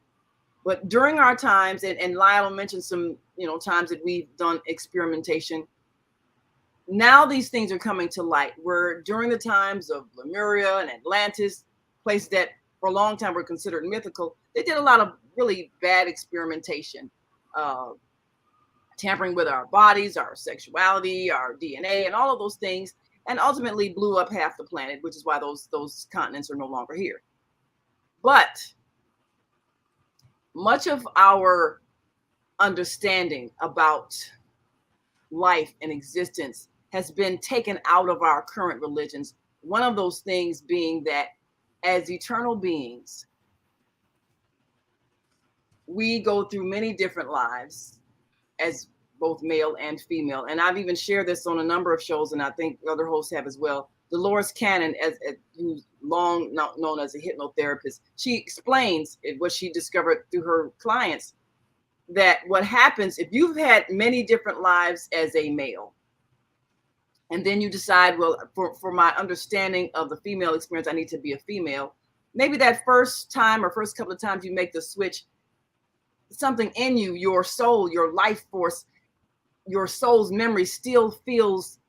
But during our times, and Lionel mentioned some, times that we've done experimentation. Now these things are coming to light. Where during the times of Lemuria and Atlantis, places that for a long time were considered mythical, they did a lot of really bad experimentation, tampering with our bodies, our sexuality, our DNA, and all of those things, and ultimately blew up half the planet, which is why those continents are no longer here. But much of our understanding about life and existence has been taken out of our current religions. One of those things being that as eternal beings, we go through many different lives as both male and female. And I've even shared this on a number of shows, and I think other hosts have as well. Dolores Cannon, who's long known as a hypnotherapist, she explains what she discovered through her clients, that what happens if you've had many different lives as a male, and then you decide, well, for my understanding of the female experience, I need to be a female. Maybe that first time or first couple of times you make the switch, something in you, your soul, your life force, your soul's memory still feels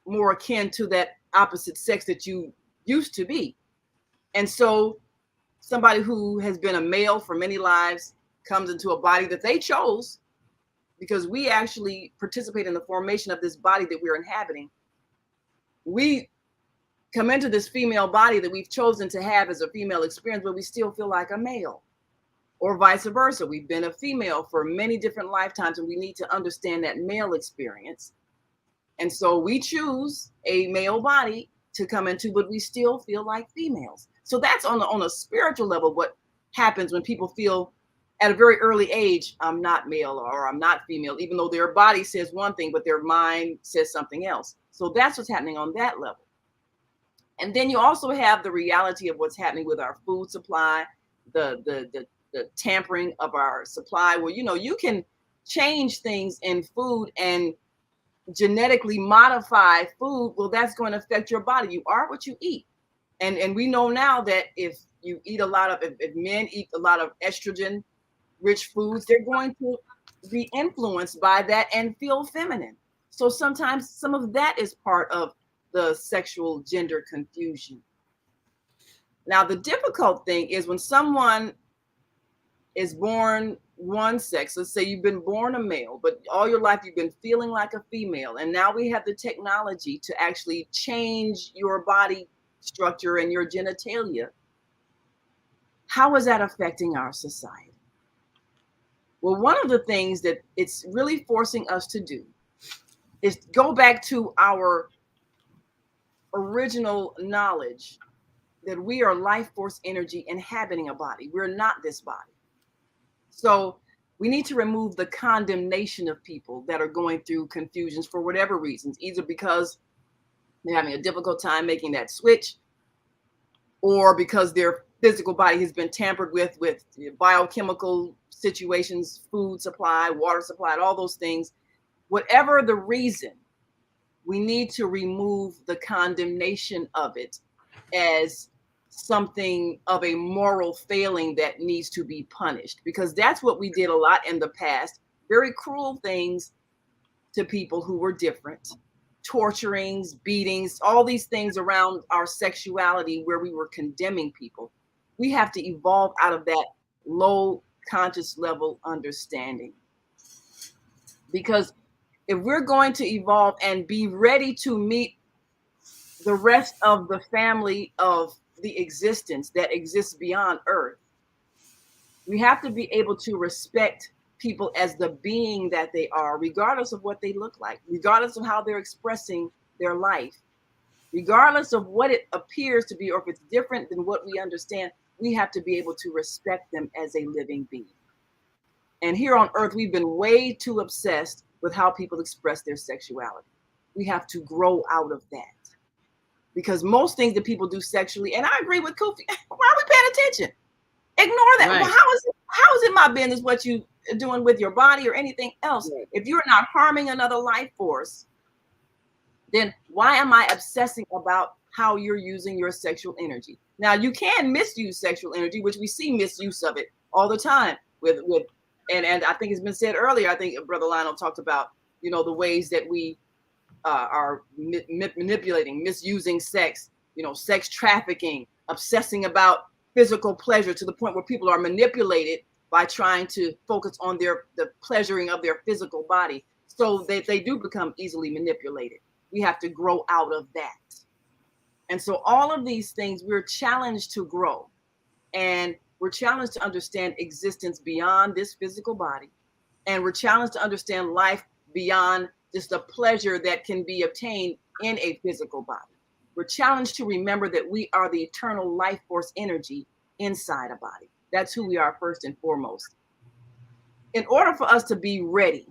more akin to that opposite sex that you used to be. And so somebody who has been a male for many lives comes into a body that they chose, because we actually participate in the formation of this body that we're inhabiting. We come into this female body that we've chosen to have as a female experience, but we still feel like a male, or vice versa. We've been a female for many different lifetimes, and we need to understand that male experience. And so we choose a male body to come into, but we still feel like females. So that's on a spiritual level what happens when people feel at a very early age, I'm not male or I'm not female, even though their body says one thing, but their mind says something else. So that's what's happening on that level. And then you also have the reality of what's happening with our food supply, the tampering of our supply, where, you can change things in food and genetically modify food. Well, that's going to affect your body. You are what you eat. And we know now that if you eat if men eat a lot of estrogen rich foods, they're going to be influenced by that and feel feminine. So sometimes some of that is part of the sexual gender confusion. Now, the difficult thing is when someone is born one sex, let's say you've been born a male, but all your life you've been feeling like a female, and now we have the technology to actually change your body structure and your genitalia. How is that affecting our society? Well, one of the things that it's really forcing us to do is go back to our original knowledge that we are life force energy inhabiting a body. We're not this body. So we need to remove the condemnation of people that are going through confusions for whatever reasons, either because they're having a difficult time making that switch, or because their physical body has been tampered with biochemical situations, food supply, water supply, all those things. Whatever the reason, we need to remove the condemnation of it as something of a moral failing that needs to be punished, because that's what we did a lot in the past. Very cruel things to people who were different, torturings, beatings, all these things around our sexuality where we were condemning people. We have to evolve out of that low conscious level understanding, because if we're going to evolve and be ready to meet the rest of the family of the existence that exists beyond Earth, we have to be able to respect people as the being that they are, regardless of what they look like, regardless of how they're expressing their life, regardless of what it appears to be, or if it's different than what we understand. We have to be able to respect them as a living being. And here on Earth, we've been way too obsessed with how people express their sexuality. We have to grow out of that, because most things that people do sexually, and I agree with Kofi, why are we paying attention? Ignore that. Right. Well, how is it my business what you are doing with your body or anything else? Right. If you're not harming another life force, then why am I obsessing about how you're using your sexual energy? Now, you can misuse sexual energy, which we see misuse of it all the time and I think it's been said earlier, I think Brother Lionel talked about, the ways that we are manipulating, misusing sex, sex trafficking, obsessing about physical pleasure to the point where people are manipulated by trying to focus on the pleasuring of their physical body. So they do become easily manipulated. We have to grow out of that. And so all of these things, we're challenged to grow, and we're challenged to understand existence beyond this physical body. And we're challenged to understand life beyond just the pleasure that can be obtained in a physical body. We're challenged to remember that we are the eternal life force energy inside a body. That's who we are first and foremost. In order for us to be ready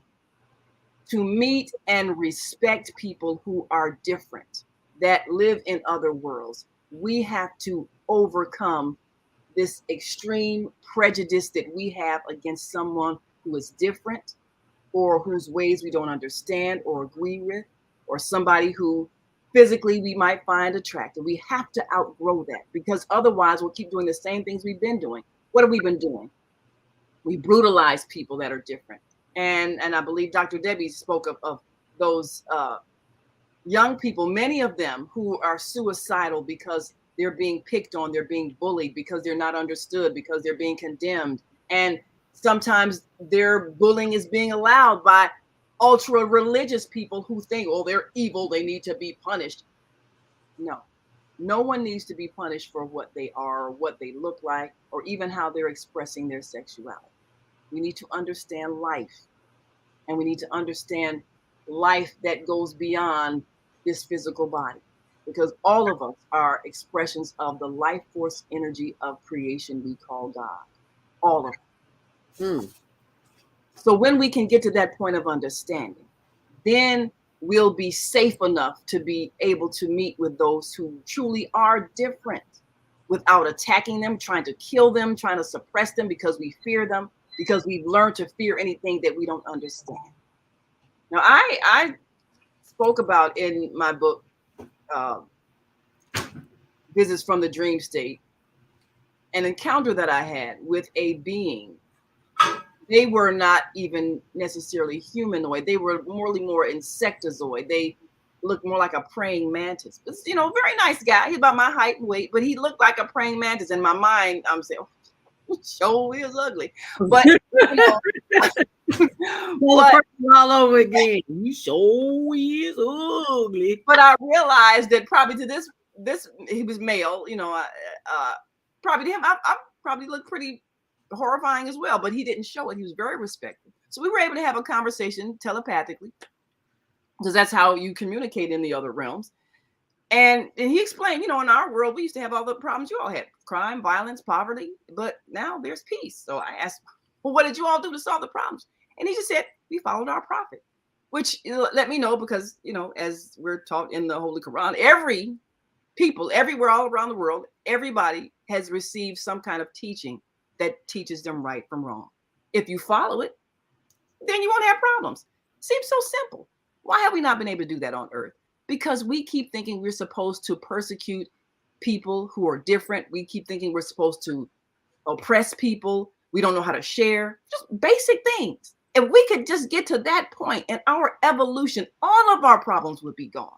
to meet and respect people who are different, that live in other worlds, we have to overcome this extreme prejudice that we have against someone who is different, or whose ways we don't understand or agree with, or somebody who physically we might find attractive. We have to outgrow that, because otherwise we'll keep doing the same things we've been doing. What have we been doing? We brutalize people that are different. And I believe Dr. Debbie spoke of those young people, many of them who are suicidal because they're being picked on, they're being bullied, because they're not understood, because they're being condemned. And sometimes their bullying is being allowed by ultra religious people who think, oh, they're evil, they need to be punished. No one needs to be punished for what they are, or what they look like, or even how they're expressing their sexuality. We need to understand life, and we need to understand life that goes beyond this physical body, because all of us are expressions of the life force energy of creation we call God. All of us. So when we can get to that point of understanding, then we'll be safe enough to be able to meet with those who truly are different without attacking them, trying to kill them, trying to suppress them because we fear them, because we've learned to fear anything that we don't understand. Now, I spoke about in my book, Visits from the Dream State, an encounter that I had with a being. They were not even necessarily humanoid. They were more insectozoid. They looked more like a praying mantis. But, very nice guy. He's about my height and weight, but he looked like a praying mantis. In my mind, I'm saying, oh, sure is ugly. But, all over again. You sure is ugly. But I realized that probably to this he was male. Probably to him, I probably looked pretty horrifying as well, but he didn't show it. He was very respectful. So we were able to have a conversation telepathically, because that's how you communicate in the other realms. And he explained, in our world, we used to have all the problems you all had: crime, violence, poverty, but now there's peace. So I asked, well, what did you all do to solve the problems? And he just said, we followed our prophet, which let me know, because, as we're taught in the Holy Quran, every people everywhere, all around the world, everybody has received some kind of teaching that teaches them right from wrong. If you follow it, then you won't have problems. Seems so simple. Why have we not been able to do that on earth? Because we keep thinking we're supposed to persecute people who are different. We keep thinking we're supposed to oppress people. We don't know how to share. Just basic things. If we could just get to that point in our evolution, all of our problems would be gone.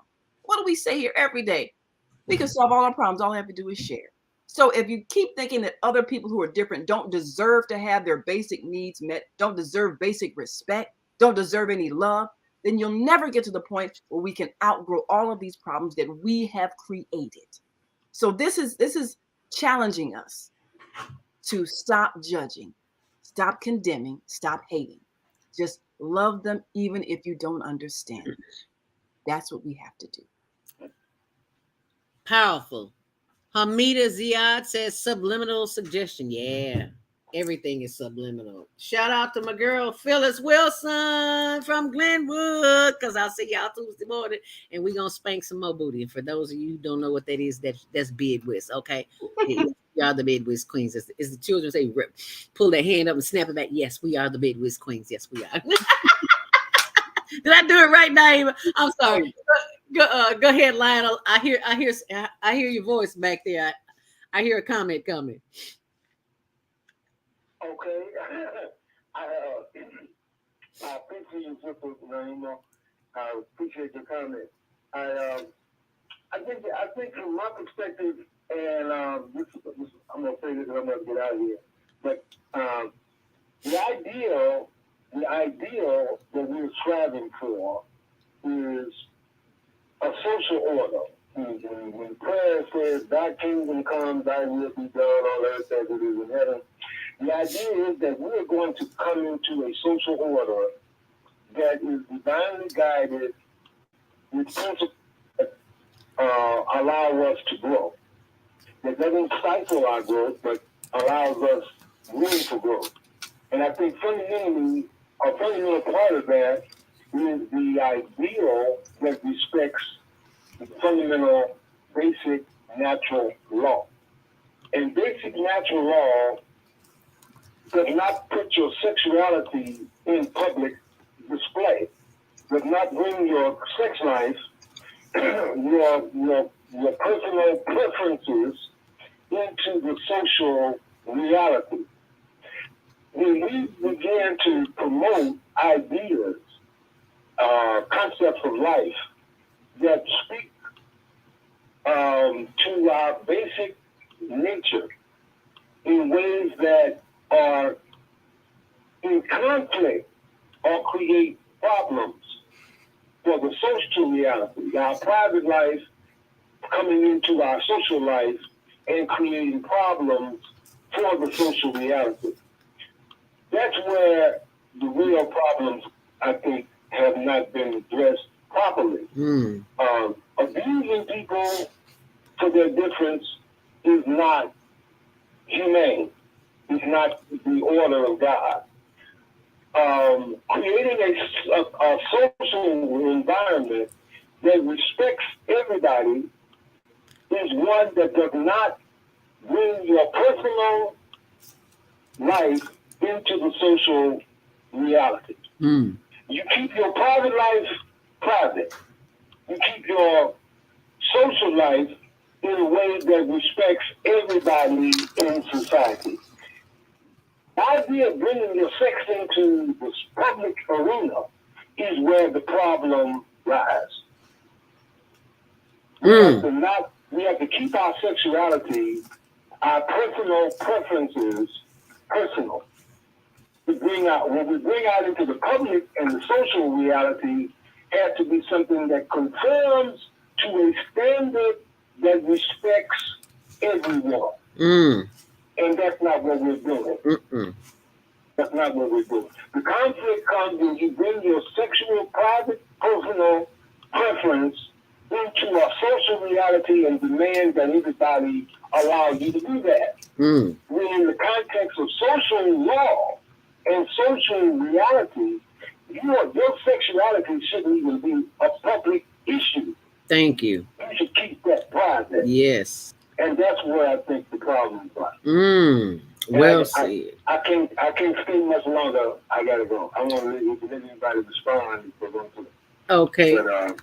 What do we say here every day? We can solve all our problems. All I have to do is share. So if you keep thinking that other people who are different don't deserve to have their basic needs met, don't deserve basic respect, don't deserve any love, then you'll never get to the point where we can outgrow all of these problems that we have created. So this is challenging us to stop judging, stop condemning, stop hating. Just love them even if you don't understand. That's what we have to do. Powerful. Hamida Ziad says subliminal suggestion. Yeah, everything is subliminal. Shout out to my girl Phyllis Wilson from Glenwood, because I'll see y'all Tuesday morning and we're going to spank some more booty. And for those of you who don't know what that is, that's Midwest, okay? We are the Midwest Queens. As the children say, pull their hand up and snap it back. Yes, we are the Midwest Queens. Yes, we are. Did I do it right now, Eva? I'm sorry. Go ahead, Lionel. I hear your voice back there. I hear a comment coming. Okay. I appreciate your support, Naima. I appreciate your comment. I think from my perspective, and I'm gonna say this and I'm gonna get out of here. But the ideal that we're striving for is a social order. When prayer says, "Thy kingdom come, thy will be done on earth as it is in heaven," the idea is that we're going to come into a social order that is divinely guided, with principles that allow us to grow. That doesn't stifle our growth, but allows us room for growth. And I think fundamentally, a fundamental part of that is the ideal that respects the fundamental basic natural law. And basic natural law does not put your sexuality in public display, does not bring your sex life, your personal preferences into the social reality. When we began to promote ideas, concepts of life that speak to our basic nature in ways that are in conflict or create problems for the social reality, our private life coming into our social life and creating problems for the social reality. That's where the real problems, I think, have not been addressed properly. Abusing people for their difference is not humane. It's not the order of God. Creating a social environment that respects everybody is one that does not bring your personal life into the social reality. You keep your private life private. You keep your social life in a way that respects everybody in society. The idea of bringing your sex into this public arena is where the problem lies. We have to keep our sexuality, our personal preferences, personal. When we bring out into the public and the social reality, has to be something that conforms to a standard that respects everyone. And that's not what we're doing. That's not what we're doing. The conflict comes when you bring your sexual, private, personal preference into a social reality and demand that everybody allow you to do that. When in the context of social law and social reality, your sexuality shouldn't even be a public issue. Thank you. You should keep that private. Yes. And that's where I think the problem is. Well said. I can't stay much longer. I gotta go. I want to let anybody respond if they want to. Okay. But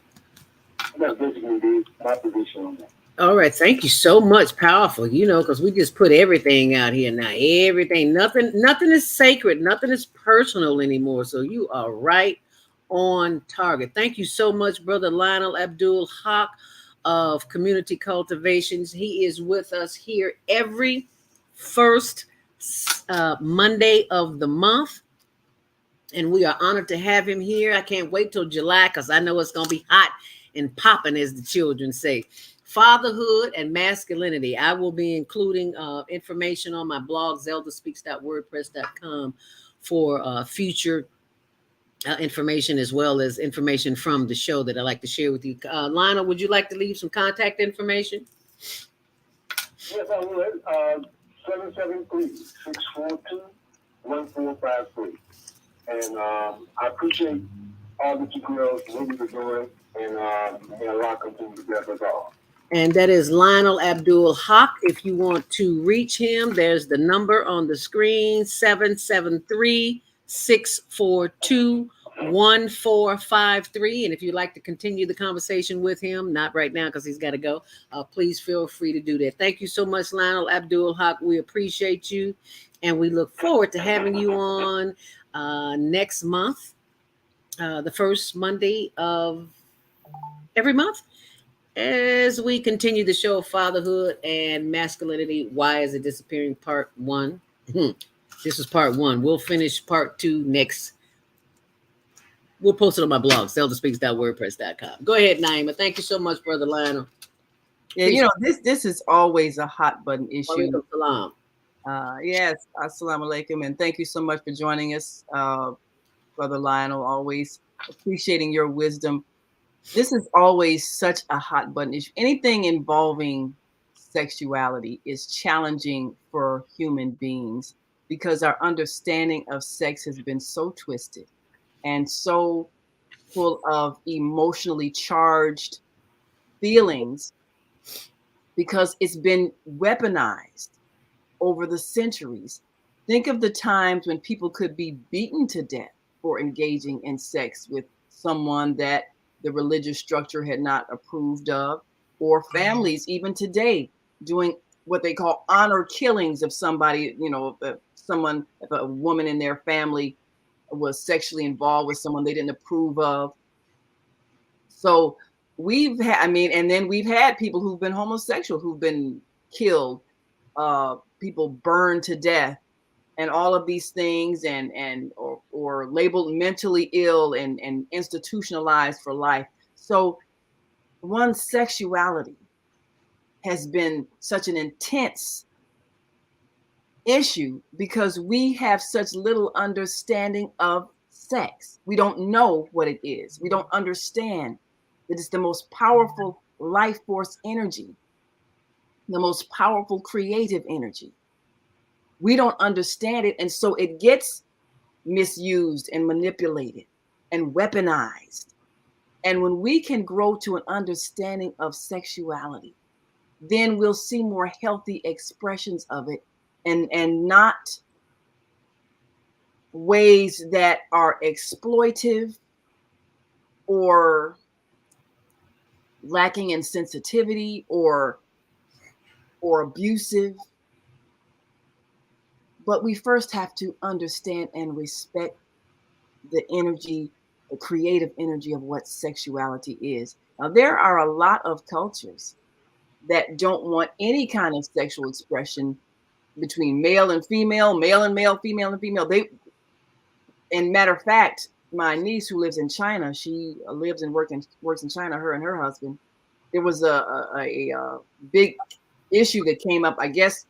that's basically my position on that. All right. Thank you so much. Powerful. Because we just put everything out here now. Everything. Nothing is sacred. Nothing is personal anymore. So you are right on target. Thank you so much, Brother Lionel Abdul Haqq of Community Cultivations. He is with us here every first Monday of the month. And we are honored to have him here. I can't wait till July because I know it's going to be hot and popping, as the children say. Fatherhood and Masculinity. I will be including information on my blog, zeldaspeaks.wordpress.com, for future information, as well as information from the show that I like to share with you. Lionel, would you like to leave some contact information? Yes, I would. 773-642-1453. And I appreciate all that you girls really are doing, and may Allah continue to bless us all. And that is Lionel Abdul Haqq. If you want to reach him, there's the number on the screen, 773-642-1453. And if you'd like to continue the conversation with him, not right now because he's got to go, please feel free to do that. Thank you so much, Lionel Abdul Haqq. We appreciate you, and we look forward to having you on next month, the first Monday of every month, as we continue the show of Fatherhood and Masculinity. Why is it disappearing? Part 1. This is part 1. We'll finish part 2 next. We'll post it on my blog, zeldaspeaks.wordpress.com. Go ahead, Naima. Thank you so much, Brother Lionel. Yeah, this is always a hot button issue. Salam. Yes, assalamu alaikum, and thank you so much for joining us, Brother Lionel. Always appreciating your wisdom. This is always such a hot button issue. Anything involving sexuality is challenging for human beings because our understanding of sex has been so twisted and so full of emotionally charged feelings because it's been weaponized over the centuries. Think of the times when people could be beaten to death for engaging in sex with someone that the religious structure had not approved of, or families even today doing what they call honor killings of somebody, if a woman in their family was sexually involved with someone they didn't approve of. So and then we've had people who've been homosexual who've been killed, people burned to death, and all of these things, or labeled mentally ill and institutionalized for life. So one's sexuality has been such an intense issue because we have such little understanding of sex. We don't know what it is. We don't understand that it's the most powerful life force energy, the most powerful creative energy. We don't understand it, and so it gets misused and manipulated and weaponized. And when we can grow to an understanding of sexuality, then we'll see more healthy expressions of it, and not ways that are exploitive or lacking in sensitivity or abusive. But we first have to understand and respect the energy, the creative energy of what sexuality is. Now, there are a lot of cultures that don't want any kind of sexual expression between male and female, male and male, female and female. And matter of fact, my niece who lives in China, she lives and works in China, her and her husband. There was a big issue that came up. I guess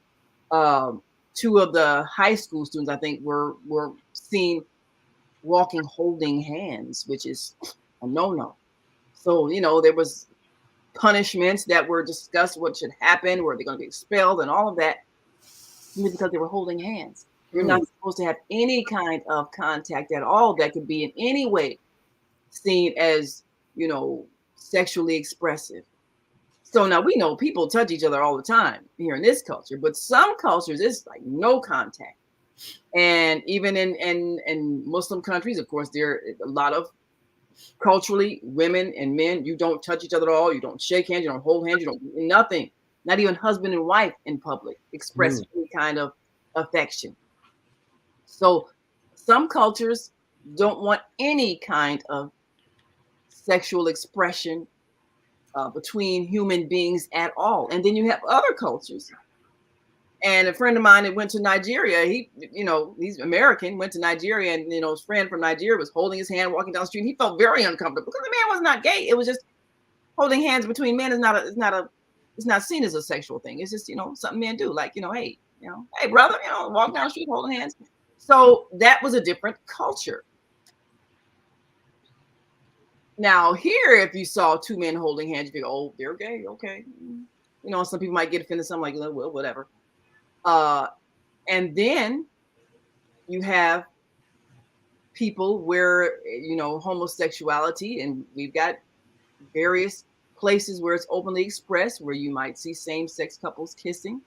two of the high school students, I think, were seen walking holding hands, which is a no-no. So, there was punishments that were discussed, what should happen, were they going to be expelled and all of that, because they were holding hands. You're not supposed to have any kind of contact at all that could be in any way seen as, sexually expressive. So now we know people touch each other all the time here in this culture, but some cultures it's like no contact. And even in Muslim countries, of course, there are a lot of culturally women and men, you don't touch each other at all. You don't shake hands. You don't hold hands. You don't nothing. Not even husband and wife in public express any kind of affection. So some cultures don't want any kind of sexual expression between human beings at all. And then you have other cultures. And a friend of mine that went to Nigeria, he's American, went to Nigeria, and his friend from Nigeria was holding his hand walking down the street. And he felt very uncomfortable because the man was not gay. It was just holding hands between men is not seen as a sexual thing. It's just something men do. Like hey brother, walk down the street holding hands. So that was a different culture. Now here, if you saw two men holding hands, you'd be, oh, they're gay, okay. Some people might get offended. Some like, well, whatever. And then you have people where homosexuality, and we've got various places where it's openly expressed, where you might see same-sex couples kissing.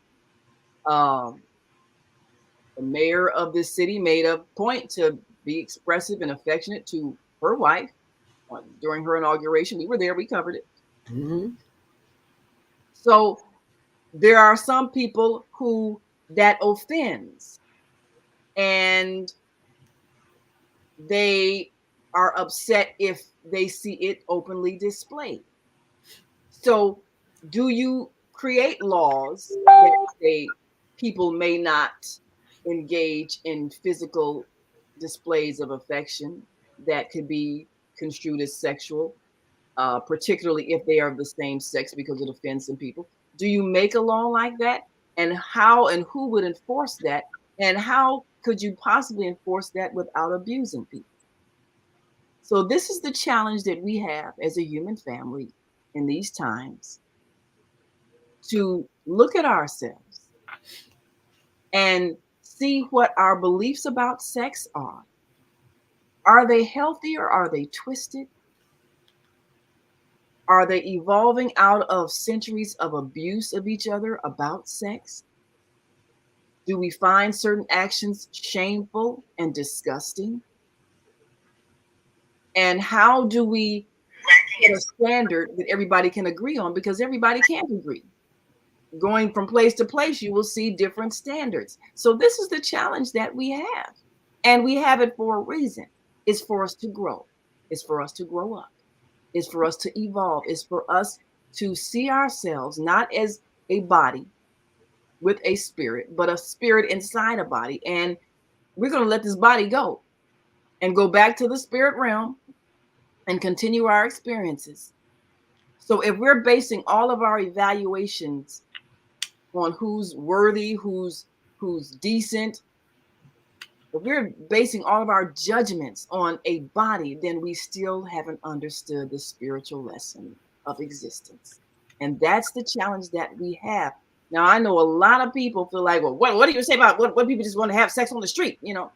The mayor of this city made a point to be expressive and affectionate to her wife during her inauguration. We were there, we covered it. Mm-hmm. So there are some people who that offends, and they are upset if they see it openly displayed. So do you create laws that say people may not engage in physical displays of affection that could be construed as sexual, particularly if they are of the same sex, because it offends some people? Do you make a law like that? And how and who would enforce that? And how could you possibly enforce that without abusing people? So this is the challenge that we have as a human family in these times, to look at ourselves and see what our beliefs about sex are. Are they healthy or are they twisted? Are they evolving out of centuries of abuse of each other about sex? Do we find certain actions shameful and disgusting? And how do we get a standard that everybody can agree on? Because everybody can't agree. Going from place to place, you will see different standards. So this is the challenge that we have. And we have it for a reason. It's for us to grow. It's for us to grow up. It's for us to evolve. It's for us to see ourselves not as a body with a spirit, but a spirit inside a body. And we're going to let this body go and go back to the spirit realm and continue our experiences. So if we're basing all of our evaluations on who's worthy, who's decent, if we're basing all of our judgments on a body, then we still haven't understood the spiritual lesson of existence. And that's the challenge that we have. Now, I know a lot of people feel like, well, what do you say about what people just want to have sex on the street? You know,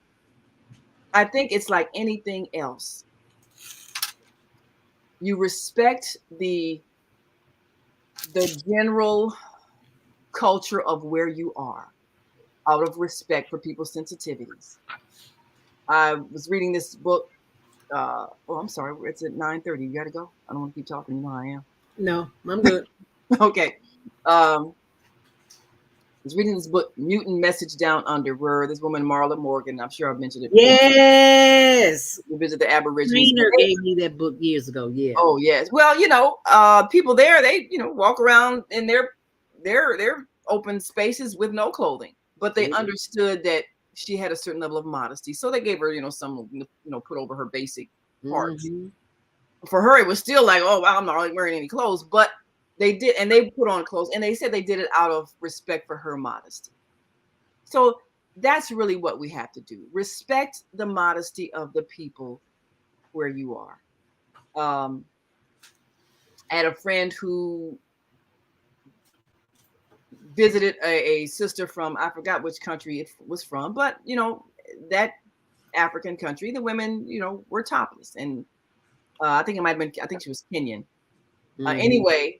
I think it's like anything else. You respect the general culture of where you are out of respect for people's sensitivities. I was reading this book. I'm sorry. It's at 9:30. You got to go. I don't want to keep talking. You know how I am. No, I'm good. Okay. I was reading this book, Mutant Message Down Under, where this woman, Marla Morgan, I'm sure I've mentioned it before. Yes. We visit the Aborigines. Trainer gave me that book years ago. Yeah. Oh, yes. Well, people there, they, walk around in their open spaces with no clothing, but they understood that she had a certain level of modesty. So they gave her, some, put over her basic parts. Mm-hmm. For her, it was still like, oh, I'm not really wearing any clothes, but they did, and they put on clothes, and they said they did it out of respect for her modesty. So that's really what we have to do. Respect the modesty of the people where you are. I had a friend who visited a sister from, I forgot which country it was from, but, that African country, the women, were topless. And I think she was Kenyan. Mm-hmm. Anyway,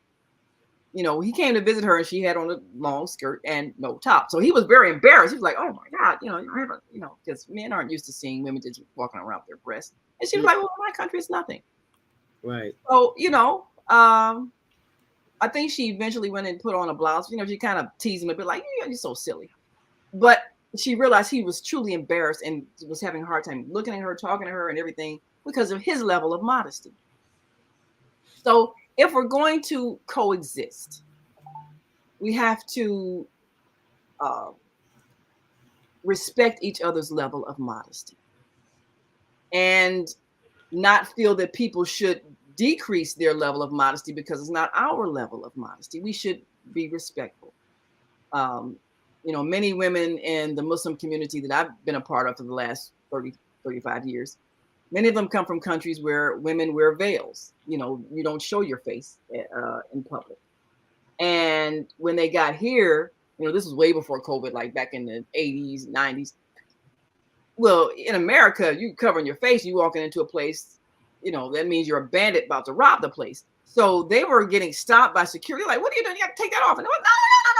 he came to visit her and she had on a long skirt and no top. So he was very embarrassed. He was like, oh my God, because men aren't used to seeing women just walking around with their breasts. And she was like, well, in my country, it's nothing. Right. So, I think she eventually went and put on a blouse. She kind of teased him a bit like, you're so silly. But she realized he was truly embarrassed and was having a hard time looking at her, talking to her and everything because of his level of modesty. So if we're going to coexist, we have to respect each other's level of modesty and not feel that people should decrease their level of modesty because it's not our level of modesty. We should be respectful. Many women in the Muslim community that I've been a part of for the last 30, 35 years, many of them come from countries where women wear veils. You don't show your face in public. And when they got here, this was way before COVID, like back in the 80s, 90s. Well, in America, you covering your face, you walking into a place, that means you're a bandit about to rob the place. So they were getting stopped by security. Like, what are you doing? You got to take that off. And they went,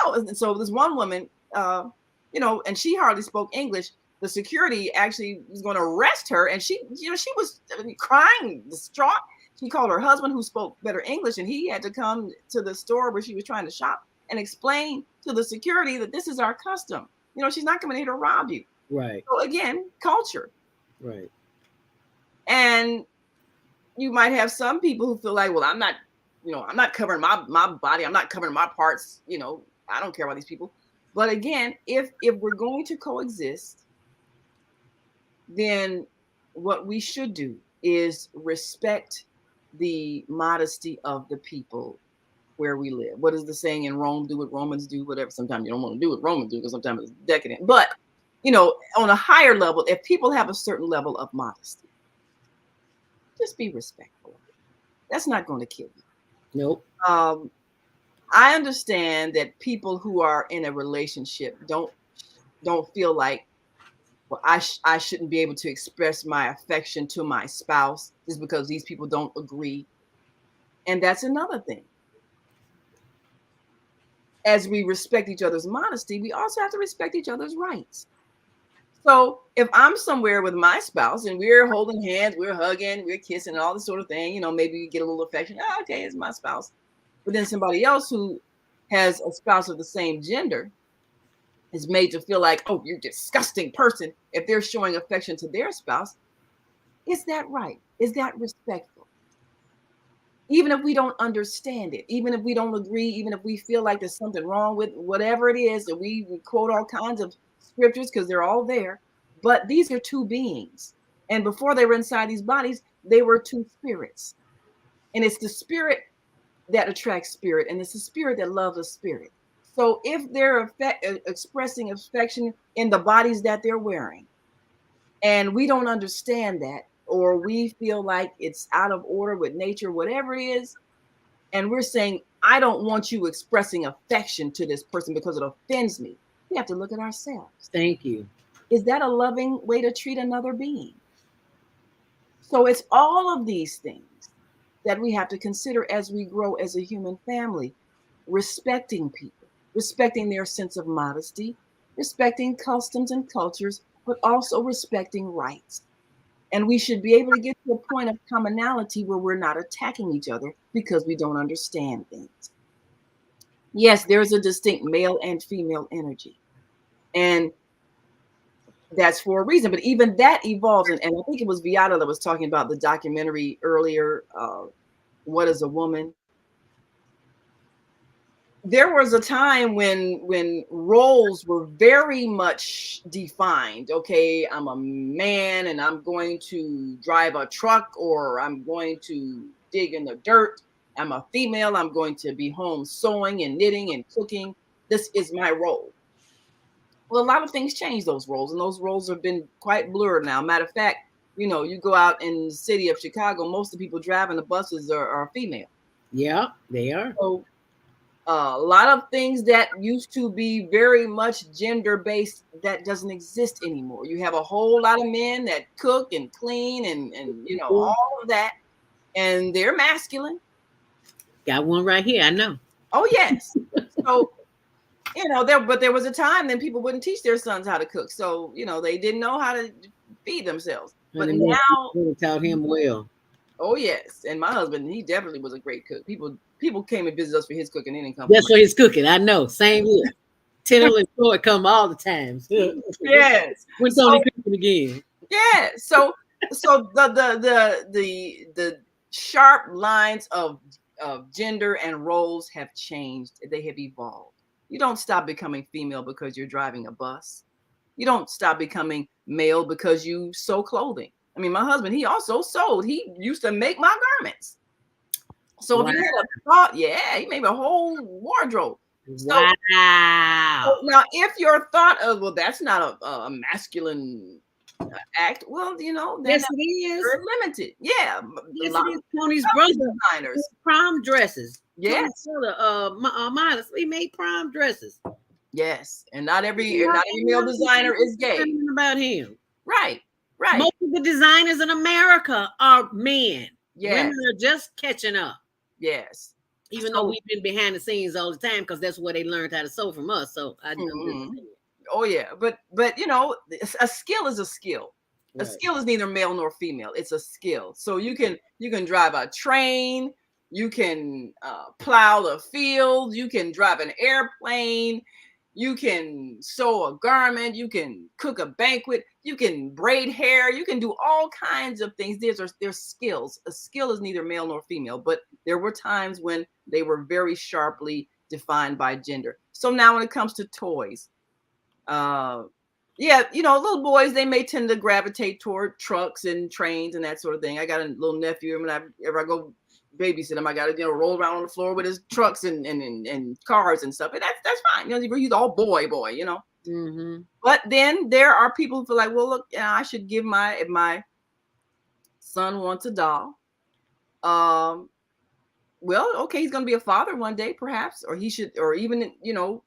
no. And so this one woman, and she hardly spoke English. The security actually was going to arrest her. And she was crying, distraught. She called her husband, who spoke better English, and he had to come to the store where she was trying to shop and explain to the security that this is our custom. She's not coming here to rob you. Right. So again, culture. Right. And you might have some people who feel like, well, I'm not covering my body. I'm not covering my parts. I don't care about these people. But again, if we're going to coexist, then what we should do is respect the modesty of the people where we live. What is the saying in Rome? Do what Romans do, whatever. Sometimes you don't want to do what Romans do because sometimes it's decadent. But, on a higher level, if people have a certain level of modesty, just be respectful. That's not going to kill you. Nope. I understand that people who are in a relationship don't feel like, well, I shouldn't be able to express my affection to my spouse just because these people don't agree. And that's another thing. as we respect each other's modesty, we also have to respect each other's rights. So if I'm somewhere with my spouse and we're holding hands, we're hugging, we're kissing, and all this sort of thing, you know, maybe we get a little affection. Oh, okay, it's my spouse. But then somebody else who has a spouse of the same gender is made to feel like, oh, you're a disgusting person if they're showing affection to their spouse. Is that right? Is that respectful? Even if we don't understand it, even if we don't agree, even if we feel like there's something wrong with whatever it is, and we quote all kinds of scriptures because they're all there. But these are two beings. And before they were inside these bodies, they were two spirits. And it's the spirit that attracts spirit, and it's the spirit that loves a spirit. So if they're expressing affection in the bodies that they're wearing, and we don't understand that, or we feel like it's out of order with nature, whatever it is, and we're saying, I don't want you expressing affection to this person because it offends me, we have to look at ourselves. Thank you. Is that a loving way to treat another being? So it's all of these things that we have to consider as we grow as a human family, respecting people, respecting their sense of modesty, respecting customs and cultures, but also respecting rights. And we should be able to get to a point of commonality where we're not attacking each other because we don't understand things. Yes, there's a distinct male and female energy. And that's for a reason. But even that evolves. And I think it was Viata that was talking about the documentary earlier, What is a Woman? There was a time when roles were very much defined. Okay, I'm a man and I'm going to drive a truck, or I'm going to dig in the dirt. I'm a female, I'm going to be home sewing and knitting and cooking. This is my role. Well, a lot of things change those roles, and those roles have been quite blurred now. Matter of fact, you know, you go out in the city of Chicago, most of the people driving the buses are female. Yeah, they are. So a lot of things that used to be very much gender-based, that doesn't exist anymore. You have a whole lot of men that cook and clean and you know, all of that, and they're masculine. Got one right here, I know. Oh, yes. So, you know, there was a time then people wouldn't teach their sons how to cook. So, you know, they didn't know how to feed themselves. But now taught him well. Oh, yes. And my husband, he definitely was a great cook. People came and visited us for his cooking. They didn't come. That's for his cooking. I know. Same here. Tennille and Troy come all the time. Yes. When Tony cooking again. Yeah. So the sharp lines of gender and roles have changed. They have evolved. You don't stop becoming female because you're driving a bus. You don't stop becoming male because you sew clothing. I mean, my husband, he also sewed. He used to make my garments. So if you had a thought, yeah, he made a whole wardrobe. Wow. So now, if your thought of, well, that's not a masculine act, well, you know, then yes, it is. You're limited. Yeah. Yes, it is. Tony's brother designers. Prom dresses. Yes. Modest. We made prom dresses. Yes. And not every male designer is gay. About him. Right. Right. Most of the designers in America are men. Yes. Women are just catching up. Yes. Even though we've been behind the scenes all the time, because that's where they learned how to sew from us. So I know. Oh yeah, but you know, a skill is a skill. Right. A skill is neither male nor female. It's a skill. So you can drive a train, you can plow the field, you can drive an airplane, you can sew a garment, you can cook a banquet, you can braid hair, you can do all kinds of things. There's skills. A skill is neither male nor female, but there were times when they were very sharply defined by gender. So now when it comes to toys, yeah, you know, little boys, they may tend to gravitate toward trucks and trains and that sort of thing. I got a little nephew, whenever I go babysit him, I got to, you know, roll around on the floor with his trucks and cars and stuff. And that's fine. You know, he's all boy, you know. Mm-hmm. But then there are people who feel like, well, look, you know, I should give if my son wants a doll, well, okay, he's going to be a father one day, perhaps, or he should, or even, you know,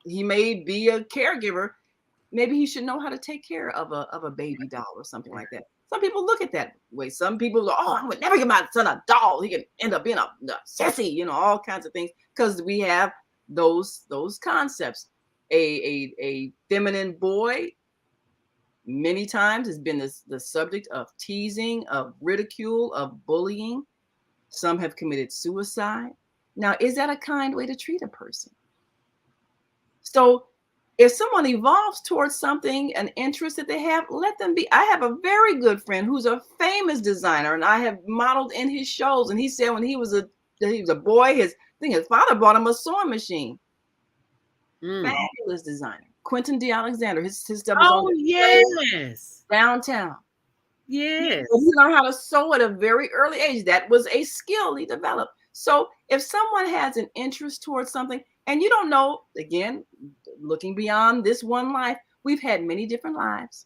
he may be a caregiver. Maybe he should know how to take care of a baby doll or something like that. Some people look at that way. Some people go, oh, I would never give my son a doll. He can end up being a sissy, you know, all kinds of things. Because we have those concepts. A feminine boy many times has been the subject of teasing, of ridicule, of bullying. Some have committed suicide. Now, is that a kind way to treat a person? So if someone evolves towards something, an interest that they have, let them be. I have a very good friend who's a famous designer, and I have modeled in his shows. And he said when he was a boy, his father bought him a sewing machine. Fabulous designer. Quentin D. Alexander. His stuff is on yes, downtown. Yes. He learned how to sew at a very early age. That was a skill he developed. So if someone has an interest towards something, and you don't know, again, looking beyond this one life, we've had many different lives,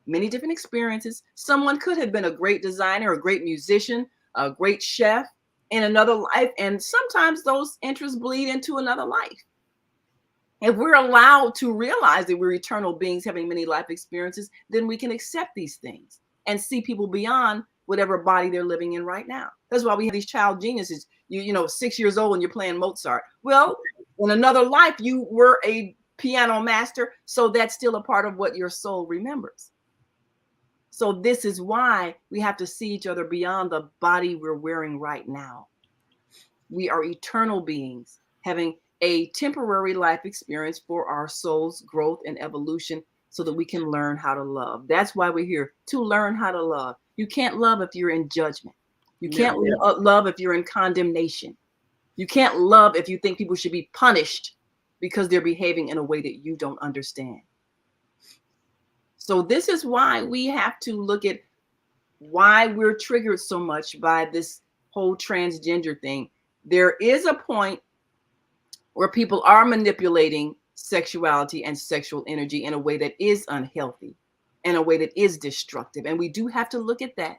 many different experiences. Someone could have been a great designer, a great musician, a great chef in another life. And sometimes those interests bleed into another life. If we're allowed to realize that we're eternal beings having many life experiences, then we can accept these things and see people beyond whatever body they're living in right now. That's why we have these child geniuses. You know, 6 years old and you're playing Mozart. Well, in another life, you were a piano master, so that's still a part of what your soul remembers. So this is why we have to see each other beyond the body we're wearing right now. We are eternal beings having a temporary life experience for our soul's growth and evolution so that we can learn how to love. That's why we're here, to learn how to love. You can't love if you're in judgment. You can't love if you're in condemnation. You can't love if you think people should be punished because they're behaving in a way that you don't understand. So this is why we have to look at why we're triggered so much by this whole transgender thing. There is a point where people are manipulating sexuality and sexual energy in a way that is unhealthy, in a way that is destructive. And we do have to look at that,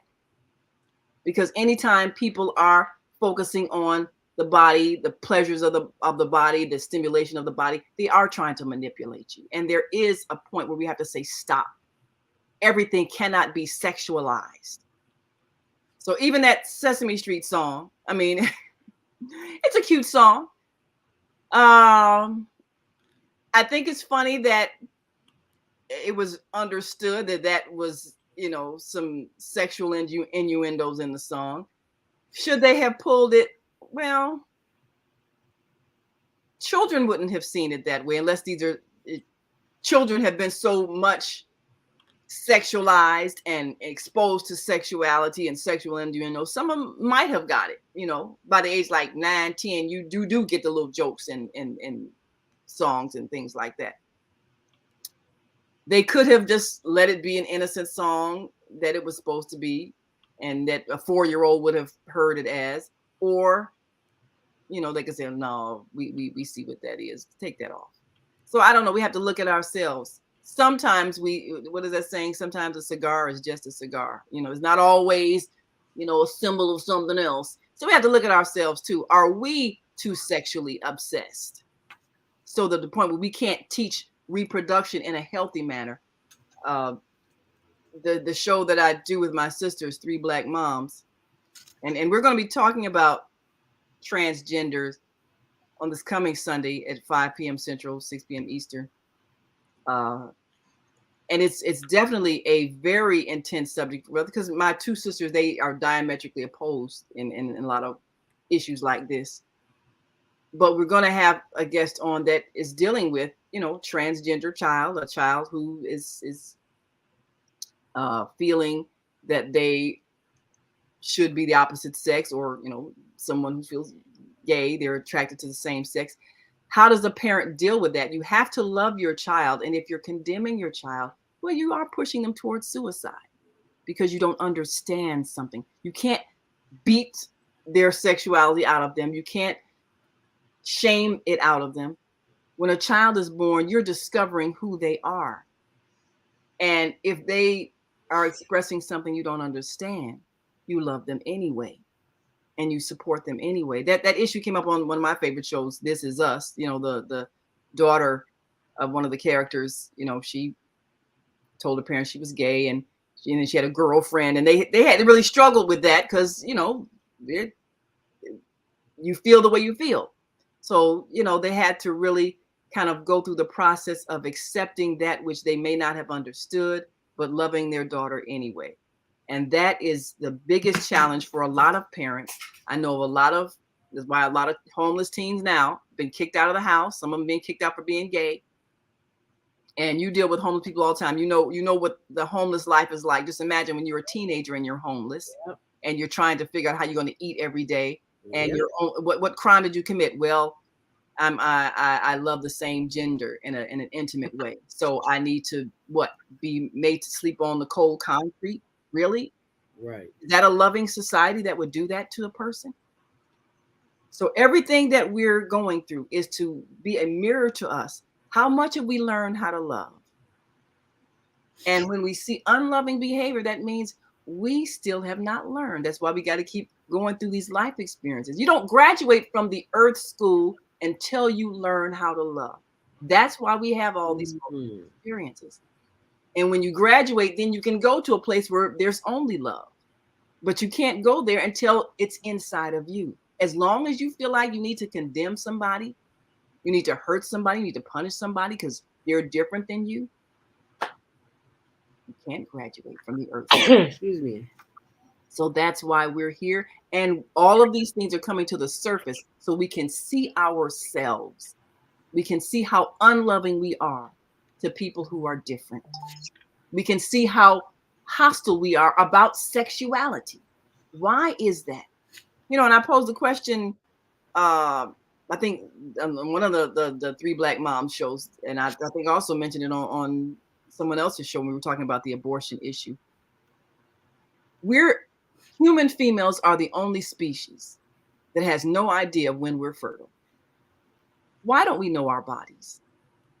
because anytime people are focusing on the body, the pleasures of the body, the stimulation of the body, they are trying to manipulate you. And there is a point where we have to say, stop. Everything cannot be sexualized. So even that Sesame Street song, I mean, it's a cute song. I think it's funny that it was understood that that was, you know, some sexual innuendos in the song. Should they have pulled it? Well, children wouldn't have seen it that way unless children have been so much sexualized and exposed to sexuality and sexual innuendo. Some of them might have got it, you know, by the age like 9, 10, you do get the little jokes and songs and things like that. They could have just let it be an innocent song that it was supposed to be, and that a 4-year-old would have heard it as, or, you know, they could say, no, we see what that is. Take that off. So I don't know. We have to look at ourselves. Sometimes what is that saying? Sometimes a cigar is just a cigar. You know, it's not always, you know, a symbol of something else. So we have to look at ourselves too. Are we too sexually obsessed? So that the point where we can't teach reproduction in a healthy manner. The show that I do with my sisters, 3 Black Moms, and we're going to be talking about transgenders on this coming Sunday at 5 p.m. Central, 6 p.m. Eastern. And it's definitely a very intense subject, because my 2 sisters, they are diametrically opposed in a lot of issues like this. But we're going to have a guest on that is dealing with, you know, transgender child, a child who is feeling that they should be the opposite sex, or, you know, someone who feels gay, they're attracted to the same sex. How does a parent deal with that? You have to love your child. And if you're condemning your child, well, you are pushing them towards suicide because you don't understand something. You can't beat their sexuality out of them. You can't shame it out of them. When a child is born, you're discovering who they are. And if they are expressing something you don't understand, you love them anyway. And you support them anyway. That issue came up on one of my favorite shows, This Is Us. You know, the daughter of one of the characters, you know, she told her parents she was gay, and she had a girlfriend, and they had really struggled with that because, you know, you feel the way you feel. So, they had to really kind of go through the process of accepting that which they may not have understood, but loving their daughter anyway. And that is the biggest challenge for a lot of parents. I know that's why a lot of homeless teens now been kicked out of the house. Some of them being kicked out for being gay. And you deal with homeless people all the time. You know what the homeless life is like. Just imagine when you're a teenager and you're homeless, yep, and you're trying to figure out how you're going to eat every day. And yep, what crime did you commit? Well, I love the same gender in an intimate way. So I need to be made to sleep on the cold concrete? Really? Right. Is that a loving society that would do that to a person? So everything that we're going through is to be a mirror to us. How much have we learned how to love? And when we see unloving behavior, that means we still have not learned. That's why we got to keep going through these life experiences. You don't graduate from the earth school until you learn how to love. That's why we have all these experiences. And when you graduate, then you can go to a place where there's only love. But you can't go there until it's inside of you. As long as you feel like you need to condemn somebody, you need to hurt somebody, you need to punish somebody because they're different than you, you can't graduate from the earth. Excuse me. So that's why we're here. And all of these things are coming to the surface so we can see ourselves. We can see how unloving we are to people who are different. We can see how hostile we are about sexuality. Why is that? And I posed the question, I think one of the Three Black Moms shows, and I think I also mentioned it on someone else's show when we were talking about the abortion issue. Human females are the only species that has no idea when we're fertile. Why don't we know our bodies?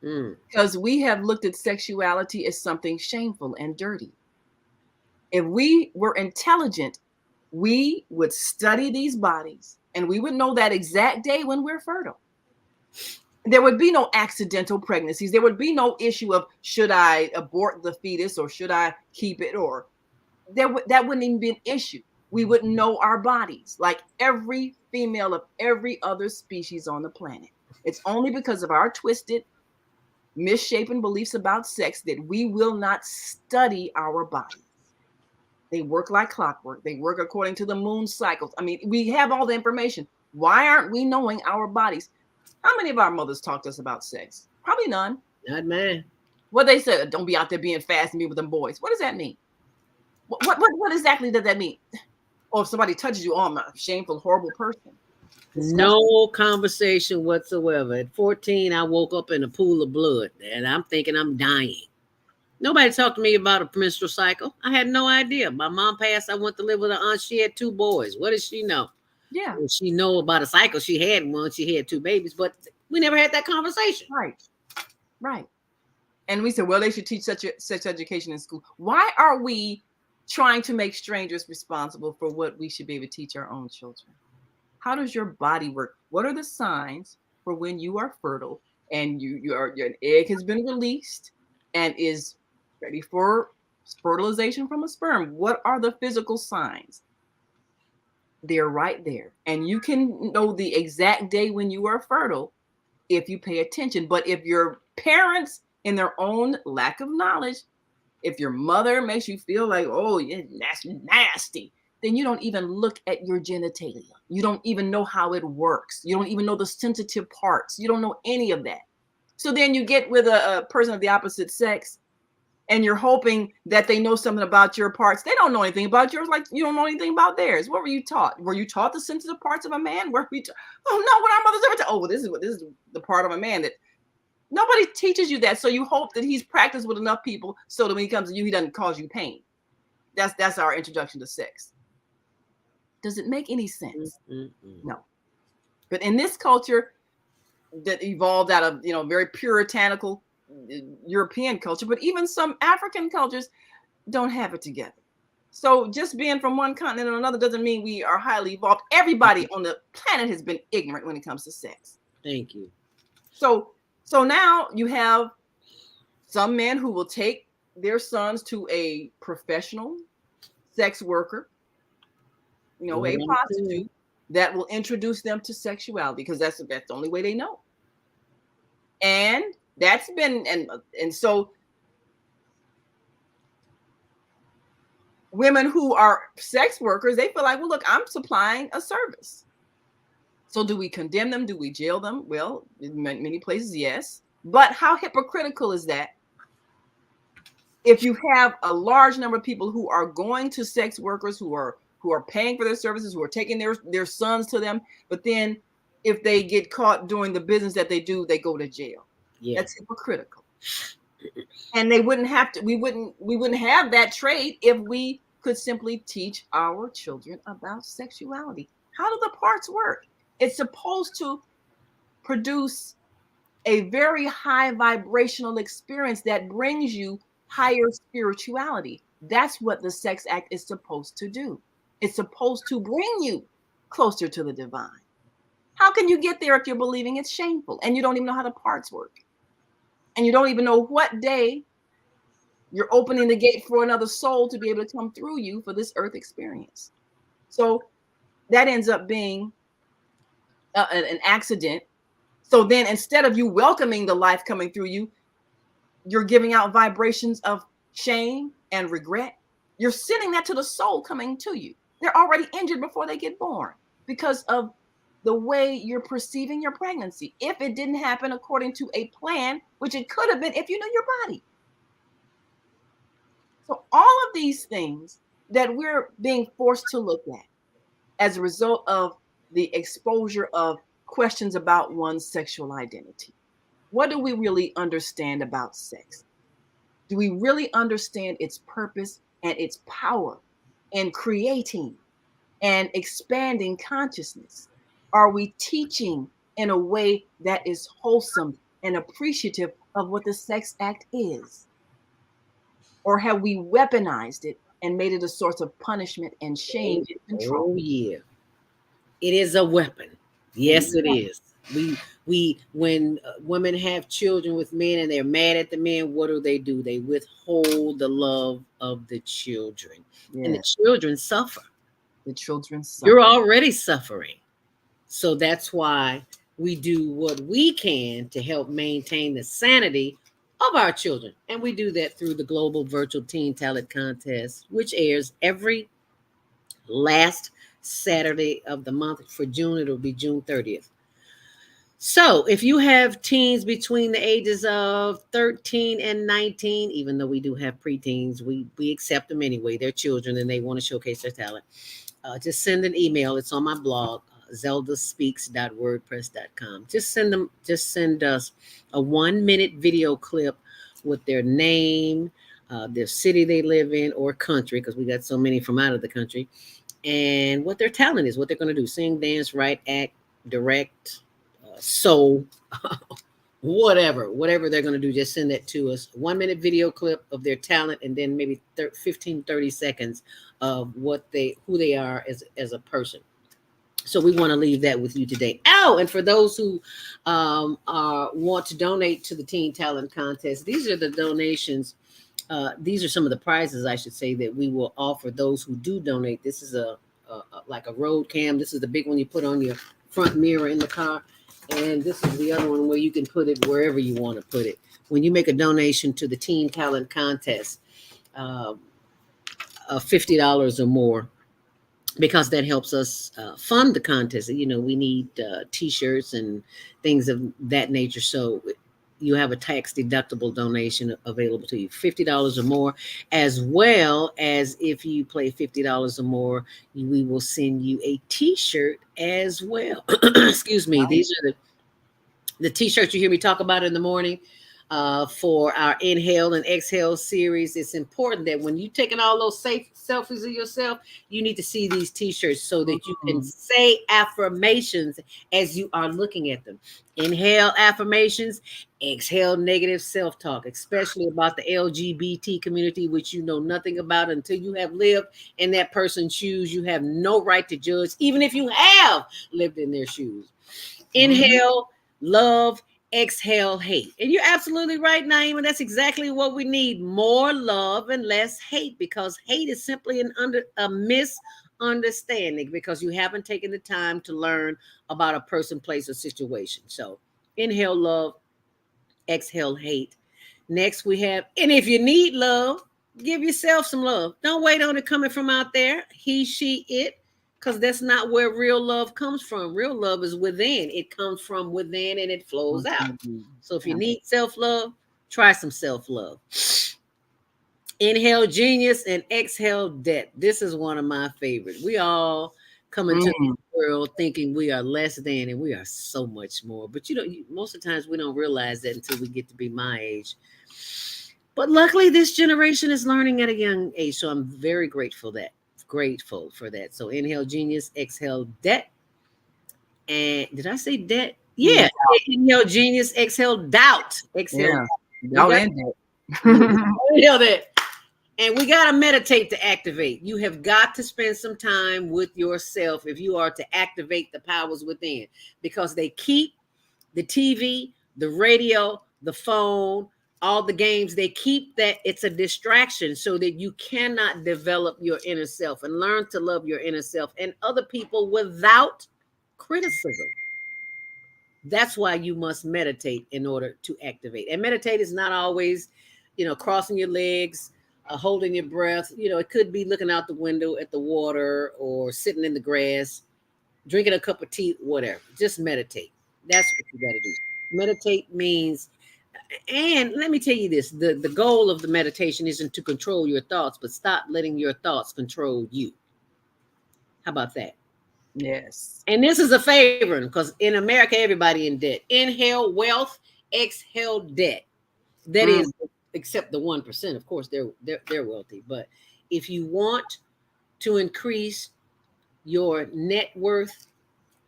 Because we have looked at sexuality as something shameful and dirty. If we were intelligent, we would study these bodies and we would know that exact day when we're fertile. There would be no accidental pregnancies. There would be no issue of should I abort the fetus or should I keep it, or that wouldn't even be an issue. We would know our bodies like every female of every other species on the planet. It's only because of our twisted, misshapen beliefs about sex that we will not study our bodies. They work like clockwork. They work according to the moon cycles. I mean, we have all the information. Why aren't we knowing our bodies? How many of our mothers talk to us about sex? Probably none. Not mine. What they said, don't be out there being fast and be with them boys. What does that mean? What exactly does that mean? Or if somebody touches you, I'm a shameful, horrible person. No conversation whatsoever. At 14, I woke up in a pool of blood and I'm thinking I'm dying. Nobody talked to me about a menstrual cycle. I had no idea. My mom passed. I went to live with her aunt. She had 2 boys. What does she know? Yeah. Well, she know about a cycle. She had one. She had 2 babies, but we never had that conversation. Right. And we said, well, they should teach sex education in school. Why are we trying to make strangers responsible for what we should be able to teach our own children? How does your body work? What are the signs for when you are fertile and your egg has been released and is ready for fertilization from a sperm? What are the physical signs? They're right there. And you can know the exact day when you are fertile if you pay attention. But if your parents, in their own lack of knowledge, if your mother makes you feel like, oh, yeah, that's nasty, then you don't even look at your genitalia. You don't even know how it works. You don't even know the sensitive parts. You don't know any of that. So then you get with a person of the opposite sex and you're hoping that they know something about your parts. They don't know anything about yours, like you don't know anything about theirs. What were you taught? Were you taught the sensitive parts of a man? Oh no, what our mothers ever taught? Oh, well, this is the part of a man that nobody teaches you that. So you hope that he's practiced with enough people so that when he comes to you, he doesn't cause you pain. That's our introduction to sex. Does it make any sense? No. But in this culture that evolved out of, very puritanical European culture, but even some African cultures don't have it together. So just being from one continent or another doesn't mean we are highly evolved. Everybody on the planet has been ignorant when it comes to sex. Thank you. So now you have some men who will take their sons to a professional sex worker, a prostitute, that will introduce them to sexuality, because that's the only way they know. And that's been, and so women who are sex workers, they feel like, well, look, I'm supplying a service. So do we condemn them? Do we jail them? Well, in many places, yes. But how hypocritical is that? If you have a large number of people who are going to sex workers, who are paying for their services, who are taking their sons to them, but then if they get caught doing the business that they do, they go to jail. Yeah. That's hypocritical. And they wouldn't have to, we wouldn't have that trade if we could simply teach our children about sexuality. How do the parts work? It's supposed to produce a very high vibrational experience that brings you higher spirituality. That's what the sex act is supposed to do. It's supposed to bring you closer to the divine. How can you get there if you're believing it's shameful and you don't even know how the parts work? And you don't even know what day you're opening the gate for another soul to be able to come through you for this earth experience. So that ends up being an accident. So then instead of you welcoming the life coming through you, you're giving out vibrations of shame and regret. You're sending that to the soul coming to you. They're already injured before they get born because of the way you're perceiving your pregnancy. If it didn't happen according to a plan, which it could have been if you knew your body. So all of these things that we're being forced to look at as a result of the exposure of questions about one's sexual identity. What do we really understand about sex? Do we really understand its purpose and its power in creating and expanding consciousness? Are we teaching in a way that is wholesome and appreciative of what the sex act is? Or have we weaponized it and made it a source of punishment and shame and control? Oh, yeah. It is a weapon. Yes, it is. We when women have children with men and they're mad at the men, what do? They withhold the love of the children. Yeah. And the children suffer. The children suffer. You're already suffering. So that's why we do what we can to help maintain the sanity of our children. And we do that through the Global Virtual Teen Talent Contest, which airs every last Saturday of the month. For June, it'll be June 30th. So if you have teens between the ages of 13 and 19, even though we do have preteens, we accept them anyway. They're children and they want to showcase their talent. Just send an email. It's on my blog, zeldaspeaks.wordpress.com. Just send us a 1-minute video clip with their name, their city they live in or country, because we got so many from out of the country, and what their talent is, what they're going to do: sing, dance, write, act, direct, sew, whatever they're going to do. Just send that to us. 1-minute video clip of their talent, and then maybe 15-30 seconds of who they are as a person. So we want to leave that with you today. Oh, and for those who want to donate to the Teen Talent Contest, these are the donations. These are some of the prizes, I should say, that we will offer those who do donate. This is like a road cam. This is the big one you put on your front mirror in the car. And this is the other one where you can put it wherever you want to put it. When you make a donation to the Teen Talent Contest, of $50 or more, because that helps us fund the contest. You know, we need T-shirts and things of that nature. So you have a tax-deductible donation available to you, $50 or more, as well as if you play $50 or more, we will send you a T-shirt as well. Excuse me. Wow. These are the T-shirts you hear me talk about in the morning. For our Inhale and Exhale series. It's important that when you're taking all those selfies of yourself, you need to see these T-shirts so that you can say affirmations as you are looking at them. Inhale affirmations, exhale negative self-talk, especially about the LGBT community, which you know nothing about until you have lived in that person's shoes. You have no right to judge, even if you have lived in their shoes. Inhale, love, exhale, hate. And you're absolutely right, Naima. That's exactly what we need. More love and less hate, because hate is simply a misunderstanding understanding because you haven't taken the time to learn about a person, place, or situation. So inhale love, exhale hate. Next we have, and if you need love, give yourself some love. Don't wait on it coming from out there, he, she, it, because that's not where real love comes from. Real love is within. It comes from within and it flows out. So if you need self-love, try some self-love. Inhale genius and exhale debt. This is one of my favorites. We all come into the world thinking we are less than, and we are so much more. But most of the times we don't realize that until we get to be my age. But luckily, this generation is learning at a young age. So I'm very grateful for that. So inhale genius, exhale debt. And did I say debt? Yeah. Inhale genius, exhale doubt. Exhale. Doubt and debt. Inhale that. And we got to meditate to activate. You have got to spend some time with yourself if you are to activate the powers within, because they keep the TV, the radio, the phone, all the games, they keep that. It's a distraction so that you cannot develop your inner self and learn to love your inner self and other people without criticism. That's why you must meditate in order to activate. And meditate is not always, crossing your legs, holding your breath. It could be looking out the window at the water or sitting in the grass, drinking a cup of tea, whatever. Just meditate. That's what you got to do. Meditate means, and let me tell you this, the goal of the meditation isn't to control your thoughts, but stop letting your thoughts control you. How about that? Yes. And this is a favorite because in America, everybody in debt. Inhale wealth, exhale debt. That is, except the 1%, of course, they're wealthy. But if you want to increase your net worth,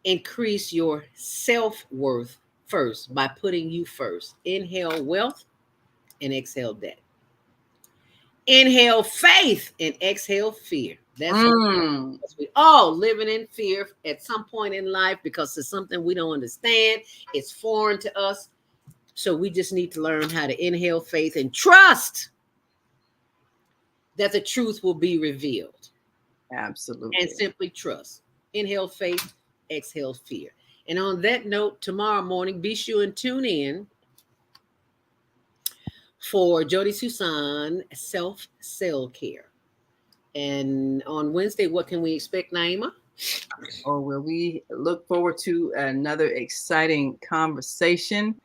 increase your self-worth first by putting you first. Inhale wealth and exhale debt. Inhale faith and exhale fear. That's what we all living in fear at some point in life because it's something we don't understand. It's foreign to us. So we just need to learn how to inhale faith and trust that the truth will be revealed. Absolutely. And simply trust. Inhale faith, exhale fear. And on that note, tomorrow morning, be sure and tune in for Jody Susan Self-Cell Care. And on Wednesday, what can we expect, Naima? Oh, well, we look forward to another exciting conversation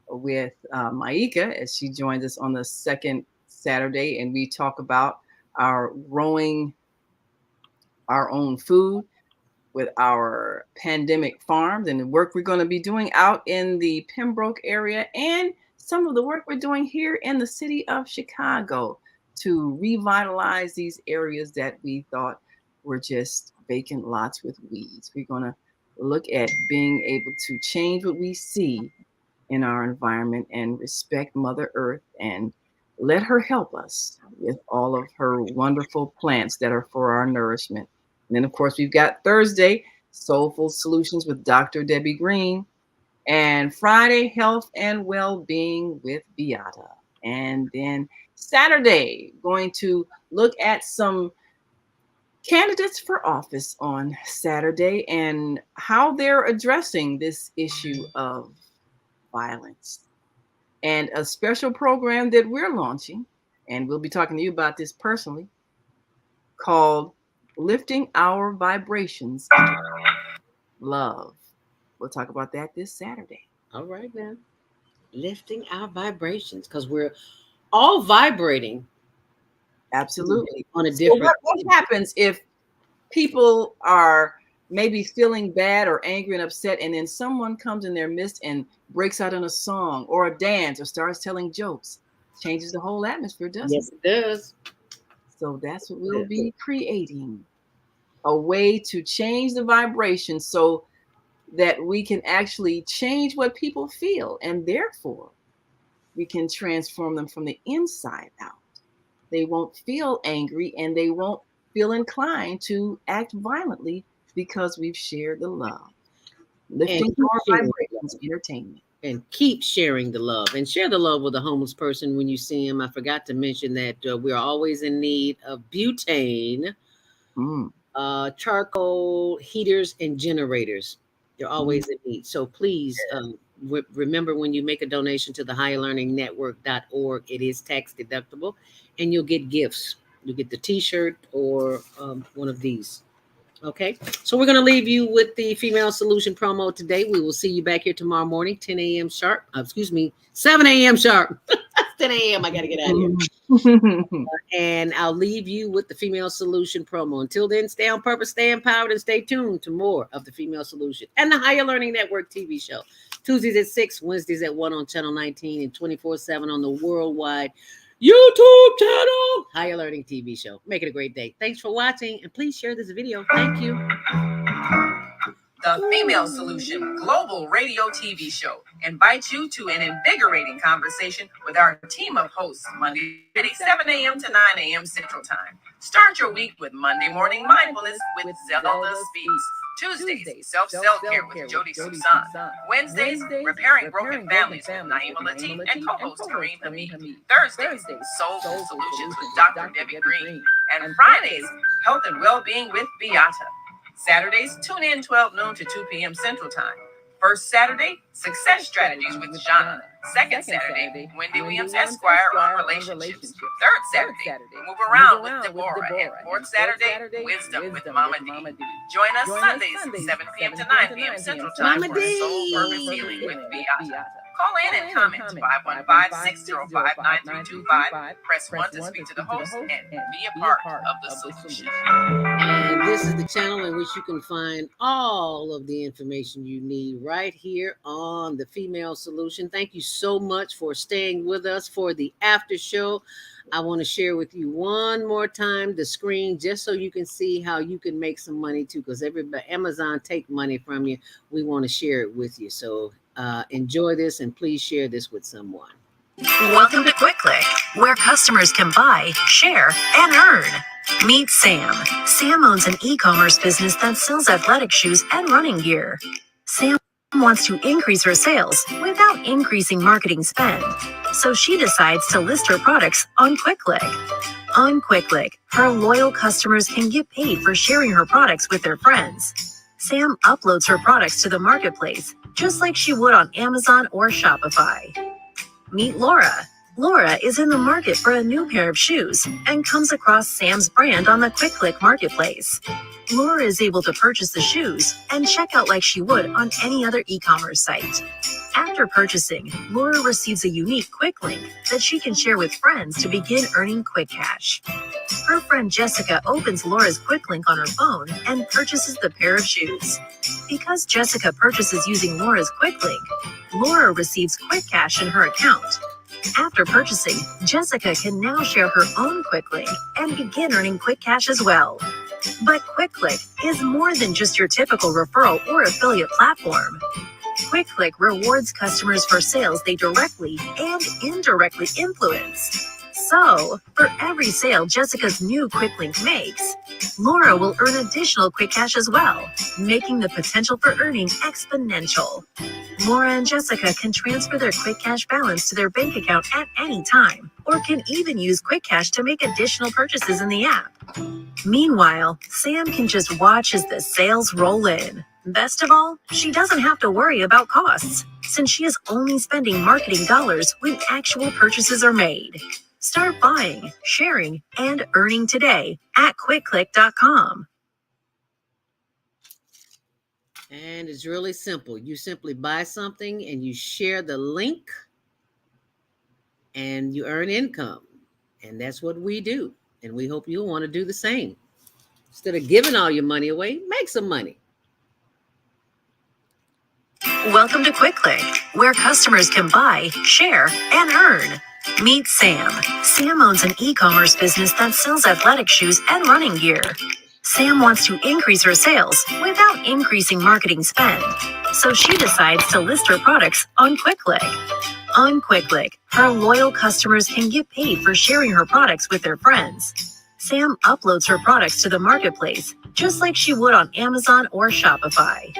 with Maika as she joins us on the second Saturday, and we talk about our growing our own food with our pandemic farms and the work we're going to be doing out in the Pembroke area and some of the work we're doing here in the city of Chicago to revitalize these areas that we thought were just vacant lots with weeds. We're going to look at being able to change what we see in our environment and respect Mother Earth and let her help us with all of her wonderful plants that are for our nourishment. And then, of course, we've got Thursday, Soulful Solutions with Dr. Debbie Green, and Friday, Health and Well-Being with Beata. And then Saturday, going to look at some candidates for office on Saturday and how they're addressing this issue of violence. And a special program that we're launching, and we'll be talking to you about this personally, called Lifting Our Vibrations into Love. We'll talk about that this Saturday. All right, now. Lifting our vibrations, because we're all vibrating. Absolutely. On a different. So what happens if people are maybe feeling bad or angry and upset, and then someone comes in their midst and breaks out in a song or a dance or starts telling jokes? Changes the whole atmosphere, doesn't it? Yes, it does. So that's what we'll be creating, a way to change the vibration so that we can actually change what people feel, and therefore we can transform them from the inside out. They won't feel angry and they won't feel inclined to act violently because we've shared the love. Lifting our vibrations, entertainment. And keep sharing the love, and share the love with a homeless person when you see him. I forgot to mention that we're always in need of butane charcoal heaters and generators. They're always in need. So please remember, when you make a donation to the higherlearningnetwork.org, it is tax deductible, and you'll get gifts. You get the t-shirt or one of these. Okay, so we're going to leave you with the Female Solution promo today. We will see you back here tomorrow morning, 10 a.m. sharp. 7 a.m. sharp. 10 a.m. I got to get out of here. And I'll leave you with the Female Solution promo. Until then, stay on purpose, stay empowered, and stay tuned to more of the Female Solution and the Higher Learning Network TV show. Tuesdays at 6, Wednesdays at 1 on Channel 19, and 24/7 on the worldwide YouTube channel, Higher Learning TV show. Make it a great day. Thanks for watching, and please share this video. Thank you. The Female Solution Global Radio TV show invites you to an invigorating conversation with our team of hosts Monday at 7 a.m. to 9 a.m. Central Time. Start your week with Monday Morning Mindfulness with Zelda Speaks. Tuesdays, Self-Care with Jody Susan. Wednesdays, Repairing Broken Families with Naima Latif and co-host Kareem Hamid. Thursdays, Soulful Solutions with Dr. Debbie Green. And Fridays, Health and Wellbeing with Beata. Saturdays, tune in 12 noon to 2 p.m. Central Time. First Saturday, Success Strategies with Jana. Second Saturday, Wendy Williams Esquire on relationships. Third Saturday, Move Around with Deborah. And fourth Saturday, Wisdom with Mama D. Join us Sundays, 7 p.m. to 9 p.m. Central Time for Soul Purpose Healing with Beata. Call in and comment 515-605-9325. Press 1 to speak to the host and be a part of the solution. And this is the channel in which you can find all of the information you need right here on the Female Solution. Thank you so much for staying with us for the after show. I want to share with you one more time the screen, just so you can see how you can make some money too, because Amazon take money from you. We want to share it with you. So enjoy this, and please share this with someone. Welcome to QuickClick, where customers can buy, share, and earn. Meet Sam. Sam owns an e-commerce business that sells athletic shoes and running gear. Sam wants to increase her sales without increasing marketing spend, so she decides to list her products on QuickClick. On QuickClick, her loyal customers can get paid for sharing her products with their friends. Sam uploads her products to the marketplace, just like she would on Amazon or Shopify. Meet Laura. Laura is in the market for a new pair of shoes and comes across Sam's brand on the QuickClick marketplace. Laura is able to purchase the shoes and check out like she would on any other e-commerce site. After purchasing, Laura receives a unique quick link that she can share with friends to begin earning quick cash. Her friend Jessica opens Laura's quick link on her phone and purchases the pair of shoes. Because Jessica purchases using Laura's quick link, Laura receives quick cash in her account. After purchasing, Jessica can now share her own quick link and begin earning quick cash as well. But QuickClick is more than just your typical referral or affiliate platform. QuickClick rewards customers for sales they directly and indirectly influence. So, for every sale Jessica's new quick link makes, Laura will earn additional quick cash as well, making the potential for earning exponential. Laura and Jessica can transfer their quick cash balance to their bank account at any time, or can even use quick cash to make additional purchases in the app. Meanwhile, Sam can just watch as the sales roll in. Best of all, she doesn't have to worry about costs, since she is only spending marketing dollars when actual purchases are made. Start buying, sharing, and earning today at quickclick.com. And it's really simple. You simply buy something and you share the link and you earn income. And that's what we do. And we hope you'll want to do the same. Instead of giving all your money away, make some money. Welcome to QuickClick, where customers can buy, share, and earn. Meet Sam. Sam owns an e-commerce business that sells athletic shoes and running gear. Sam wants to increase her sales without increasing marketing spend, so she decides to list her products on QuickClick. On QuickClick, her loyal customers can get paid for sharing her products with their friends. Sam uploads her products to the marketplace, just like she would on Amazon or Shopify.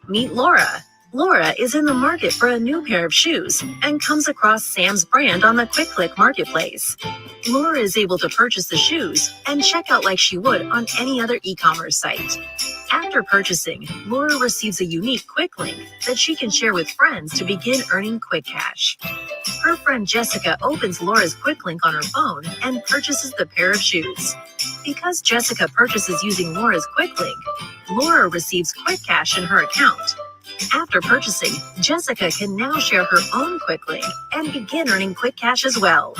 Meet Laura. Laura is in the market for a new pair of shoes and comes across Sam's brand on the Quick Click marketplace. Laura is able to purchase the shoes and check out like she would on any other e-commerce site. After purchasing, Laura receives a unique quick link that she can share with friends to begin earning quick cash. Her friend Jessica opens Laura's quick link on her phone and purchases the pair of shoes. Because Jessica purchases using Laura's quick link, Laura receives quick cash in her account. After purchasing, Jessica can now share her own quick link and begin earning quick cash as well.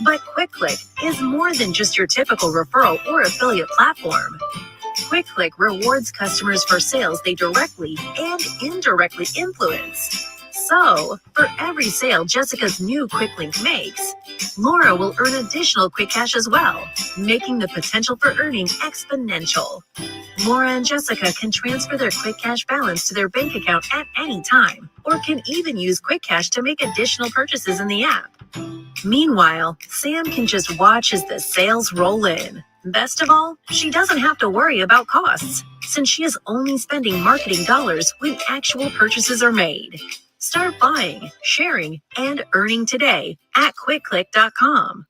But QuickClick is more than just your typical referral or affiliate platform. QuickClick rewards customers for sales they directly and indirectly influence. So, for every sale Jessica's new quick link makes, Laura will earn additional quick cash as well, making the potential for earning exponential. Laura and Jessica can transfer their quick cash balance to their bank account at any time, or can even use quick cash to make additional purchases in the app. Meanwhile, Sam can just watch as the sales roll in. Best of all, she doesn't have to worry about costs, since she is only spending marketing dollars when actual purchases are made. Start buying, sharing, and earning today at quickclick.com.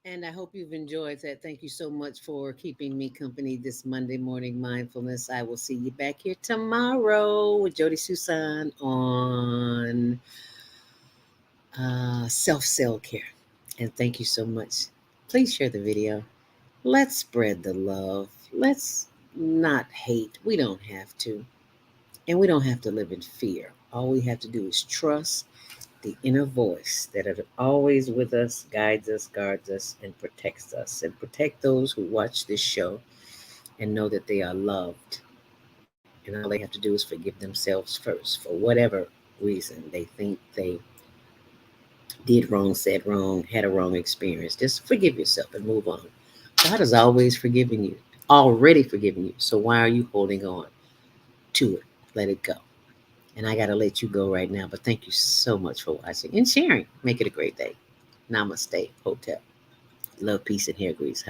And I hope you've enjoyed that. Thank you so much for keeping me company this Monday morning mindfulness. I will see you back here tomorrow with Jody Susan on self-care. And thank you so much. Please share the video. Let's spread the love. Let's not hate. We don't have to. And we don't have to live in fear. All we have to do is trust the inner voice that is always with us, guides us, guards us, and protects us. And protect those who watch this show and know that they are loved. And all they have to do is forgive themselves first for whatever reason they think they did wrong, said wrong, had a wrong experience. Just forgive yourself and move on. God has always forgiven you, already forgiven you. So why are you holding on to it? Let it go. And I got to let you go right now. But thank you so much for watching and sharing. Make it a great day. Namaste. Hotel. Love, peace, and hair grease.